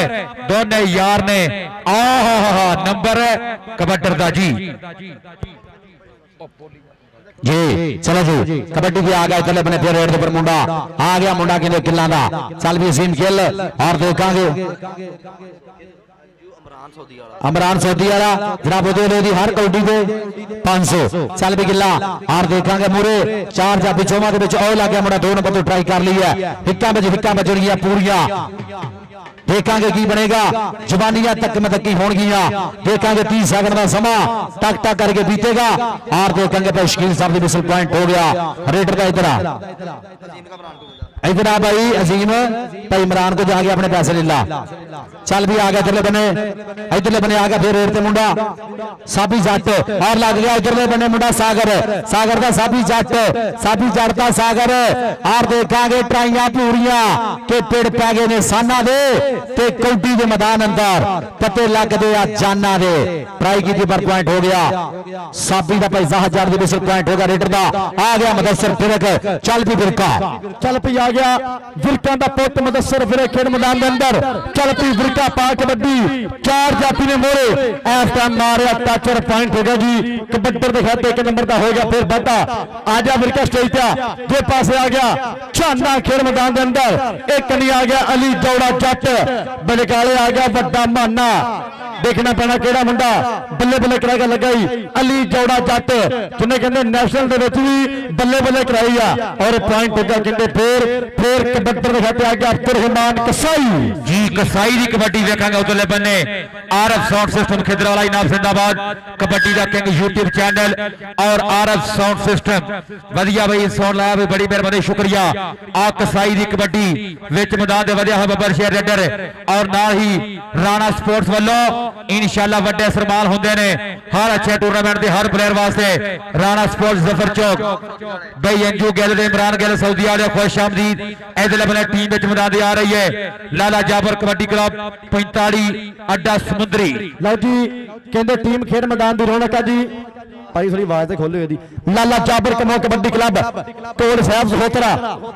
दोनों यार ने नंबर कबड्डर दा जी चलो जी कबड्डी भी आ गया इधरले बने फिर रेड पर मुंडा आ गया मुंडा कहते किला दा चल भी सीम खेल और देखांगे अमरान सोधी वाला जनाब दी हर कबड्डी दे 500 चल भी गिला और देखांगे मूरे 4 जाफी चौमा दे विच ओ लग गया मुंडा 2 नंबर तो ट्राई कर ली है हिक्का बज जड़ी है पूरियां ਦੇਖਾਂਗੇ ਕੀ ਬਣੇਗਾ। ਜਵਾਨੀਆਂ ਤੱਕ ਮਤਕੀ ਹੋਣਗੀਆਂ। ਦੇਖਾਂਗੇ 30 ਸੈਕਿੰਡ ਦਾ ਸਮਾਂ ਟਕ ਟਕ ਕਰਕੇ ਬੀਤੇਗਾ ਔਰ ਦੇਖਾਂਗੇ ਭਾਈ ਸ਼ਕੀਲ ਸਾਹਿਬ ਦੀ ਮਿਸਲ ਪੁਆਇंट हो गया। रेडर का इधर आ भाई अजीम भाई इमरान को जाके अपने पैसे ले ला। चल भी आ गया इधरले बने आ गया फिर रेड ते मुंडा साबी जट और लग गया इधरले बने मुंडा सागर का साबी जट का सागर और देखांगे ट्राइयां पूरियां के पिड़ पै गए ने साना दे ते कौडी दे मैदान अंदर पते लगदे आ जाना दे ट्राई की पर पॉइंट हो गया। साबी का भाई जहाज दी मिसल पॉइंट हो गया। रेडर का आ गया मुदस्सिर फिरक चल भी फिरका चल पी आ गया विरका दा पुत मुदस्सिर फिरे खेड मैदान के अंदर चल पी विरका पा कबड्डी 4 जाती ने मोरे इस टाइम मारिया टच और पॉइंट हो गया जी। कबड्डर के खाते 1 नंबर का हो गया फिर बाटा आ जा विरका स्टेज पे जे पासे आ गया छाना खेड मैदान के अंदर एक नहीं आ गया अली दौड़ा जट बलकाले आ गया बड़ा माना देखना पैना केड़ा मुंडा बल्ले बल्ले कराएगा लगाई अली जौड़ा जट जिन्हें कहते नेशनल दे विच भी बल्ले बल्ले कराई आ और पॉइंट हो गया कहते फिर कबड्डर दे खाते आ गया अब्दुल कसाई जी कसाई दी कबड्डी देखांगे उधरले बन्ने आरएफ साउंड सिस्टम खिदरावाला इनाम जिंदाबाद कबड्डी दा किंग यूट्यूब चैनल और आरएफ साउंड सिस्टम वधिया भाई साउंड लाया भी बड़ी मेहरबानी शुक्रिया। आ कसाई दी कबड्डी विच मैदान दे वधिया होया बब्बर शेर रेडर और नाल ही राणा स्पोर्ट्स वालों इंशाअल्लाह वड्डे सरमाल होंदे ने हर अच्छे टूर्नामेंट दे हर प्लेयर वास्ते राणा स्पोर्ट्स जफर चौक भाई अंजू गिल दे इमरान गिल सऊदी वाले खुश आमदीद इधर अपने टीम विच मैदान दे आ रही है लाला जाबर कबड्डी क्लब 45 अड्डा समुंदरी। लो जी कहते टीम खेड मैदान की रौनक है जी भाई थोड़ी आवाज तो खोलो दी लाला जाबर कमो कबड्डी क्लब कोल साहब सहोत्रा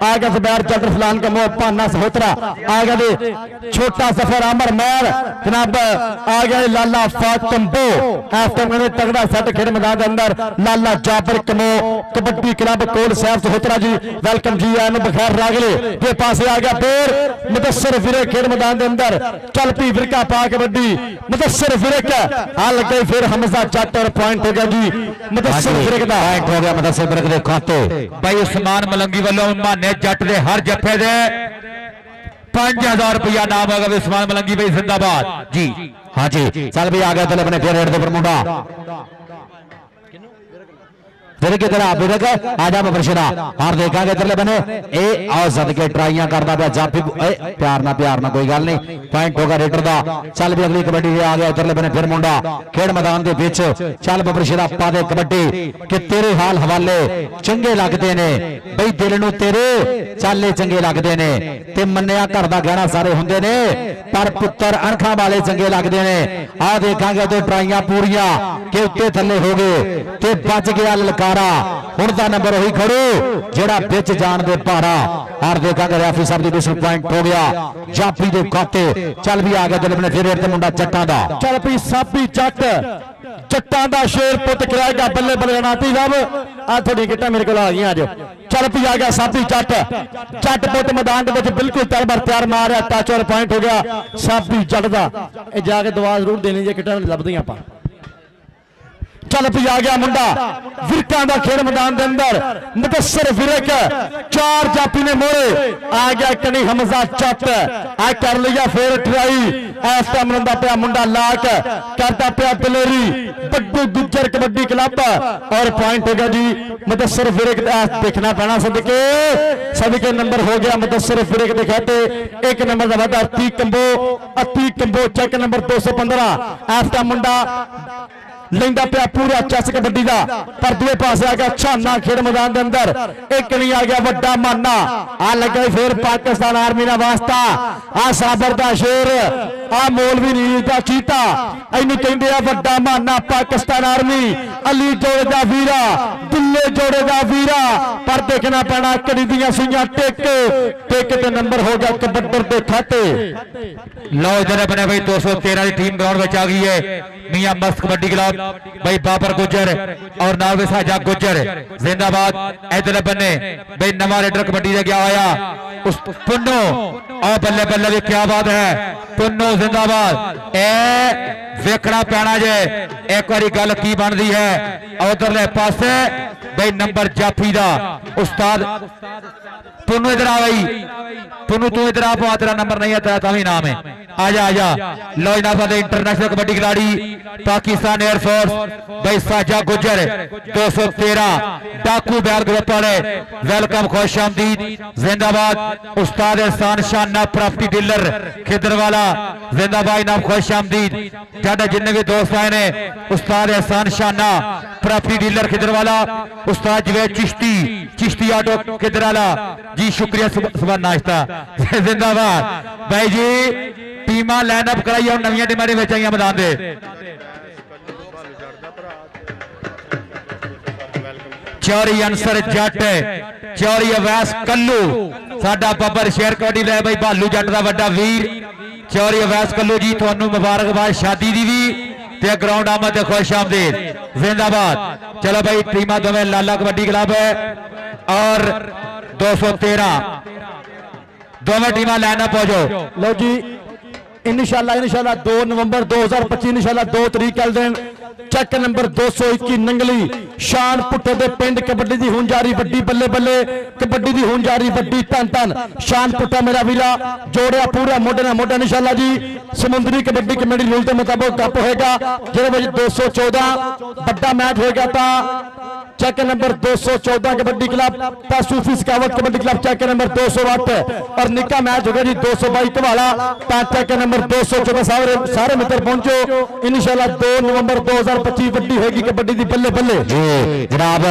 आ गया जुबैर चंद्र फलान कमो भाना सहोत्रा आ गया दे छोटा सफर अमर महर जनाब आ गया लाला फातम्बो इस टाइम ने तगड़ा सेट खेड मैदान के अंदर लाला जाबर कमो कबड्डी क्लब कोल साहब सहोत्रा जी वेलकम जी आए बखैर रागले के पासे आ गया फिर मुदस्सिर फिरे खेड मैदान के अंदर चल पी फिरका पा कबड्डी मुदस्सिर फिरक आ लगे फिर हमजा जट और पॉइंट हो गया जी मुदस्सिर फिरक दा पॉइंट हो गया मुदस्सिर फिरक दे खाते भाई उस्मान मलंगी वालों माने जट दे हर जफे दे 5000 रुपया नाम होगा उस्मान मलंगी भाई जिंदाबाद जी। हाँ जी चल भी आ गया चल अपने फिर रेड दे पर मुंडा फिर की तरह बिरक आजा बबरशरा और देखा इधरले बने ए आओ सदके ट्राइयां करदा पे जाफी प्यार ना कोई गल नहीं पॉइंट होगा रेडर दा। चल भी अगली कबड्डी आ गया इधरले बने फिर मुंडा खेड मैदान दे विच चल बबरशरा पा दे कबड्डी कि तेरे हाल हवाले चंगे लगदे ने बई दिल नूं तेरे चाले चंगे लगदे ने ते मन्निया घर दा गहना सारे हुंदे ने पर पुत्तर अणखां वाले चंगे लगदे ने। आ देखांगे तो ट्राइयां पूरियां के उत्ते थल्ले हो गए ते बच गया ललकार हुण दा नंबर वही खड़ो जेड़ा बिच जान दे भारा और देखा रैफरी साहब दी मिसल पॉइंट हो गया जाफी दे खाते। चल भी आ गया जल अपने फिर ते मुंडा जट्टां दा चल पी साबी जट जट्टां दा शेर पुत कराएगा बल्ले बल्ले नाती साहब आ थोड़ी गिट्टा मेरे को आ गई अज चल पी आ गया साबी जट पुत मैदान दे विच बिल्कुल तैयार मारिया टच और पॉइंट हो गया साबी जट दा जाके दुआ जरूर देनी जे गिट्टा लभदी आपां। चल पी आ गया मुंडा विरका दा खेड मैदान के अंदर मुदस्सिर फिरक 4 जापी ने मोरे आ गया कनी हमजा जट आ कर लिया फिर ट्राई इस टाइम लंदा पिया मुंडा लाक करता पिया दिलेरी बड्डू गुज्जर कबड्डी क्लब और पॉइंट हो गया जी मुदस्सिर फिरक देखना पैना सदके नंबर हो गया मुदस्सिर फिरक के खाते 1 नंबर का वादा अती कंबो चेक नंबर 215 इस टाइम मुंडा लेंदा पिया पूरा चस कबड्डी का पर दूसरे पास आ गया छाना खेड मैदान के अंदर एक नहीं आ गया बड़ा माना आ लगे फिर पाकिस्तान आर्मी का वास्ता आ साबर का शेर आ मौलवी नील का चीता इनू कहते हैं बड़ा माना पाकिस्तान आर्मी अली जोड़े का वीरा दुल्ले जोड़े का वीरा पर देखना पैना कड़ी दियां सुइयां टेक ते नंबर हो गया कबड्डर के खाते। लो इधर बने भाई 213 की टीम ग्राउंड में आ गई है मियां मस्त कबड्डी क्लब भाई बाबर गुजर और नावे साजा गुजर जिंदाबाद। इधर बने भाई नवा रेडर कबड्डी से गया होया उस पुन्नो और बल्ले बल्ले भी क्या बात है पुन्नो जिंदाबाद। ए वेखना पैना जे एक बारी गल की बनती है उधरले पासे भाई नंबर जाफी दा उस्ताद पुन्नू इधर आ भाई, पुन्नू तू इधर आ, पा तेरा नंबर नहीं आता तभी नाम है, आजा आजा। लो जनाब इंटरनेशनल कबड्डी खिलाड़ी पाकिस्तान एयरफोर्स भाई साजा गुजर 213 डाकू बैल ग्रुप वाले, वेलकम खुश आमदीद जिंदाबाद। उस्ताद एहसान शाह नाब प्रॉपर्टी डीलर खिदरवाला जिंदाबाद नाब खुश आमदीद। साडे जिन्ने भी दोस्त आए ने उस्ताद एहसान शाह नाब प्रॉपर्टी डीलर खिदरवाला, उस्ताद जवेद चिश्ती चिश्ती ऑटो खिदरवाला जी, शुक्रिया सुबह नाश्ता जिंदाबाद भाई जी। टीमां लाइनअप कराई और नवीं टीमां दे विच आईयां मैदान दे। चौरी अंसर जट, चौरी अवैस कल्लू साडा बब्बर शेर कबड्डी ले भाई भालू जट दा वड्डा वीर। चौरी अवैस कल्लू जी तुहानू मुबारकबाद शादी दी भी ते ग्राउंड आमद ते खुश आमदीद जिंदाबाद। चलो भाई टीमां दोवें लाला कबड्डी क्लब है और 213 दोवें टीमां लाइनअप हो जाओ। लो जी इंशाल्लाह 2 नवंबर 2025 इंशाल्लाह 2 तरीक कल दिन चैक नंबर 221 नंगली शान पुट्टे दे पिंड कबड्डी दी हुन जारी वड्डी बल्ले बल्ले कबड्डी दी हुन जारी वड्डी धन धन शान पुट्टा मेरा वीरा जोड़िया पूरा मोढे नाल मोढा इंशाल्लाह जी। समुद्री कबड्डी कमेटी रूल के मुताबिक कप होएगा जिहदे विच 214 बड़ा मैच होएगा ता चैक नंबर 214 कबड्डी क्लब ता सूफी सकावत कबड्डी क्लब चैक नंबर 208 और निक्का मैच होगा जी 222 घवाला ता चैक नंबर 214 सारे मित्र पहुंचो इंशाल्लाह 2 नवंबर 2025 वड्डी होगी कबड्डी दी बल्ले बल्ले जी। जनाब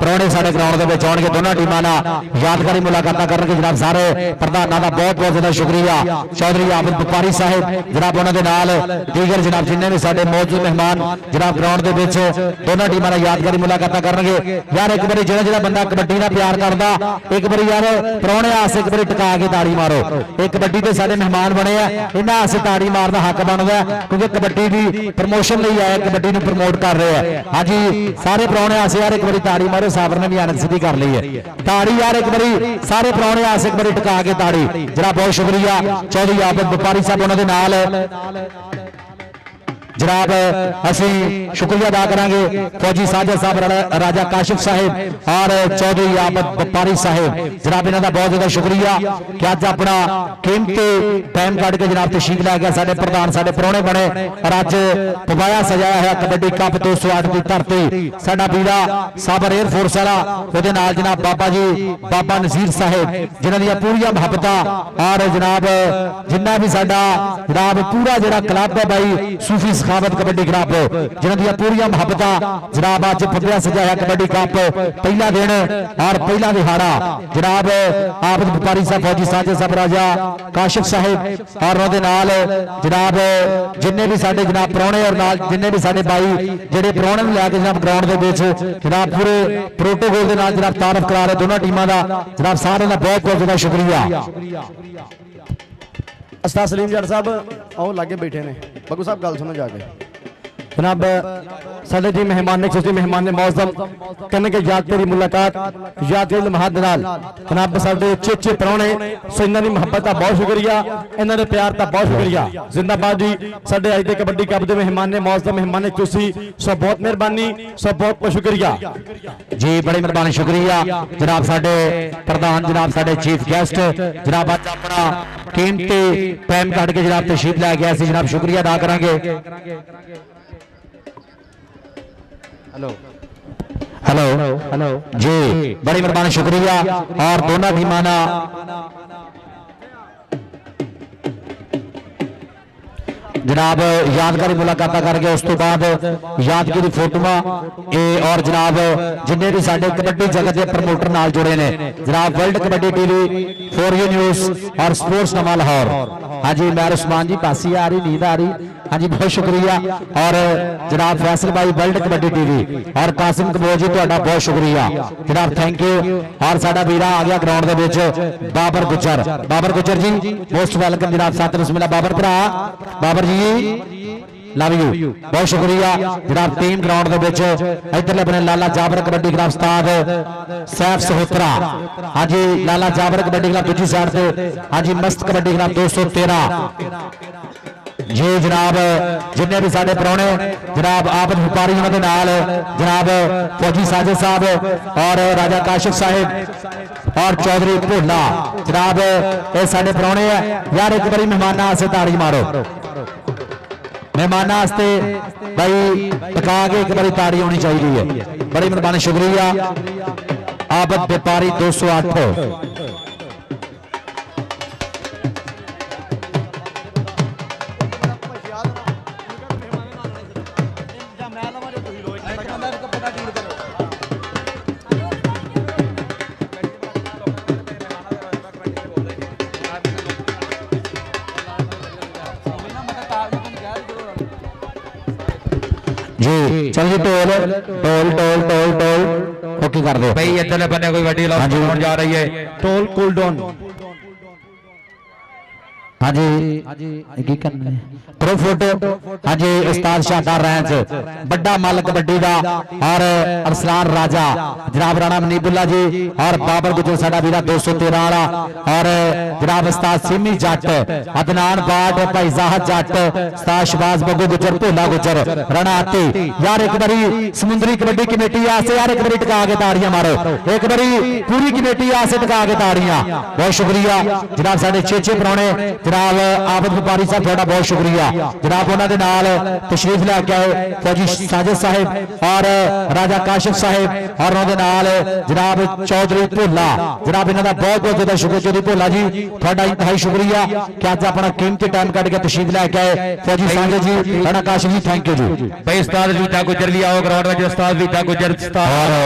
प्रोने साडे ग्राउंड दे विच आउणगे दोनों टीमां नाल यादगारी मुलाकातां करनगे। जनाब सारे प्रधानां दा बहुत बहुत ज़्यादा शुक्रिया। चौधरी आबिद बुपारी साहिब जनाब उन्हां दे नाल दीगर जनाब जिन्ने भी साडे मौजूद मेहमान जनाब ग्राउंड दे विच दोनों टीमां नाल यादगारी मुलाकातां करनगे। यार एक बारी जेड़ा बंदा कबड्डी नाल प्यार करदा एक बारी यार प्रोने आस एक बारी टिका के ताड़ी मारो। एक कबड्डी दे साडे मेहमान बने आ, इन्हां आस ताड़ी मारना हक बनदा क्योंकि कबड्डी दी प्रमोशन लई आए, कबड्डी नूं प्रमोट कर रहे हैं। हाँ जी सारे प्रोने आस यार एक बारी ताड़ी मारो। साबर ने भी आनंद सिद्धि कर ली है ताड़ी यार एक बारी सारे प्रोने आस एक बारी टिका के ताड़ी जरा बहुत शुक्रिया। चौधरी आबिद बुपारी साहब उन्हां दे नाल जनाब असी शुक्रिया अदा करांगे फौजी साजिद साहब राजा काशिफ साहिब और चौधरी आबिद बुपारी साहिब जनाब इन्हां दा बहुत ज्यादा शुक्रिया कि अज अपना कीमती टाइम कढ के जनाब तशरीफ लै गया साडे प्रधान साडे प्रोने बने और अज पवाया सजाया है कबड्डी कप 208 की धरती साडा वीरा साबर एयरफोर्स वाला उहदे नाल जनाब बाबा जी बाबा नजीर साहिब जिन्हां दी पूरी मुहब्बतां और जनाब जिन्ना भी साडा जनाब पूरा जिहड़ा क्लब है भाई सूफी सखावत कबड्डी क्लब जिन्हां दी पूरी मुहब्बतां जनाब अज पव्या सजाया कबड्डी कप पहला दिन और पहला दिहाड़ा जनाब आबिद बुपारी साहब फौजी साजिद साहब राजा काशिफ साहिब और उहदे नाल जनाब जिन्ने भी साडे जनाब प्रोने और नाल जिन्ने भी साडे भाई जिहड़े प्रोने नूं लैके जनाब ग्राउंड दे विच जनाब पूरे प्रोटोकॉल दे नाल जनाब तारफ करा रहे दोनों टीमां दा जनाब सारे दा बहुत बहुत ज्यादा शुक्रिया। उस्ताद सलीम जट साहब आओ लागे बैठे ने बग्गू साहब गल सुनो जाके जनाब साडे जी मेहमान ने खुशी मेहमान ने मौजम करने के याद तेरी मुलाकात याद तेरी लम्हात दे नाल जनाब साडे चेचे परौणे सो इन्हां दी मुहब्बत दा बहुत शुक्रिया इन्हां दे प्यार दा बहुत शुक्रिया जिंदाबाद जी। साडे अज दे कबड्डी कप दे मेहमान ने मौजम मेहमान ने खुशी सो बहुत मेहरबानी सो बहुत बहुत शुक्रिया जी बड़ी मेहरबानी शुक्रिया जनाब साडे प्रधान जनाब साडे चीफ गेस्ट जनाब अज अपना कीमती टाइम कढ के जनाब तशरीफ लै गया सी जनाब शुक्रिया अदा करांगे। हेलो हेलो हेलो जी बड़ी मेहरबानी शुक्रिया और दोनों टीमां जनाब यादगारी मुलाकात करके उस तो बाद यादगिरी फोटोआं और जनाब जिन्हें भी साडे कबड्डी जगत के प्रमोटर नाल जुड़े ने जनाब world kabaddi TV for you news और स्पोर्ट्स नवा लाहौर। हाँ जी मैं उस्मान जी पासी आ रही नींद आ रही हाँ जी बहुत शुक्रिया और जनाब फैसल भाई वर्ल्ड कबड्डी टीवी और कासिम कबूर जी तुहाडा बहुत शुक्रिया जनाब थैंक यू। और साडा वीरा आ गया ग्राउंड दे विच बाबर गुजर जी मोस्ट वेलकम जनाब साथ बिस्मिल्लाह बाबर भरा बाबर जी लव यू बहुत शुक्रिया जनाब टीम ग्राउंड दे विच इधरले बने लाला जाबर कबड्डी क्लब उस्ताद सैफ सहोत्रा हाँ जी लाला जाबर कबड्डी क्लब दूसरी साइड से हाँ जी मस्त कबड्डी क्लब 213 जी जनाब जिन्ने भी साडे प्राहुणे जनाब आबद व्यापारी उन्होंने नाल जनाब फौजी साजिद साहब और राजा काशिफ साहिब और चौधरी भोला जनाब ये साडे प्राहुणे है यार। एक बारी मेहमाना वास्ते ताड़ी मारो, मेहमाना वास्ते भाई टका के एक बारी ताड़ी होनी चाहिए है। बड़ी मेहरबानी शुक्रिया। आबद व्यापारी 208 जी चल जी टोल टोल टोल टोल टोल ओके कर दो भाई इधरले बने कोई वड्डी लॉस होने जा रही है। Toll cool down. हाँ जी की करना है प्रो फोटो। हाँ जी उस्ताद शाहदार रैंच बड़ा मल कबड्डी का और अरसलान राजा जनाब राणा मनीबुल्ला जी और बाबर गुजर साडा वीरा 213 वाला और जनाब उस्ताद सिमी जट अदनान बाट भाई जाहद जट उस्ताद शबाज बग्गू गुजर भोला गुजर राणा आती। यार एक बारी समुद्री कबड्डी कमेटी आसे यार एक बारी टका के ताड़ियां मारो, एक बारी पूरी कमेटी आसे टका के ताड़ियां। बहुत शुक्रिया जनाब साडे चेचे प्राहुणे जनाब आबद व्यापारी साहब थोड़ा बहुत शुक्रिया जनाब उन्होंने नाल तशरीफ लैके आए फौजी साजिद साहिब और राजा काशिफ साहिब और उन्होंने नाल जनाब चौधरी भोला जनाब इन्हों का बहुत बहुत ज्यादा शुक्र चौधरी भोला जी थोड़ा इंतहाई शुक्रिया कि अज अपना कीमती टाइम कट के तशरीफ लैके आए फौजी साजिद जी राणा काशिफ जी थैंक यू जी। भाई उस्ताद वीता गुजर भी आओ ग्राउंड में उस्ताद वीता गुजर और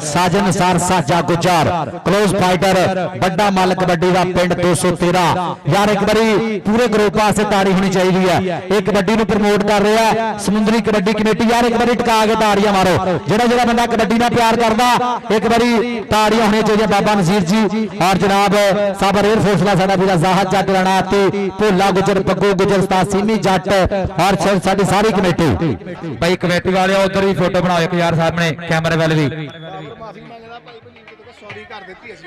साजन सार साजा गुजर क्लोज फाइटर बड़ा मल कबड्डी का पिंड 213। यार एक बारी पूरे ग्रुप वास्ते ताड़ी होनी चाहिए है। एक कबड्डी को प्रमोट कर रहा है समुद्री कबड्डी कमेटी। यार एक बारी टका के ताड़ियां मारो, जेड़ा जेड़ा बंदा कबड्डी ना प्यार करता एक बारी ताड़ियां होनी चाहिए। बाबा नजीर जी और जनाब साबर एयरफोर्स का साडा वीरा जाहद जट राणा आती भोला गुजर बग्गू गुजर उस्ताद सिमी जट और साडी सारी कमेटी। भाई कमेटी वाले उधर भी फोटो बनाओ एक यार सामने कैमरे वाले भी।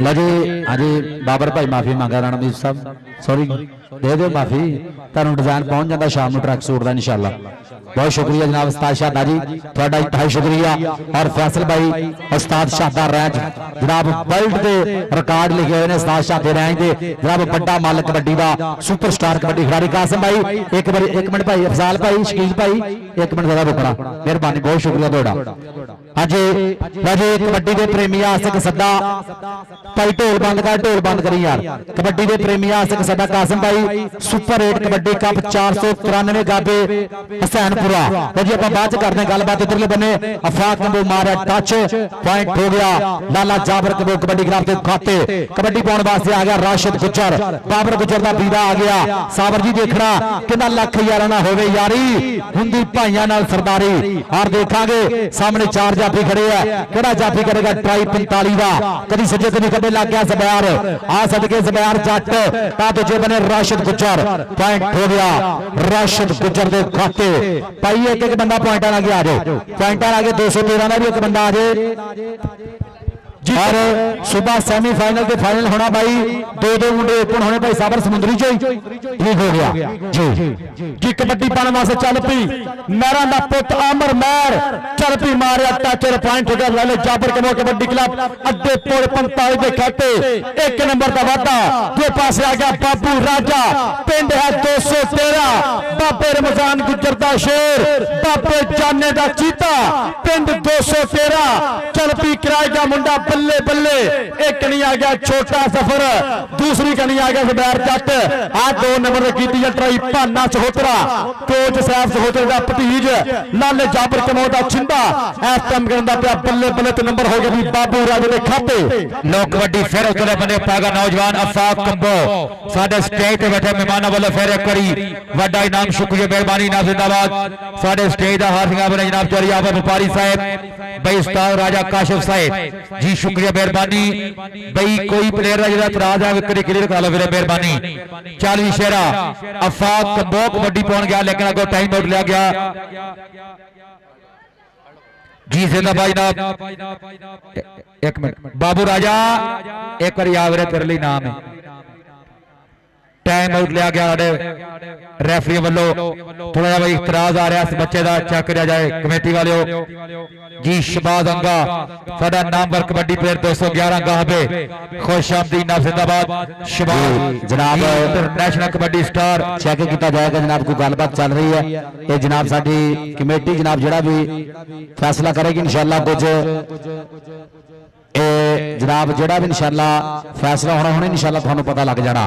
लो जी हाँ जी बाबर भाई माफी मांगा रणदीप साहब सॉरी दे दो माफी तुहानू डिजाइन पहुंच जाता शाम को ट्रैक सूट का इंशाल्लाह। बहुत शुक्रिया जनाब उस्ताद शाहदा जी थोड़ा इंतहाई शुक्रिया और फैसल भाई उस्ताद शाहदा रैंच जनाब वर्ल्ड के रिकॉर्ड लिखे हुए ने उस्ताद शाहदे रैंच के जनाब बड़ा मल कबड्डी का सुपरस्टार कबड्डी खिलाड़ी कासिम भाई एक बार एक मिनट भाई अफजाल भाई शकील भाई एक मिनट जरा रुकना मेहरबानी बहुत शुक्रिया थोड़ा। हाँ जी कबड्डी के प्रेमी आस्ते एक सदा भाई ढोल बंद करी यार कबड्डी के प्रेमी आस्ते एक सदा कासिम भाई सुपर 8 कबड्डी कप 493 गाबे हसैनपुरा। जी आप बाद करते गलबात उधरले बने अफाक नंबो मारा टच पॉइंट हो गया लाला जाबर कबो कबड्डी ग्राम के खाते कबड्डी पाने वास्ते आ गया राशिद गुजर बाबर गुजर का बीरा आ गया। साबर जी देखना कितना लख यारा ना होवे यारी हुंदी भाइयां नाल सरदारी और देखांगे सामने चार जाफी खड़े है केड़ा जाफी करेगा ट्राई 45 का कभी सजे कभी खबे लग गया जबैर आ सदके जबैर जट ता दूजे बने राशिद गुजर पॉइंट हो गया राशिद गुजर दे खाते भाई एक एक बंदा पॉइंट आ गया आ जाओ पॉइंट आ गए 213 का भी एक बंदा आ जाए और सुबह सेमीफाइनल के फाइनल होना भाई दो मुंडे ओपन होने भाई साबर समुद्री ठीक हो गया जी कबड्डी पाने वास्ते चल पी मेरा ना पुत आमर मैर चल पी मारिया टचर पॉइंट हो गया लाले जाबर कमो कबड्डी क्लब अड्डे पोड़ 45 के खाते एक नंबर का वादा दो पासे आ गया बाबू राजा पिंड है 213 बाबे रमजान गुजर दा शेर बाबे जाने दा चीता पिंड 213 चल पी कराएगा मुंडा बल्ले बल्ले एक कनी आ गया छोटा सफर दूसरी कनी आ गया जुबैर जट आ 2 नंबर की ट्राई भाना चहोत्रा कोच साहब चहोत्रे का भतीज लाले जाबर कमो का छिंदा इस टाइम कहता पिया बल्ले बल्ले तो नंबर हो गया भी बाबू राजे के खाते। लो कबड्डी फिर उतरे बने पागा नौजवान अफाक कंबो साडे स्टेज पे बैठे मेहमानों वालों फिर एक करी वड्डा इनाम शुक्रिया मेहरबानी ना जिंदाबाद साडे स्टेज का हाथ बने जनाब चौधरी आबद व्यापारी साहब भाई उस्ताद राजा काशिफ साहब जी शुक्रिया मेहरबानी भाई कोई प्लेयर का इतराज है विकेट क्लियर करा लो मेरे मेहरबानी। 40 शेरा अफाक कंबो कबड्डी पहुंच गया लेकिन अगो टाइम आउट लिया गया जी जिंदाबाद जनाब एक मिनट बाबू राजा एक बार याद तेरे लिए नाम है टाइम आउट लिया गया साडे रेफरी वालों थोड़ा जिहा भाई इतराज आ रहा इस बच्चे का चेक करा जाए कमेटी वालों जी शहबाज अंगा साडा नामवर कबड्डी प्लेयर 211 गाहबे खुश आमदीद नाम जिंदाबाद शहबाज जनाब इंटरनेशनल कबड्डी स्टार चेक किया जाएगा जनाब कोई गलबात चल रही है ये जनाब साडी कमेटी जनाब जिहड़ा भी फैसला करेगी इंशाअल्लाह कुछ जनाब जेड़ा भी इंशाअल्लाह फैसला होना होना इंशाअल्लाह थानू पता लग जाना।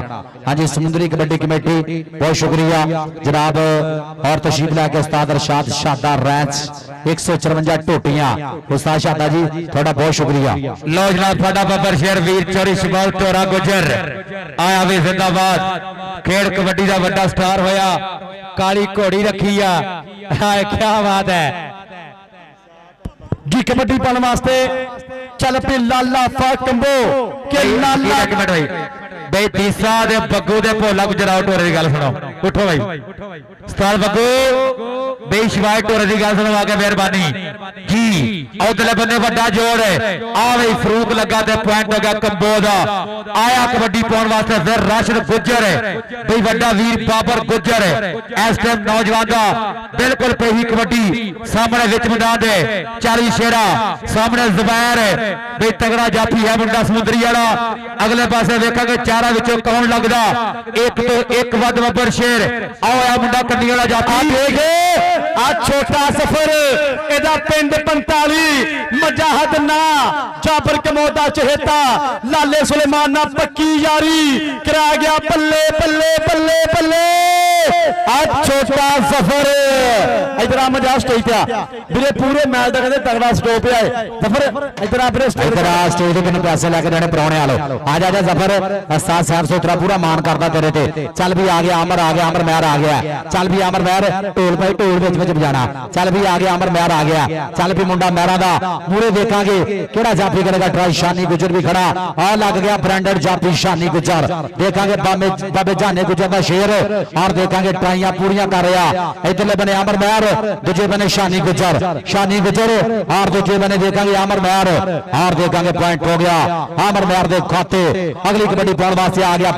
हाँ जी समुद्री कबड्डी कमेटी बहुत शुक्रिया जनाब और तशरीफ लैके उस्ताद अरशाद शादा रैंच 154 टोटियां उस्ताद शादा जी थोड़ा बहुत शुक्रिया। लो जनाब थोड़ा बब्बर शेर वीर चोरी शबाल टोरा गुजर आया भी जिंदाबाद खेड कबड्डी का बड़ा स्टार होया काली घोड़ी रखी आ क्या बात है जी कबड्डी पाने वास्ते चल पे लाला फाकंबो के लाला एक मिनट भाई भाई तीसरा दे बग्गू दे भोला गुजर आउट हो रही गल सुनो उठो भाई उस्ताद बग्गू भाई शिवाय टोरे की गल सुनो आगे मेहरबानी जी उधरले बंदे बड़ा जोड़ है आ भाई फरूक लगा ते पॉइंट हो गया कंबो दा आया कबड्डी पाउन वास्ते फिर राशिद गुजर है भाई बड़ा वीर बाबर गुजर है इस टाइम नौजवान दा बिल्कुल पही कबड्डी सामने विच मैदान दे 40 शेरा सामने जुबैर है भाई तगड़ा जाफी है मुंडा समुद्री वाला अगले पासे वेखांगे चारा विचों कौन लगदा एक तो एक वध बब्बर शेर आओ आ मुंडा कंडी वाला जाफी देखे आ छोटा सफर एदा पिंड 45 मजाहद ना जाबर कमोदा चहेता लाले सुलेमान ना पक्की यारी करा गया बल्ले बल्ले बल्ले बल्ले आ छोटा सफर इधर आ मजा स्टेज पे ਵੀਰੇ पूरे मैच ਦਾ ਕਹਿੰਦੇ ਤਗੜਾ ਸਟੋਪ ਹੈ ਜ਼ਫਰ ਇਧਰ ਆ ਵੀਰੇ इधर आ स्टेज पे पैसे लेके जाने परौने वालों आ जा जफर उस्ताद साहब सोतरा पूरा मान करता तेरे ते चल भी आ गया अमर महर आ गया चल भी अमर महर ढोल भाई ढोल विच विच बजाना चल भी आ गया अमर महर आ गया चल भी मुंडा महरा दा मूरे देखांगे केड़ा जाफी करेगा ट्राई शानी गुजर भी खड़ा आ लग गया ब्रांडेड जाफी शानी गुजर देखांगे बाबे जाने गुजर दा शेर और देखांगे ट्राइयां पूरियां कर रहा इधरले बने अमर महर दूजे बने शानी गुजर और दूजे बने देखेंगे अमर महर और देखेंगे पॉइंट हो गया अमर महर दे खाते अगली कबड्डी पाउन वास्ते आ गया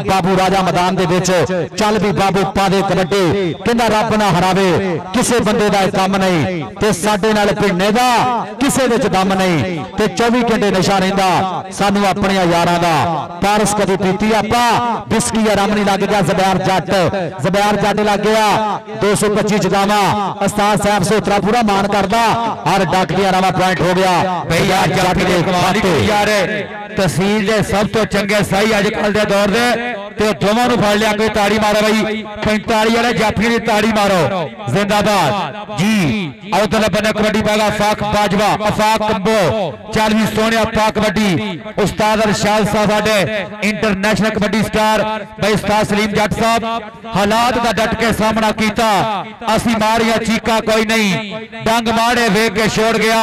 बाबू राजा मैदान दे विच चल भी बाबू पा दे कबड्डी कहंदा रब ना हरावे किसे बंदे दा काम नहीं ते साडे नाल भिड़ने दा किसे विच दम नहीं ते 24 घंटे नशा रहिंदा सानू अपने यारां दा पारस कदी पीती आपा बिस्की आराम नहीं लग गया ज़बैर जट लग गया 225 जगावा उस्ताद साहब सोतरा पूरा मान करदा और डक दिया रावा पॉइंट हो गया भाई यार जाफी दे कमाल दी यार तहसील दे सब तो चंगे सही अजकल दे दौर दे ते दोवां नूं फड़ लिया कोई ताड़ी मारो भाई 45 वाले जाफी दी ताड़ी मारो जिंदाबाद जी उधर बने कबड्डी पागा फाक बाजवा अफाक कंबो चल भी सोनिया पा कबड्डी उस्ताद अरशाद साहब साडे इंटरनेशनल कबड्डी स्टार भाई उस्ताद सलीम जट साहब हालात का डट के सामना कीता असी मारिया चीका कोई नहीं डंग मारे वेख के छोड़ गया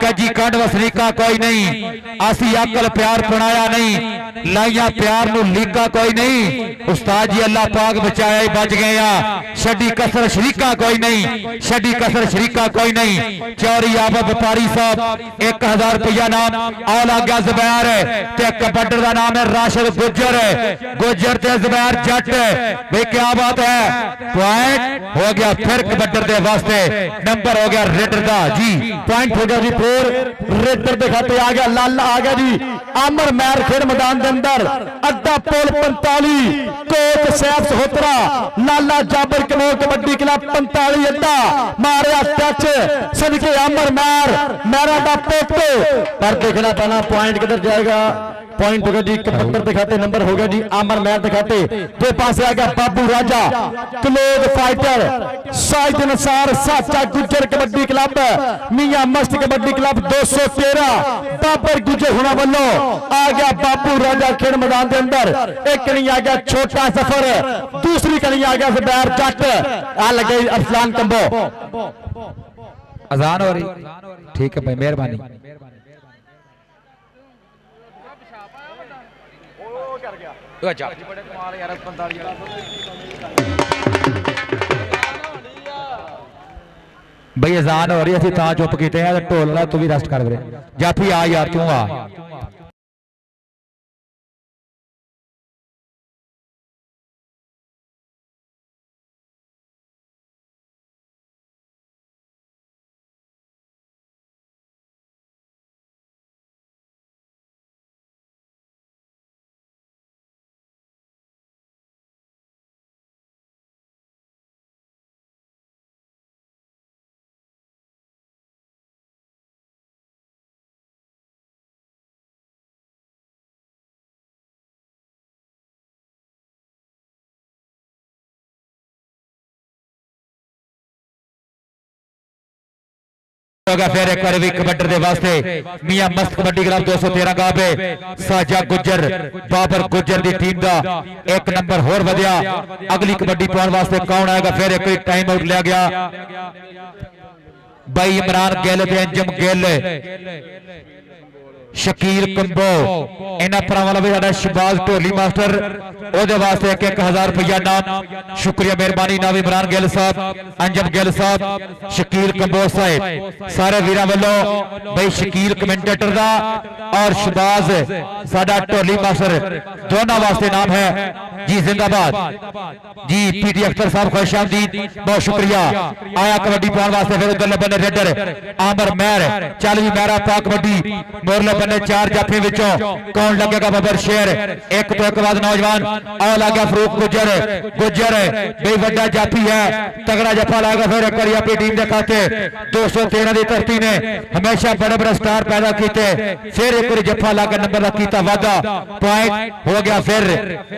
कजी कंड वसनीका कोई नहीं असी अकल प्यार बनाया नहीं लाइया प्यार नू लीका कोई नहीं उस्ताद जी अल्लाह पाक बचाया ही बच गए छड़ी कसर शरीका कोई नहीं छड़ी कसर शरीका कोई नहीं चौरी आप व्यापारी साहब 1000 रुपया नाम आ लग गया जुबैर ते कबड्डर का नाम है राशिद गुजर ते जुबैर जट भाई क्या बात है पॉइंट हो गया फिर कबड्डर दे वास्ते नंबर हो गया रेडर का जी पॉइंट हो गया जी फोर रेडर दे खाते आ गया लाला आ गया जी अमर महर खेड मैदान के अंदर अड्डा पोल 45 कोट सैफ सहोत्रा लाला जाबर कमोर कबड्डी क्लब 45 अड्डा मारिया टच सदके अमर महरा का पोटो पर देखना पैना पॉइंट किधर जाएगा पॉइंट हो गया जी 71 दिखाते नंबर हो गया जी अमर महर दिखाते दो पास आ गया बाबू राजा क्लोज फाइटर साइद नसार साचा गुजर कबड्डी क्लब मियां मस्त कबड्डी क्लब 213 बाबर गुजर होना वालों आ गया बाबू राजा खेड मैदान के अंदर एक कनी आ गया छोटा सफर दूसरी कनी आ गया ज़बैर जट आ लगे अरसलान कंबो अजान हो रही ठीक है भाई मेहरबानी भाई अजान हो रही असी तां चुप कीते हैं ढोल तू भी रेस्ट कर वीरे जाफी आ यार तू आ होगा फिर एक बार भी कबड्डी के वास्ते मियां मस्त कबड्डी क्लब 213 गावे साजा गुजर बाबर गुजर की टीम का एक नंबर होर वधिया। अगली कबड्डी पाने वास्ते कौन आएगा? फिर एक टाइम आउट लिया गया भाई इमरान गिल ते अंजम गिल शकील कंबो इन्हां भरावां वाला भी साडा शहबाज ढोली मास्टर ओदे वास्ते 1000 रुपया नाम। शुक्रिया मेहरबानी नाम इमरान गिल साहब, अंजम गिल साहब, शकील कंबो साहब सारे वीरां वालों भाई शकील कमेंटेटर दा और शहबाज साडा ढोली मास्टर दोनों वास्ते नाम है जी। जिंदाबाद जी। पीटी अख्तर साहब खुश आमदीद, बहुत शुक्रिया। आया कबड्डी पाने वास्ते फिर उधर बने रेडर आमर महर चल भी मेहरा पा कबड्डी मोरले बने चार जाफी विचों कौन लगेगा? बबर शेर एक तो एक बाद नौजवान आ लगा फरूक गुजर गुजर बई बड़ा जाफी है तगड़ा जफा लाएगा। फिर एक बार अपनी टीम के खाते 213 की धरती ने हमेशा बड़े बड़े स्टार पैदा किए। फिर एक बार जफा लाकर नंबर का किया वादा पॉइंट हो गया। फिर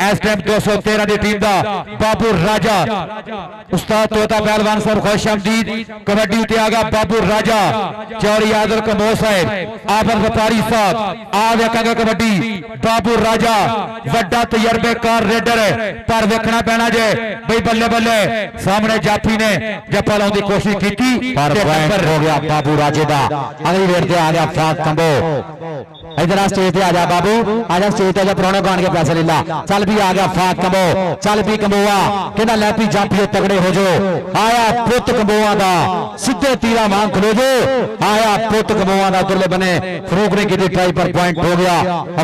इस टाइम 213 की टीम का बाबू राजा उस्ताद तोता पहलवान साहब खुश आमदीद। कबड्डी उते आ गया बाबू राजा चौरी आदल कमो साहब आफर व्यापारी साहब आ वेखेंगे कबड्डी बाबू राजा वड्डा तजर्बेकार रेडर पर वेखना पैना जे बई बल्ले बल्ले सामने जाफी ने जफा लाने की कोशिश की पर पॉइंट हो गया बाबू राजे दा। अगली वेट ते आ गया फाक कंबो इधर स्टेज पे आ जा बाबू आजा स्टेज पे जा पुराने गान के पैसे ले ला। चल भी आ गया फाक कंबो चल भी कंबोआ कहना लैपी जाफी तगड़े हो जो। आया पुत कंबोआ दा सीधे तीरा मांग खलो जो। आया पुत कंबोआ दा उधरले बने फरूक ने की ट्राई पर पॉइंट हो गया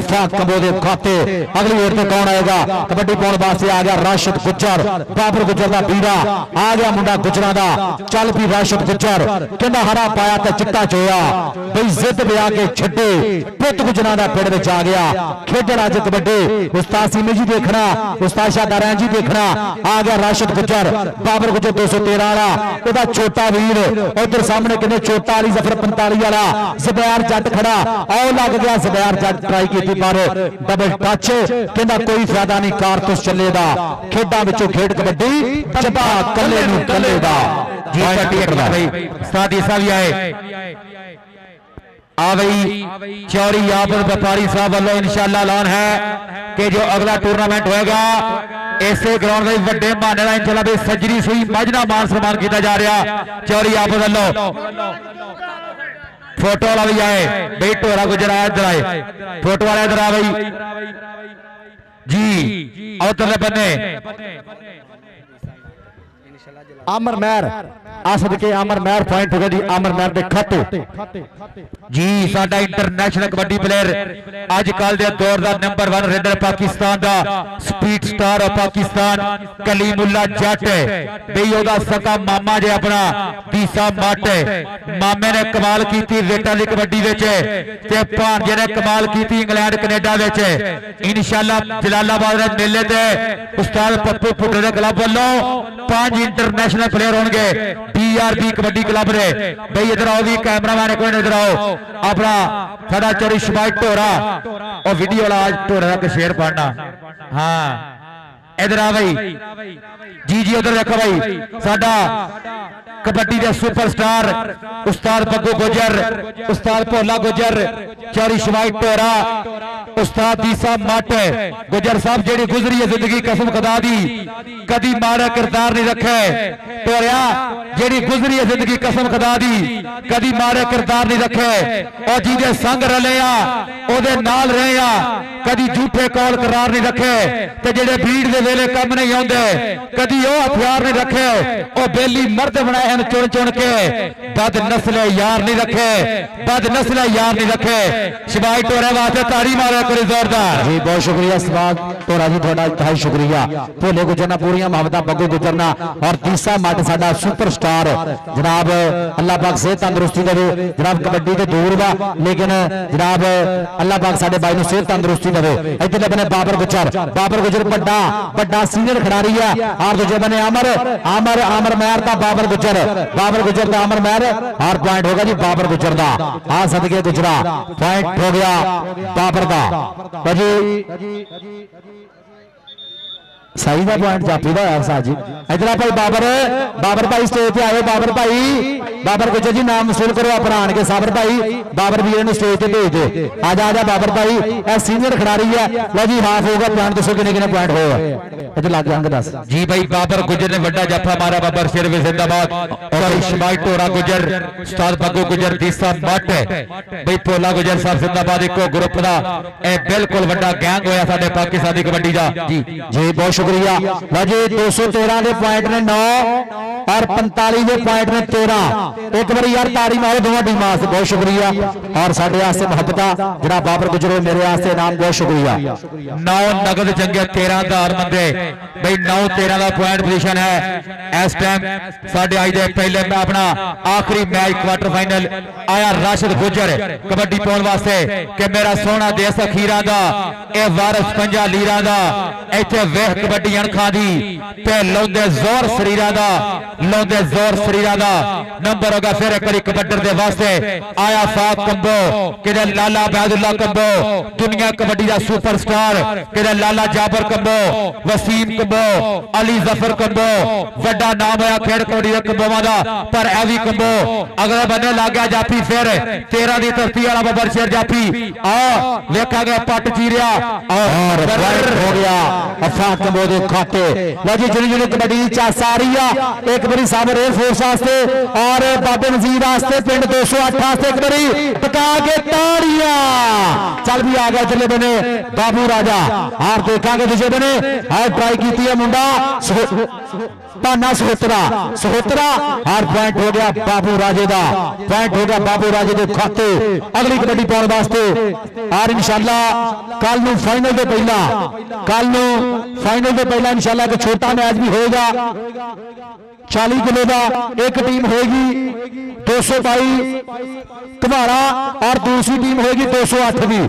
फाक कंबो दे खाते। अगली वेट पे कौन आएगा? कबड्डी पाउण वास्ते आ गया राशिद गुजर बाबर गुजर दा बीरा आ गया मुंडा गुजरा दा। चल भी राशिद गुजर कहना हरा पाया ते चिट्टा चोया बई जिद ब्याह के छड्डे पुत गुजरा दा पिंड विच आ गया खेडण अज कबड्डी। उस्ताद सीमे जी देखना उस्ताद शाहदारां जी देखना आ गया राशिद गुजर बाबर गुजर 213 वाला ओदा छोटा वीर उधर सामने किने छोटा अली जफर 45 वाला ज़ुबैर जट खड़ा आओ लग गया। ज़ुबैर जट ट्राई की पर डबल टच कहंदा कोई फायदा नहीं कारतूस चलेगा खेडां विचों खेड कबड्डी जबा कल्ले नूं कल्ले दा जी पट्टी भाई सादी साहब आए आ भाई चौरी याबर व्यापारी साहब वालों इंशाअल्लाह ऐलान है कि जो अगला टूर्नामेंट होएगा इसे ग्राउंड में बड़े माने का इंशाअल्लाह भी सजरी सुई मजना मान सम्मान किया जा रहा चौरी याबर वालों। फोटो वाला भी आए भाई ढोरा गुजरा इधर आए फोटो वाला इधर आ भाई जी उधरले बन्ने आमर महर आ सदके आमर महर पॉइंट हो गया जी। आमर महर दे खाते जी साडा इंटरनेशनल कबड्डी प्लेयर अजकल दे दौर दा नंबर 1 रेडर पाकिस्तान दा speed star of Pakistan Kalimullah Jatt बई ओदा सका मामा जे अपना तीसा मट मामे ने कमाल कीती वेटा दी कबड्डी विच ते भांजे ने कमाल कीती इंग्लैंड कनेडा विच। इंशाअल्लाह जलालाबाद दे मेले ते उस्ताद पप्पू पुट्टे दे क्लब वालों 5 इंटरनेशनल प्लेयर होंगे DRB कबड्डी क्लब रे भाई इधर आओ भी कैमरामैन एक मिनट इधर आओ अपना साडा चोरी शबाई ढोरा और वीडियो वाला आज ढोरा का शेर पढ़ना हाँ इधर आ भाई जी जी उधर देखो भाई साडा कबड्डी के सुपरस्टार उस्ताद बग्गू गुजर उस्ताद भोला गुजर चौरी शबाई ढोरा उस्ताद दीसा मट गुजर साहब जेड़ी गुजरी है जिंदगी कसम खुदा दी कदी माड़ा किरदार नहीं रखे ढोरिया जेड़ी गुजरी है जिंदगी कसम खुदा दी कदी माड़े किरदार नहीं रखे और जिहदे संग रले आ ओदे नाल रहे आ कदी झूठे कौल करार नहीं रखे ते जेड़े भीड़ दे वेले कम नहीं आउंदे कदी ओ हथियार नहीं रखे ओ बेली मर्द बनाए हैं चुन चुन के बद नस्ल यार नहीं रखे बद नस्ल यार नहीं रखे। शिवाई टोरे वास्ते ताड़ी मारो करी जोरदार जी बहुत शुक्रिया सवाद टोरा जी थोड़ा बहुत शुक्रिया। भोले गुजरना पूरियां मोहब्बत बग्गू गुजरना और तीसरा मट साडा सुपरस्टार जनाब अल्लाह पाक सेहत तंदुरुस्ती देवे जनाब कबड्डी ते दूर वा लेकिन जनाब अल्लाह पाक साडे भाई नूं सेहत तंदुरुस्ती देवे। इधर बने बाबर गुजर बड़ा बड़ा सीनियर खिडारी है और दूजे बने आमर आमर आमर महर दा बाबर गुजर दा आमर महर और पॉइंट होगा जी बाबर गुजर दा आ सदके गुजरा पॉइंट हो गया बाबर दा जी सही का पॉइंट जाफी का है साजी। इधर भाई बाबर भाई स्टेज पे आए बाबर भाई बाबर गुजर जी नाम वसूल करो अपना आन के साबर भाई बाबर वीर ਨੂੰ ਸਟੇਜ ਤੇ ਭੇਜ ਦਿਓ ਆ ਜਾ ਬਾਬਰ ਭਾਈ ਇਹ ਸੀਨੀਅਰ ਖਿਡਾਰੀ ਹੈ ਲਓ ਜੀ ਹਾਫ ਹੋਗਾ ਪੁਆਇੰਟ ਦੱਸੋ ਕਿੰਨੇ ਕਿੰਨੇ ਪੁਆਇੰਟ ਹੋਏ ਇੱਥੇ ਲੱਗ ਜਾਂਗੇ ਦੱਸ जी भाई बाबर गुजर ने वड्डा जफा मारा बाबर शेर जिंदाबाद और शमाई टोरा गुजर उस्ताद बग्गू गुजर तीसरा मट भाई भोला गुजर साहब जिंदाबाद एको ग्रुप का बिल्कुल वड्डा गैंग होया साडे पाकिस्तान दी कबड्डी दा जी जी बहुत शुक्रिया लो जी 213 के पॉइंट ने 9 और 45 के पॉइंट ने 13 एक बार यार ताड़ी मारो दोनों टीम वास्ते बहुत शुक्रिया और साडे वास्ते मुहब्बत जरा बाबर गुजर मेरे वास्ते नाम बहुत शुक्रिया 9 नगद चंगे 13 धार मंदे भाई 9-13 का पॉइंट पोजीशन है इस टाइम साडे आज दे पहले अपना आखिरी मैच क्वार्टर फाइनल आया राशिद गुजर कबड्डी पाउण वास्ते कि मेरा सोहना देश अखीरा दा ए वारिस पंजा लीरा दा इत्थे वेख कबड्डी अणखां दी ते लाउंदे जोर शरीरा दा लाउंदे जोर शरीरा दा नंबर होगा फिर एक बारी कबड्डर दे वास्ते आया फाक कंबो किदे लाला अबैदुल्ला कंबो दुनिया कबड्डी दा सुपरस्टार किदे लाला जाबर कंबो वसीम कंबो अली जफर कंबो वड्डा नाम है खेड़ कबड्डी दे कंबोवां दा पर ए भी कंबो अगले बन्ने लग गया जाफी फिर 13 दी धरती वाला बबर शेर जाफी आ वेखा गया पट चीरिया और पॉइंट हो गया अफाक कंबो दे खाते लो जी जिनी जिनी कबड्डी दी चास आ रही है एक बारी साबर एयर फोर्स वास्ते और बाबे नजीर वास्ते पिंड 208 वास्ते एक बारी टका के ताड़ियां चल भी आ गया चले बने बाबू राजा और देखा के दूसरे बने हाय ट्राई की है मुंडा पाना सहोत्रा सहोत्रा और पॉइंट हो गया बाबू राजे दा पॉइंट हो गया बाबू राजे दे खाते अगली कबड्डी पाउण वास्ते और इंशाअल्लाह कल नूं फाइनल दे पहला कल नूं फाइनल दे पहला इंशाअल्लाह एक छोटा मैच भी होएगा 40 किलो का एक टीम होगी 222 कुम्हारा और दूसरी टीम होगी 208 भी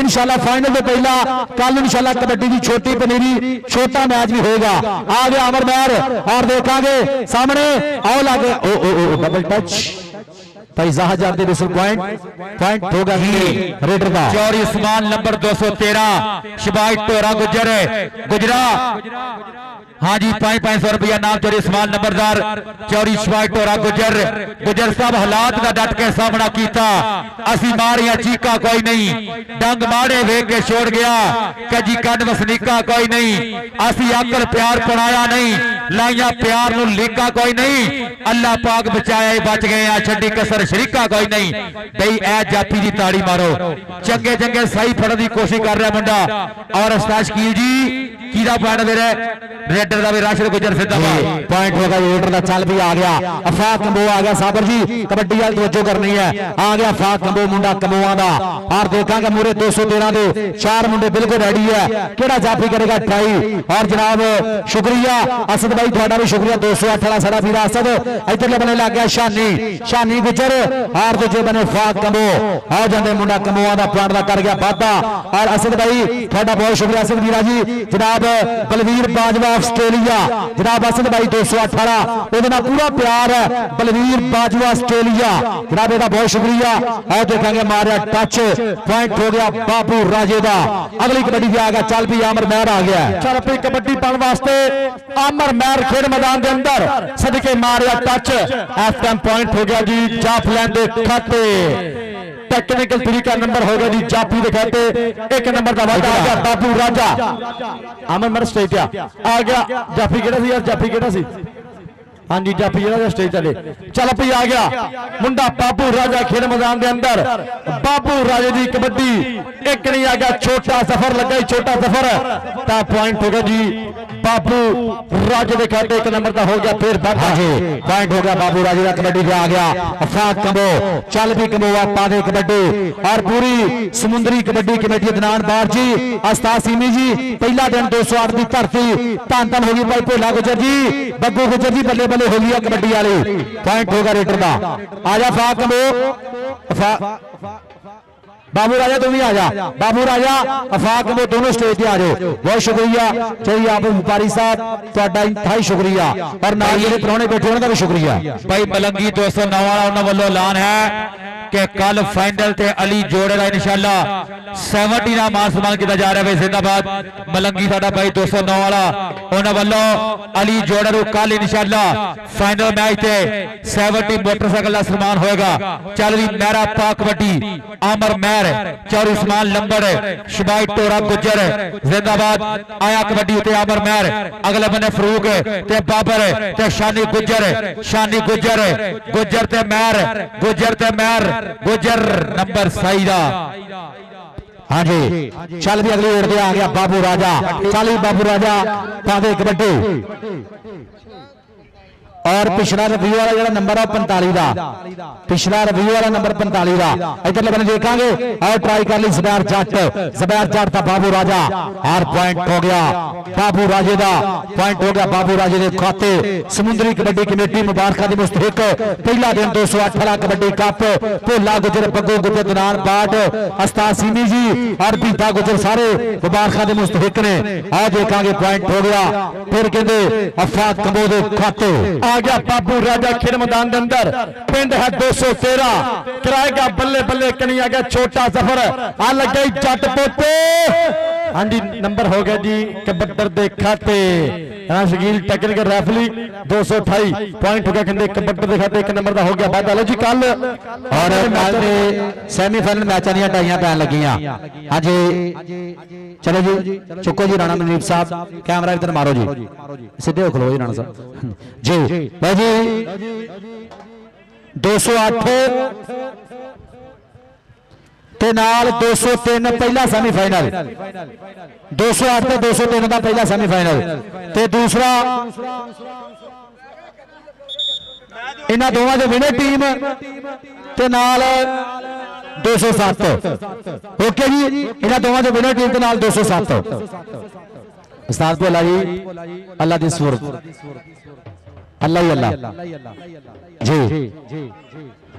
इंशाल्लाह फाइनल में पहला कल इंशाल्लाह कबड्डी की छोटी पनीरी छोटा मैच भी होगा आ गया अमर मैर और देखांगे सामने आओ लागे ओ ओ ओ डबल टच भाई जहाजार दे बिसल पॉइंट होगा रेडर का चौरी उस्मान नंबर 213 शबाई टोरा गुजर गुजरा हाँ जी 500 रुपया नाम चोरी उस्मान नंबरदार चौरी शबाई टोरा गुजर गुजर साहब हालात का डट के सामना किया असी मारिया चीका कोई नहीं डंग मारे वेख के छोड़ गया कजी कद वसनीका कोई नहीं असी आकर प्यार पढ़ाया नहीं लाइया प्यार नु लीका कोई नहीं अल्लाह पाक बचाया बच गए आ छड्डी कसर शरीका कोई नहीं भाई ए जाफी दी ताड़ी मारो चंगे चंगे सही फड़न की कोशिश कर रहा मुंडा और उस्ताद शकील जी कीदा पॉइंट मेरे रेडर दा भी राशिद गुजर जिंदाबाद पॉइंट होगा रेडर दा चल भी आ गया अफाक कंबो आ गया साबर जी कबड्डी वाल तवज्जो करनी है आ गया अफाक कंबो मुंडा कंबोआं दा और देखांगे मूरे 213 दे चार मुंडे बिल्कुल रेडी है केड़ा जाफी करेगा ट्राई और जनाब शुक्रिया असद भाई थोड़ा भी शुक्रिया 208 वाला साडा वीर असद इधरले बने लग गया शानी गुजर और दूजे बने अफाक कंबो आ जांदे मुंडा कंबोआं दा पॉइंट दा कर गया वादा और असद भाई थोड़ा बहुत शुक्रिया असद वीरा जी जनाब बलवीर बाजवा ऑस्ट्रेलिया जनाब असद भाई 218 ਉਹਦੇ ਨਾਲ पूरा प्यार है बलवीर बाजवा ऑस्ट्रेलिया जनाब ਇਹਦਾ बहुत शुक्रिया और देखेंगे मारा टच पॉइंट हो गया बाबू राजे दा अगली कबड्डी भी आ गया चल भी आमर महर आ गया चल पी कबड्डी पाउण वास्ते आमर महर खेड मैदान के अंदर सदके Maria touch F time point हो गया जी जाफलैंड दे खाते टेक्निकल तरीका नंबर हो गया जी जाफी दे खाते एक नंबर का वादा आ गया बाबू राजा आमर महर स्टेट आ गया जाफी केड़ा सी यार जाफी केड़ा सी हाँ जी जाफी जरा स्टेज चले चल पी आ गया मुंडा बाबू राजा खेल मैदान के अंदर बाबू राजे की कबड्डी एक नहीं आ गया छोटा सफर लगा छोटा सफर ता पॉइंट हो गया जी बाबू राजे के खाते एक नंबर का हो गया फिर पॉइंट हो गया बाबू राजे का कबड्डी पे आ गया अफाक कंबो चल भी कंबोआ पादे कबड्डी और पूरी समुद्री कबड्डी कमेटी अदनान बार जी उस्ताद सीमी जी पहला दिन 208 की धरती धन धन होगी भाई भोला गुजर जी बग्गू गुजर जी बल्ले बल्ले हो गया कबड्डी वाली पॉइंट होगा रेडर का आजा अफाक कंबो बाबू राजा तुम भी आजा बाबू राजा अफाक कंबो दोनों स्टेज पे आ जाओ बहुत शुक्रिया चाहिए आप व्यापारी साहब ਤੁਹਾਡਾ इंतहाई शुक्रिया और नाल ਜਿਹੜੇ ਪ੍ਰਾਹੁਣੇ बैठे ਉਹਨਾਂ ਦਾ भी शुक्रिया भाई मलंगी 209 वाला उन्होंने वालों ऐलान है कि कल फाइनल ते अली जोड़े का इंशाअल्लाह 70 का मान सम्मान किया जा रहा है। जिंदाबाद मलंगी साडा भाई 209 वाला उन्होंने वालों अली जोड़े को कल इंशाअल्लाह फाइनल मैच ते 70 मोटरसाइकिल का सम्मान होएगा। चल रही मेरा पाक कबड्डी आमर महर चौरी उस्मान लंबड़ शबाई टोरा गुजर जिंदाबाद आया कबड्डी उते आमर महर अगले बने फरूक ते बाबर ते शानी गुजर गुजर ते महर गुजर नंबर सही दा। हाँ जी चल भी अगली ओर आ गया बाबू राजा। चल भी बाबू राजा पावे कबड्डी और पिछला रिव्यू वाला जो नंबर है 45 का पिछला रिव्यू वाला नंबर 45 का इधर बने देखेंगे और ट्राई कर ली जुबैर जट था बाबू राजा और पॉइंट हो गया बाबू राजे का पॉइंट हो गया बाबू राजे के खाते। समुद्री कबड्डी कमेटी मुबारक दी मुस्तहिक पहला दिन 208 वाला कबड्डी कप भोला गुजर बग्गू गुजर दनान बाट अस्ताद सीमी जी और बीता गुजर सारे मुबारक दी मुस्तहिक ने। आज देखेंगे पॉइंट हो गया फिर कहते अफाक कंबो दे खाते आ गया बाबू राजा खेल मैदान के अंदर पिंड है 213 कराएगा बल्ले बल्ले कनी आ गया छोटा सफर आ लग गई जट पोते। हाँ जी नंबर हो गया जी कबड्डर दे खाते शकील टेक्निकल रेफरी 228 पॉइंट हो गया कहते कबड्डर दे खाते 1 नंबर का हो गया बाद जी कल और कल दे सेमीफाइनल मैचों दी टाइयां पैन लगियां। हाँ जी चलो जी चुको जी राणा मनदीप साहब कैमरा इधर मारो जी सीधे हो खलो जी राणा साहब जी भाई जी 208 ते नाल 203 पहला सेमीफाइनल 208 ते 203 का पहला सेमीफाइनल ते दूसरा इन्हां दोवां दे विनर टीम ते नाल 207 ओके जी इन्हां दोवां दे विनर टीम ते नाल 207 उस्ताद भोला जी अल्लाह दी सूरत अल्लाह ही अल्लाह जी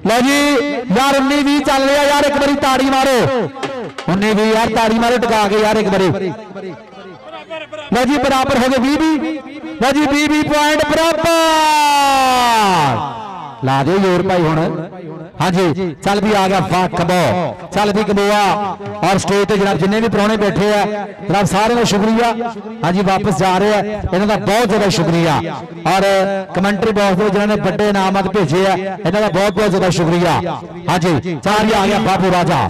लो जी यार 19-20 चल रहा यार एक बारी ताड़ी मारो 19-20 यार ताड़ी मारो टका के यार एक बारी लो जी बराबर हो गए 20 लो जी 20 पॉइंट बराबर ला दे जोर भाई हुण। हाँ जी चल भी आ गया फाक कबो चल भी कबोआ और स्टेज पे जनाब जिन्हें भी प्राहुणे बैठे हैं जनाब सारे का शुक्रिया। हाँ जी वापस जा रहे हैं इन्हों का बहुत ज्यादा शुक्रिया और कमेंट्री बॉक्स में जिन्होंने बड़े इनामत भेजे हैं इन्हों का बहुत बहुत ज्यादा शुक्रिया। हाँ जी चल भी आ गया बाबू राजा।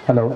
हेलो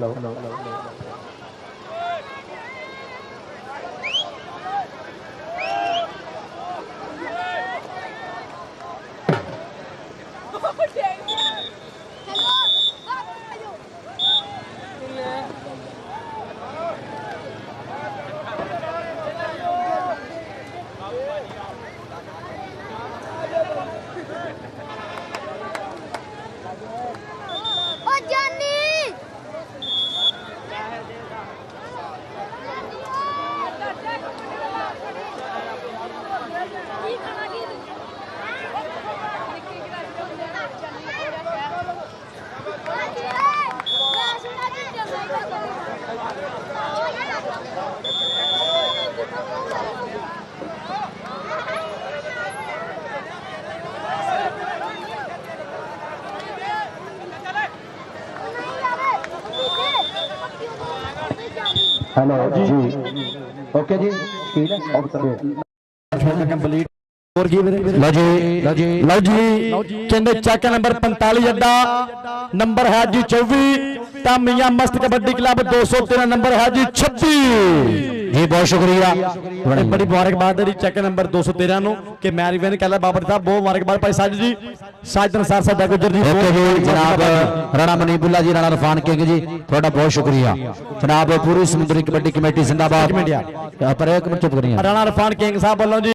हेलो जी ओके जी ठीक है कंप्लीट और की लो जी कहते चेक नंबर 45 अड्डा नंबर है जी 24 तामिया मस्त कबड्डी क्लब 213 नंबर है जी 26 जी बहुत शुक्रिया बड़ी मुबारकबाद है जी चेक नंबर 213 नु कि मैरी विन कहला बाबर साहब बहुत मुबारकबाद भाई साजिद जी साजन सर साडा गुजर जी ओके जी जनाब राणा मनीबुल्ला जी राणा रफान किंग जी थोड़ा बहुत शुक्रिया जनाब पूरी समुद्री कबड्डी कमेटी जिंदाबाद पर एक मिनट चुप करिए राणा रफान किंग साहब वालों जी